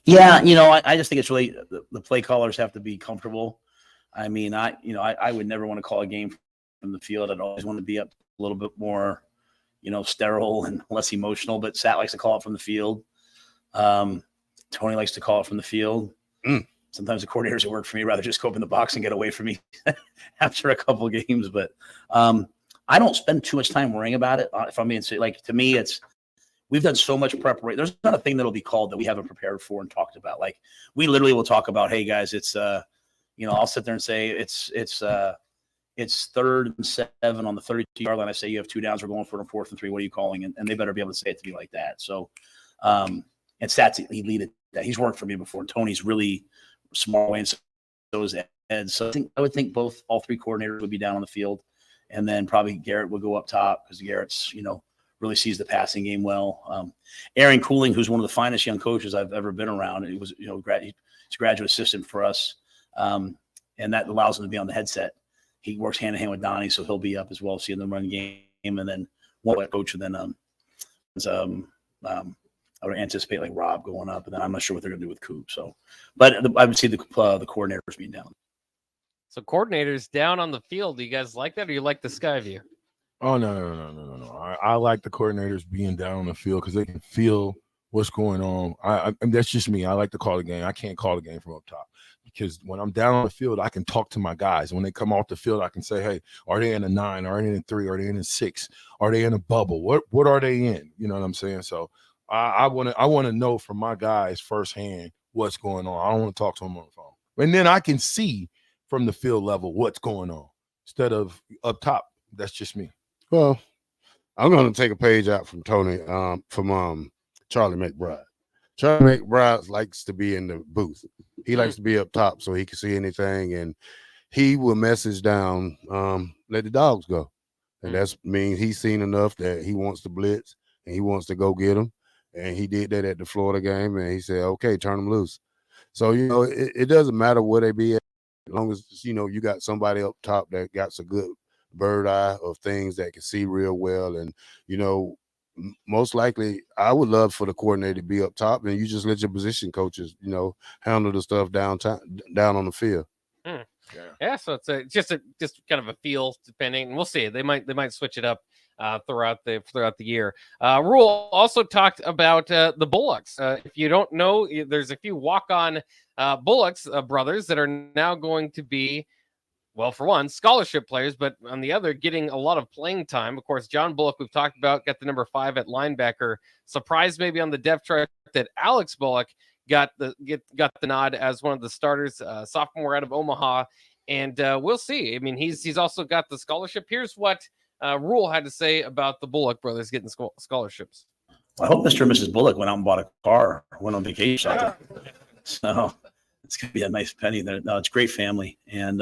Yeah, I just think it's really the play callers have to be comfortable. I mean, I would never want to call a game from the field. I'd always want to be up a little bit more, sterile and less emotional. But Sat likes to call it from the field. Tony likes to call it from the field. Sometimes the coordinators that work for me rather just go up in the box and get away from me after a couple of games. But I don't spend too much time worrying about it. If I'm being like, to me, we've done so much preparation. There's not a thing that'll be called that we haven't prepared for and talked about. Like, we literally will talk about, hey guys, it's I'll sit there and say it's 3rd and 7 on the 32-yard line. I say you have 2 downs. We're going for a 4th and 3. What are you calling? And they better be able to say it to me like that. So, and Stats lead it. That he's worked for me before. Tony's really smart, and so is Ed. So I would think all 3 coordinators would be down on the field, and then probably Garrett would go up top because Garrett's really sees the passing game well. Aaron Cooling, who's one of the finest young coaches I've ever been around, he was he's a graduate assistant for us, and that allows him to be on the headset. He works hand in hand with Donnie, so he'll be up as well, seeing them run game, and then one coach, and then I would anticipate like Rob going up, and then I'm not sure what they're going to do with Coop. So, but I would see the coordinators being down. So coordinators down on the field. Do you guys like that, or you like the sky view? Oh, no. I like the coordinators being down on the field because they can feel what's going on. I that's just me. I like to call the game. I can't call the game from up top because when I'm down on the field, I can talk to my guys. When they come off the field, I can say, hey, are they in a 9? Are they in a 3? Are they in a 6? Are they in a bubble? What are they in? You know what I'm saying? So I want to know from my guys firsthand what's going on. I don't want to talk to them on the phone. And then I can see from the field level what's going on instead of up top. That's just me. Well, I'm going to take a page out from Tony, from Charlie McBride. Charlie McBride likes to be in the booth. He likes to be up top so he can see anything, and he will message down, let the dogs go. And that means he's seen enough that he wants to blitz and he wants to go get them. And he did that at the Florida game, and he said, okay, turn them loose. So, it doesn't matter where they be at, as long as, you got somebody up top that got a good bird eye of things that can see real well. And, most likely I would love for the coordinator to be up top, and you just let your position coaches, handle the stuff down on the field. Yeah, so it's just kind of a feel depending, and we'll see. They might switch it up throughout the year. Rule also talked about the Bullocks. If you don't know, there's a few walk-on Bullocks brothers that are now going to be, well, for one, scholarship players, but on the other, getting a lot of playing time. Of course, John Bullock, we've talked about, got the number 5 at linebacker. Surprised maybe on the depth chart that Alex Bullock got the nod as one of the starters, sophomore out of Omaha, and we'll see. I mean, he's also got the scholarship. Here's what Rule had to say about the Bullock brothers getting scholarships. I hope Mr. and Mrs. Bullock went out and bought a car, went on vacation. So it's going to be a nice penny there. No, it's a great family. And,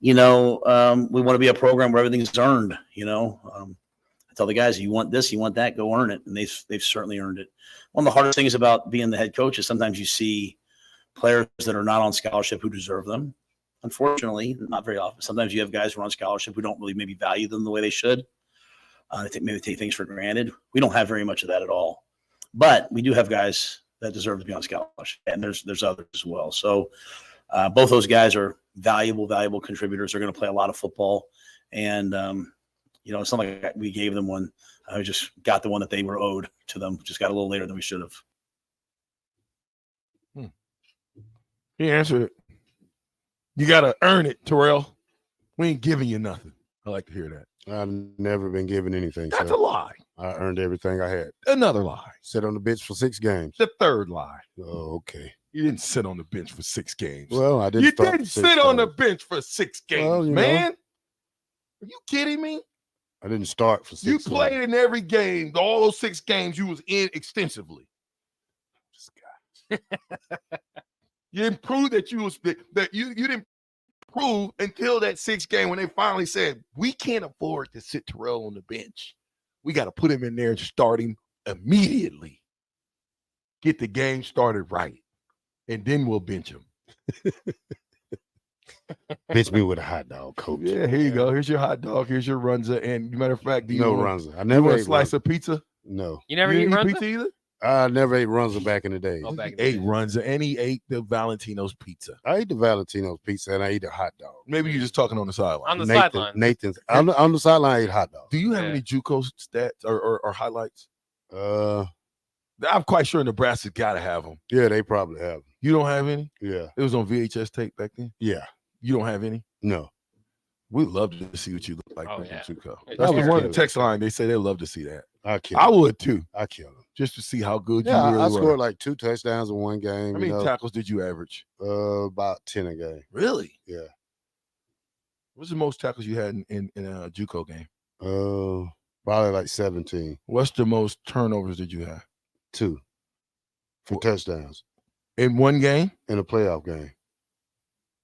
we want to be a program where everything's earned, I tell the guys, you want this, you want that, go earn it. And they've certainly earned it. One of the hardest things about being the head coach is sometimes you see players that are not on scholarship who deserve them. Unfortunately, not very often. Sometimes you have guys who are on scholarship who don't really maybe value them the way they should. They maybe take things for granted. We don't have very much of that at all. But we do have guys that deserve to be on scholarship, and there's others as well. So both those guys are valuable contributors. They're going to play a lot of football. And, it's not like we gave them one. I just got the one that they were owed to them. Just got a little later than we should have. He answered it. You got to earn it, Terrell. We ain't giving you nothing. I like to hear that. I've never been given anything. That's a lie. I earned everything I had. Another lie. Sit on the bench for 6 games. The third lie. Oh, okay. You didn't sit on the bench for 6 games. Well, I didn't. You didn't sit on the bench for 6 games, Well, man. Are you kidding me? I didn't start for 6 You played in every game. All those 6 games you was in extensively. This guy. You didn't prove that you didn't prove until that 6th game when they finally said, we can't afford to sit Terrell on the bench. We got to put him in there and start him immediately. Get the game started right. And then we'll bench him. Bench me with a hot dog, coach. Yeah, here you go. Here's your hot dog. Here's your runza. And matter of fact, do you No want runza. I never a ate slice runza. of pizza? No. You never eat runza? pizza either? I never ate runza back in the day. He ate runza and he ate the Valentino's pizza. I ate the Valentino's pizza and I ate a hot dog. Maybe you're just talking on the sideline. On the sideline. Nathan's on the sideline. I ate hot dog. Do you have any JUCO stats or highlights? I'm quite sure Nebraska's got to have them. Yeah, they probably have them. You don't have any? Yeah. It was on VHS tape back then? Yeah. You don't have any? No. We'd love to see what you look like Oh, in yeah. JUCO. It's That's very one of good. the text line. They say they love to see that. I would too, kill them. just to see how good Yeah, you really I were. scored like 2 touchdowns in one game. How many tackles did you average? About 10 a game. Really? Yeah. What's the most tackles you had in a JUCO game? Probably like 17. What's the most turnovers did you have? 2 for touchdowns In one game? in a playoff game.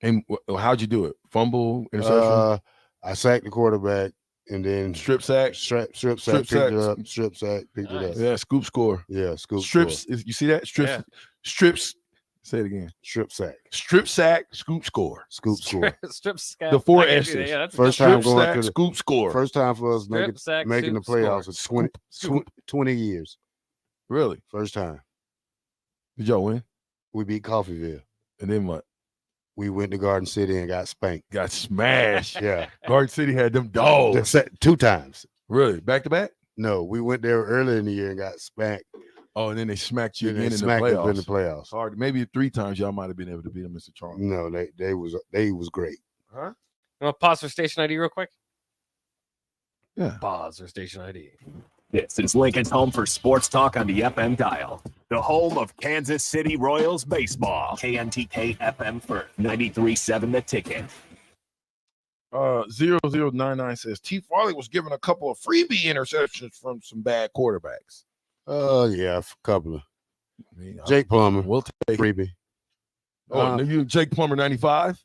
And how'd you do it? Fumble, interception, I sacked the quarterback and then strip sack? strip sack, Strip picked it sack. up, strip sack, picked it up. Yeah, scoop score. Yeah, scoop Strips. score. You see that? Strips. Yeah. Strips. Say it again. Strip sack, Strip sack, scoop score. scoop score. Strip sack. The 4 I can do S's. that. Yeah, that's First good. time Strip going sack, to the scoop score. first time for us Strip sack, making the scoop playoffs score. in 20 years. Really? First time. Did y'all win? We beat Coffeeville. And then what? We went to Garden City and got spanked. Got smashed. Yeah. Garden City had them dogs. 2 times. Really? Back to back? No, we went there early in the year and got spanked. Oh, and then they smacked you Then again they in the smacked us playoffs. in the playoffs. Hard. Maybe 3 times y'all might have been able to beat them, Mr. Charles. No, they was great. Huh? You want to pause for station ID real quick? Yeah. Pause for station ID. This is Lincoln's home for sports talk on the FM dial. The home of Kansas City Royals baseball. KNTK FM for 93.7 The Ticket. 0099 says T. Farley was given a couple of freebie interceptions from some bad quarterbacks. Yeah, a couple of. I mean, Jake Plummer, we'll take it. freebie. Oh, you Jake Plummer 95?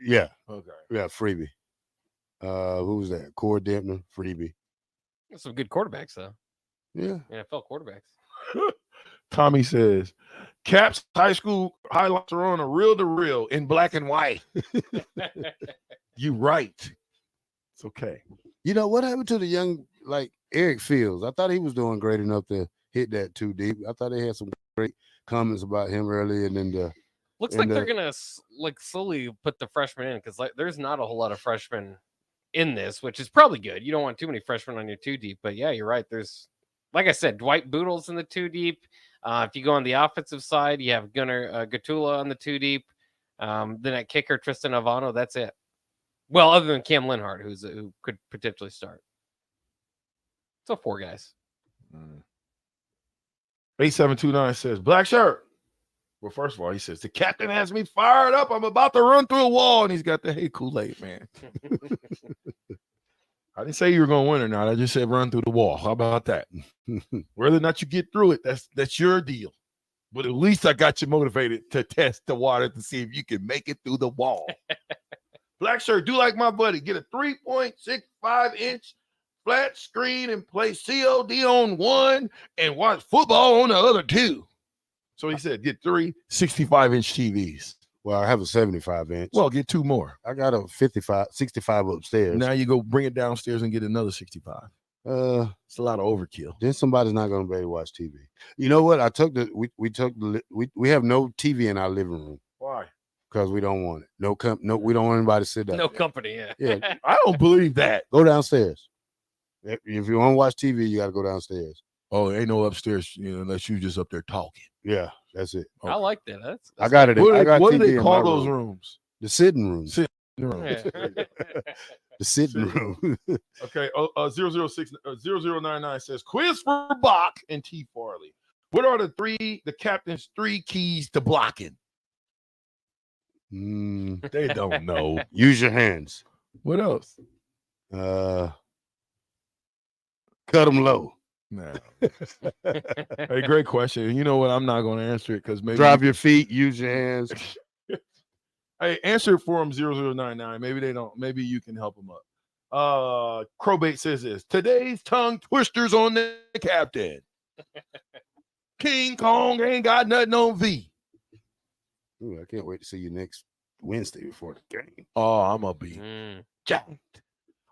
Yeah, Okay. yeah, freebie. Who was that? Core Dempner, freebie. That's some good quarterbacks, though. Yeah. NFL quarterbacks. Tommy says, Caps high school highlights are on a reel-to-reel in black and white. You right. It's okay. You know what happened to the young Eric Fields? I thought he was doing great enough to hit that too deep. I thought they had some great comments about him early, and then Looks like they're gonna slowly put the freshmen in because there's not a whole lot of freshmen in this, which is probably good. You don't want too many freshmen on your 2 deep, but yeah, you're right. There's, like I said, Dwight Boodle's in the 2 deep. If you go on the offensive side, you have Gunnar Gatula on the 2 deep. Then at kicker, Tristan Avano. That's it. Well, other than Cam Linhart, who could potentially start. So 4 guys. 8729 says, Black Shirt. Well, first of all, he says, the captain has me fired up. I'm about to run through a wall. And he's got the, hey, Kool-Aid, man. I didn't say you were going to win or not. I just said run through the wall. How about that? Whether or not you get through it, that's your deal. But at least I got you motivated to test the water to see if you can make it through the wall. Black Shirt, do like my buddy. Get a 3.65-inch flat screen and play COD on one and watch football on the other 2. So he said, get 3 65-inch TVs. Well, I have a 75-inch. Well, get 2 more. I got a 65 upstairs. Now you go bring it downstairs and get another 65. It's a lot of overkill. Then somebody's not going to be able to watch TV. You know what? We have no TV in our living room. Why? Because we don't want it. No, we don't want anybody to sit down. No company. Yeah. Yeah. I don't believe that. Go downstairs. If you want to watch TV, you got to go downstairs. Oh, ain't no upstairs, unless you just up there talking. Yeah, that's it. I like that. That's I got it. What do they TV call in my those room. rooms? The sitting room. Sitting room. Yeah. The sitting room. Okay. 0099 says, quiz for Bach and T. Farley. What are the captain's 3 keys to blocking? They don't know. Use your hands. What else? Cut them low. No. Hey, great question. You know what? I'm not going to answer it because maybe drive your feet, use your hands. Hey, answer it for them 0099. Maybe they don't. Maybe you can help them up. Crowbait says this. Today's tongue twisters on the captain. King Kong ain't got nothing on V. Ooh, I can't wait to see you next Wednesday before the game. Oh, I'm going to be jacked.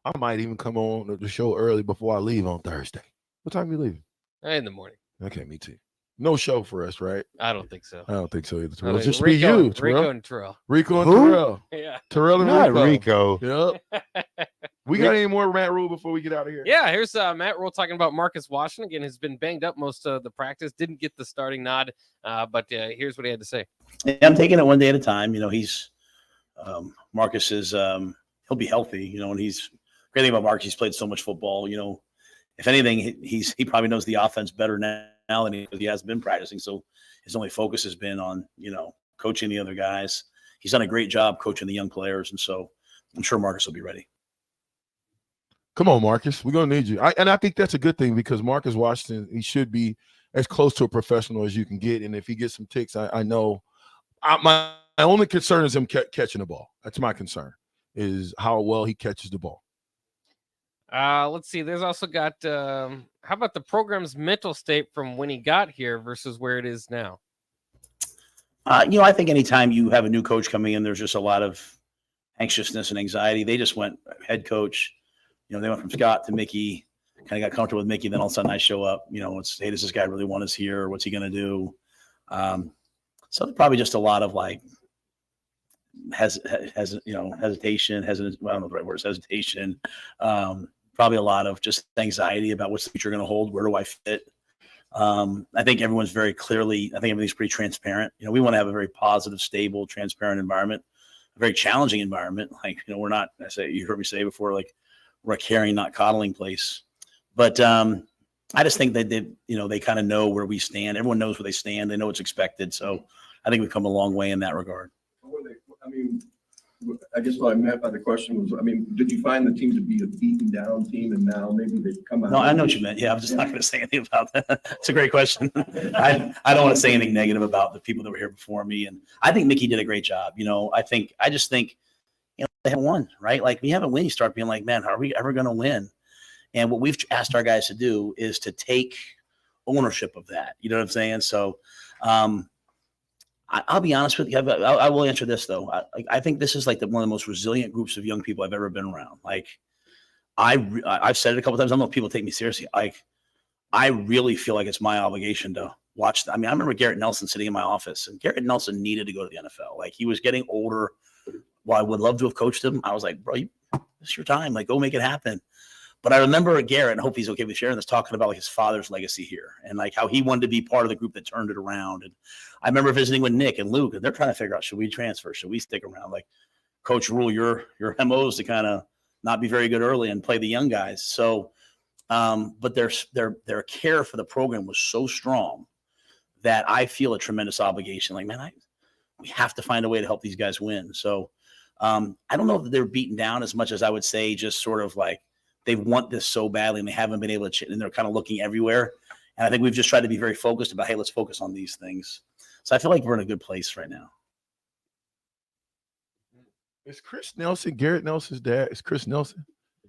I might even come on the show early before I leave on Thursday. What time are you leaving? In the morning. Okay, me too. No show for us, right? I don't think so. I don't think so either. I mean, Just Rico, be you, Terrell. Rico and Terrell. Rico and Who? Terrell. Yeah. Terrell and Not Rico. Rico. Yep. We got any more Matt Rule before we get out of here? Yeah, here's Matt Rule talking about Marcus Washington. Again, has been banged up most of the practice. Didn't get the starting nod, but here's what he had to say. I'm taking it one day at a time. He's Marcus is he'll be healthy. And he's great thing about Marcus. He's played so much football. If anything, he probably knows the offense better now than he has been practicing. So his only focus has been on coaching the other guys. He's done a great job coaching the young players, and so I'm sure Marcus will be ready. Come on, Marcus. We're gonna need you. I think that's a good thing because Marcus Washington, he should be as close to a professional as you can get. And if he gets some ticks, I know. My only concern is him catching the ball. That's my concern, is how well he catches the ball. Let's see. There's also got how about the program's mental state from when he got here versus where it is now? I think anytime you have a new coach coming in, there's just a lot of anxiousness and anxiety. They just went head coach. They went from Scott to Mickey, kind of got comfortable with Mickey. Then all of a sudden I show up, it's, hey, does this guy really want us here? What's he going to do? So probably just a lot of hesitation, I don't know the right word is hesitation. Probably a lot of just anxiety about what's the future going to hold. Where do I fit? I think everyone's very clearly, I think everything's pretty transparent. We want to have a very positive, stable, transparent environment, a very challenging environment. We're not, you heard me say before, we're a caring, not coddling place. But I just think that they kind of know where we stand. Everyone knows where they stand. They know what's expected. So I think we've come a long way in that regard. I guess what I meant by the question was, did you find the team to be a beaten down team and now maybe they've come out? No, I know what you meant. Yeah, I'm just not going to say anything about that. It's a great question. I don't want to say anything negative about the people that were here before me. And I think Mickey did a great job. I just think they haven't won, right? When you haven't won, you start being like, man, are we ever going to win? And what we've asked our guys to do is to take ownership of that. You know what I'm saying? So I'll be honest with you. I will answer this, though. I think this is one of the most resilient groups of young people I've ever been around. I've said it a couple of times. I don't know if people take me seriously. I really feel like it's my obligation to watch. I remember Garrett Nelson sitting in my office, and Garrett Nelson needed to go to the NFL. He was getting older. While I would love to have coached him, I was like, bro, It's your time. Like, go make it happen. But I remember Garrett, and I hope he's okay with sharing this, talking about like his father's legacy here and like how he wanted to be part of the group that turned it around. And I remember visiting with Nick and Luke, and they're trying to figure out, should we transfer? Should we stick around? Like, Coach Rule, your MO is to kind of not be very good early and play the young guys. So, but their care for the program was so strong that I feel a tremendous obligation. Like, man, we have to find a way to help these guys win. So I don't know that they're beaten down as much as I would say just sort of like they want this so badly and they haven't been able to, and they're kind of looking everywhere. And I think we've just tried to be very focused about, hey, let's focus on these things. So I feel like we're in a good place right now. Is Chris Nelson Garrett Nelson's dad? Is Chris Nelson?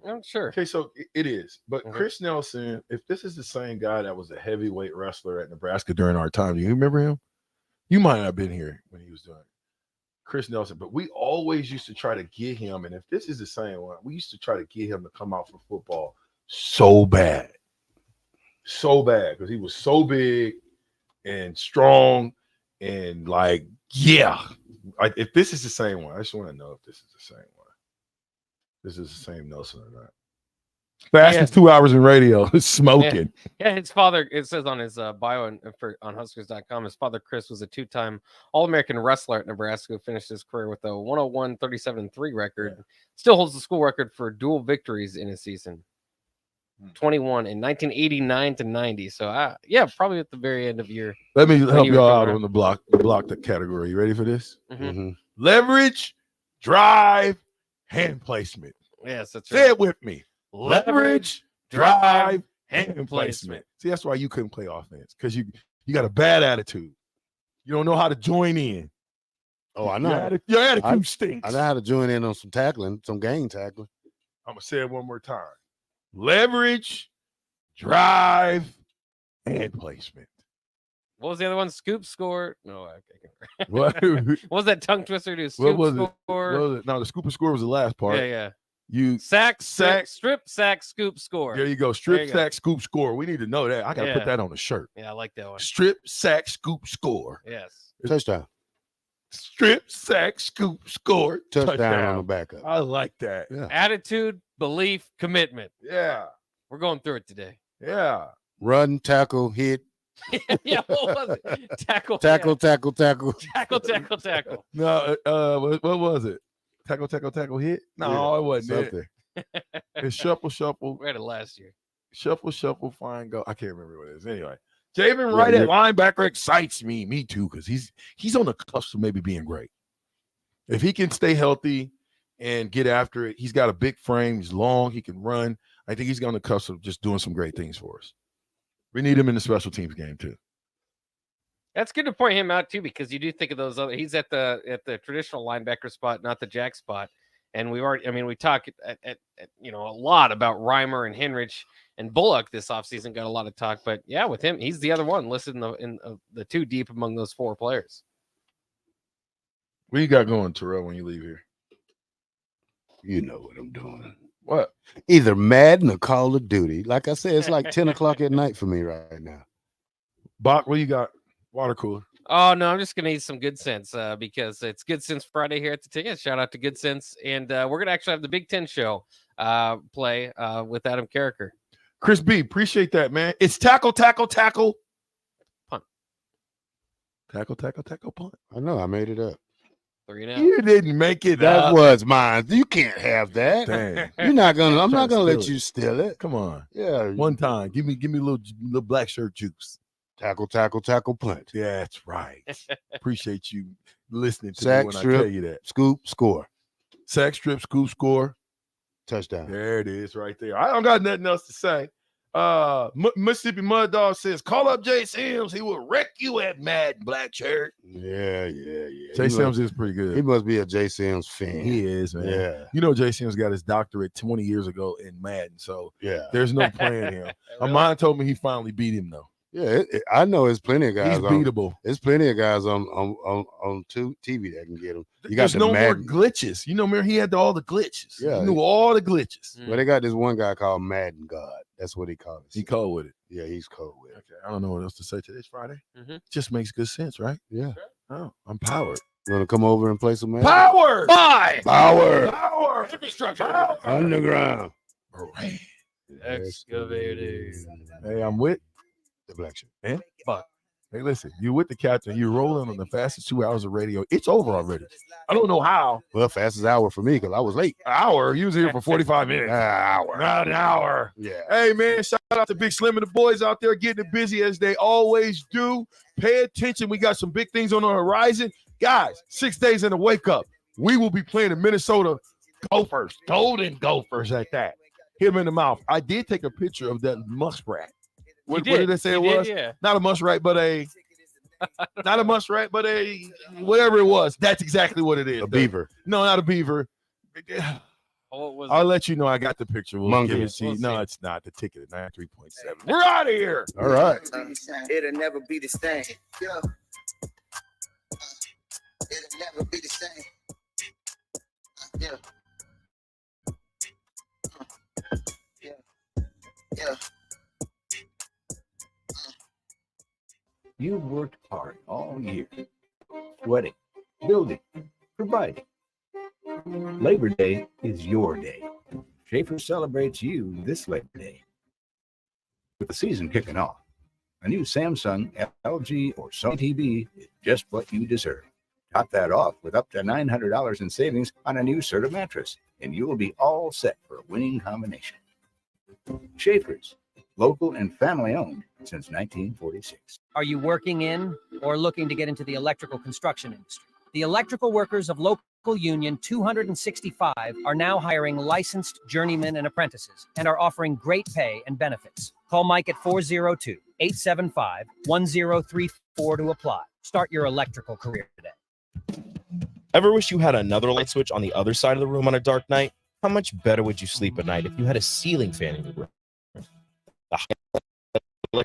I'm sure. Okay, so it is. But Chris Nelson, if this is the same guy that was a heavyweight wrestler at Nebraska during our time, do you remember him? You might not have been here when he was doing it. Chris Nelson, but we always used to try to get him, and if this is the same one, we used to try to get him to come out for football so bad, because he was so big and strong and like, yeah. If this is the same one, I just want to know if this is the same one. This is the same Nelson or not. Fastest 2 hours in radio is smoking. Yeah, his father, it says on his bio on Huskers.com, his father, Chris, was a two-time All-American wrestler at Nebraska who finished his career with a 101-37-3 record. Yeah. Still holds the school record for dual victories in a season. 21 in 1989 to 90. So, yeah, probably at the very end of your. Let me help y'all out on the block category. You ready for this? Mm-hmm. Leverage, drive, hand placement. Yes, that's right. Say it with me. Leverage, drive, hand placement. See, that's why you couldn't play offense, because you got a bad attitude. You don't know how to join in. Oh, I know. Your attitude stinks. I know how to join in on some tackling, some game tackling. I'm going to say it one more time. Leverage, drive, hand placement. What was the other one? Scoop score? No, I can't remember. What was that tongue twister to scoop score? What was it? No, the scoop and score was the last part. Yeah. You sack, strip, sack, scoop, score. There you go. Strip, sack, scoop, score. We need to know that. I got to put that on the shirt. Yeah, I like that one. Strip, sack, scoop, score. Yes. Touchdown. Strip, sack, scoop, score. Touchdown on the backup. I like that. Yeah. Attitude, belief, commitment. Yeah. We're going through it today. Yeah. Run, tackle, hit. Yeah, what was it? Tackle. No, what was it? Tackle, hit? No, it wasn't something. It's shuffle. We had it last year. Shuffle, fine, go. I can't remember what it is. Anyway, Javen Wright at linebacker excites me. Me too, because he's on the cusp of maybe being great. If he can stay healthy and get after it, he's got a big frame. He's long. He can run. I think he's on the cusp of just doing some great things for us. We need him in the special teams game too. That's good to point him out too, because you do think of those other. He's at the traditional linebacker spot, not the jack spot. And we talk at a lot about Reimer and Henrich and Bullock this offseason. Got a lot of talk, but yeah, with him, he's the other one listed in the two deep among those four players. What you got going, Terrell, when you leave here? You know what I'm doing. What? Either Madden or Call of Duty. Like I said, it's like 10 o'clock at night for me right now. Bach, what you got? Water cooler. Oh, no, I'm just going to eat some Good Sense because it's Good Sense Friday here at the Ticket. Shout out to Good Sense. And we're going to actually have the Big Ten show play with Adam Carricker. Chris B, appreciate that, man. It's tackle, punt. Tackle, punt. I know, I made it up. 3-0. You didn't make it that up. Was mine. You can't have that. Dang. I'm not gonna let you steal it. Come on. Yeah. One time. Give me a little black shirt juice. Tackle, punt. Yeah, that's right. Appreciate you listening to Sack, me when strip, I tell you that. Scoop, score. Sack, strip, scoop, score. Touchdown. There it is right there. I don't got nothing else to say. Mississippi Mud Dog says, call up Jay Sims. He will wreck you at Madden, black shirt. Yeah. Jay Sims is pretty good. He must be a Jay Sims fan. He is, man. Yeah. You know, Jay Sims got his doctorate 20 years ago in Madden, so yeah, there's no playing him. Amon told me he finally beat him, though. Yeah, I know there's plenty of guys. He's beatable. There's plenty of guys on TV that can get him. There's no more glitches. You know, remember he had all the glitches. Yeah, he knew all the glitches. Well, they got this one guy called Madden God. That's what he calls it. He cold with it. Yeah, he's cold with it. Okay, I don't know what else to say. Today's Friday. Mm-hmm. Just makes good sense, right? Yeah. Oh, I'm powered. You want to come over and play some man? Power! Power! Infrastructure! Underground. Excavating. Hey, I'm with the Black Shirt. Man, but hey, listen, you with the captain. You're rolling on the fastest 2 hours of radio. It's over already. I don't know how. Well, fastest hour for me because I was late. An hour. You was here for 45 minutes. Hour. Not an hour. Yeah. Hey, man, shout out to Big Slim and the boys out there getting it busy as they always do. Pay attention. We got some big things on the horizon. Guys, 6 days in the wake up. We will be playing the Minnesota Gophers, Golden Gophers at that. Hit him in the mouth. I did take a picture of that muskrat. What did they say it was? Yeah. Not a muskrat, but not a muskrat, but whatever it was. That's exactly what it is. A beaver. No, not a beaver. I'll let you know I got the picture. We'll give it to you. No, it's not. The ticket at 93.7. We're out of here. All right. It'll never be the same. It'll never be the same. Yeah. Yeah. You've worked hard all year, sweating, building, providing. Labor Day is your day. Schaefer celebrates you this Labor Day. With the season kicking off, a new Samsung, LG, or Sony TV is just what you deserve. Top that off with up to $900 in savings on a new Serta mattress, and you will be all set for a winning combination. Schaefer's, local and family owned since 1946. Are you working in or looking to get into the electrical construction industry? The electrical workers of Local Union 265 are now hiring licensed journeymen and apprentices and are offering great pay and benefits. Call Mike at 402-875-1034 to apply. Start your electrical career today. Ever wish you had another light switch on the other side of the room on a dark night? How much better would you sleep at night if you had a ceiling fan in your room?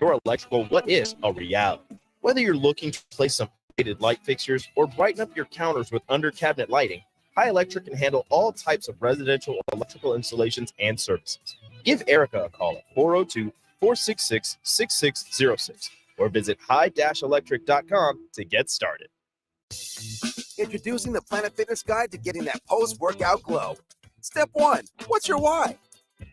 Your electrical what is a reality. Whether you're looking to place some updated light fixtures or brighten up your counters with under cabinet lighting, High Electric can handle all types of residential electrical installations and services. Give Erica a call at 402-466-6606 or visit high-electric.com to get started. Introducing the Planet Fitness Guide to getting that post-workout glow. Step 1, what's your why?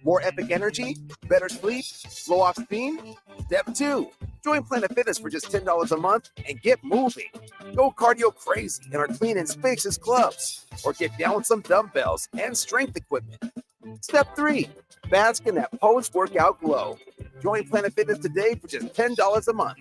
More epic energy? Better sleep? Blow off steam? Step 2, join Planet Fitness for just $10 a month and get moving. Go cardio crazy in our clean and spacious clubs, or get down with some dumbbells and strength equipment. Step 3, bask in that post-workout glow. Join Planet Fitness today for just $10 a month.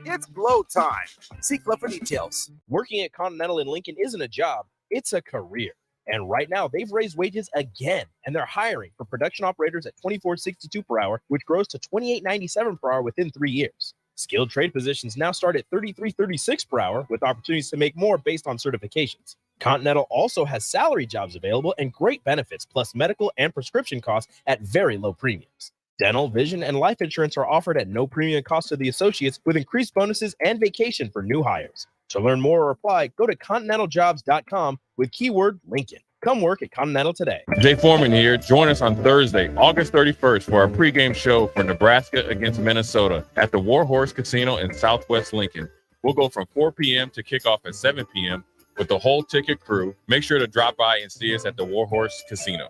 It's glow time. See Club for details. Working at Continental in Lincoln isn't a job, it's a career. And right now, they've raised wages again, and they're hiring for production operators at $24.62 per hour, which grows to $28.97 per hour within 3 years. Skilled trade positions now start at $33.36 per hour, with opportunities to make more based on certifications. Continental also has salary jobs available and great benefits, plus medical and prescription costs at very low premiums. Dental, vision, and life insurance are offered at no premium cost to the associates, with increased bonuses and vacation for new hires. To learn more or apply, go to continentaljobs.com with keyword Lincoln. Come work at Continental today. Jay Foreman here. Join us on Thursday, August 31st for our pregame show for Nebraska against Minnesota at the Warhorse Casino in Southwest Lincoln. We'll go from 4 p.m. to kickoff at 7 p.m. with the whole ticket crew. Make sure to drop by and see us at the Warhorse Casino.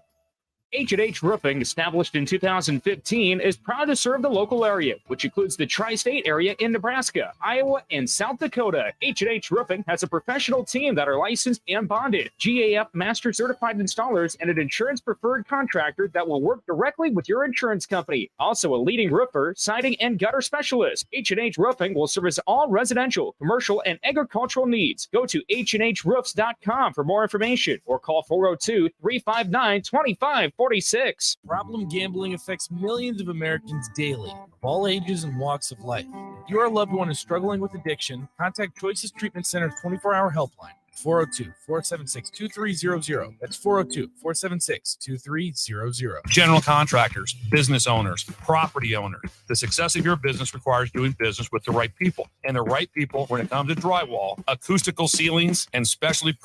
H&H Roofing, established in 2015, is proud to serve the local area, which includes the tri-state area in Nebraska, Iowa, and South Dakota. H&H Roofing has a professional team that are licensed and bonded, GAF Master Certified Installers, and an insurance-preferred contractor that will work directly with your insurance company. Also a leading roofer, siding, and gutter specialist. H&H Roofing will service all residential, commercial, and agricultural needs. Go to HandHroofs.com for more information or call 402-359-2546. Problem gambling affects millions of Americans daily, of all ages and walks of life. If your loved one is struggling with addiction, contact Choices Treatment Center's 24-hour helpline at 402-476-2300. That's 402-476-2300. General contractors, business owners, property owners. The success of your business requires doing business with the right people. And the right people when it comes to drywall, acoustical ceilings, and specialty products.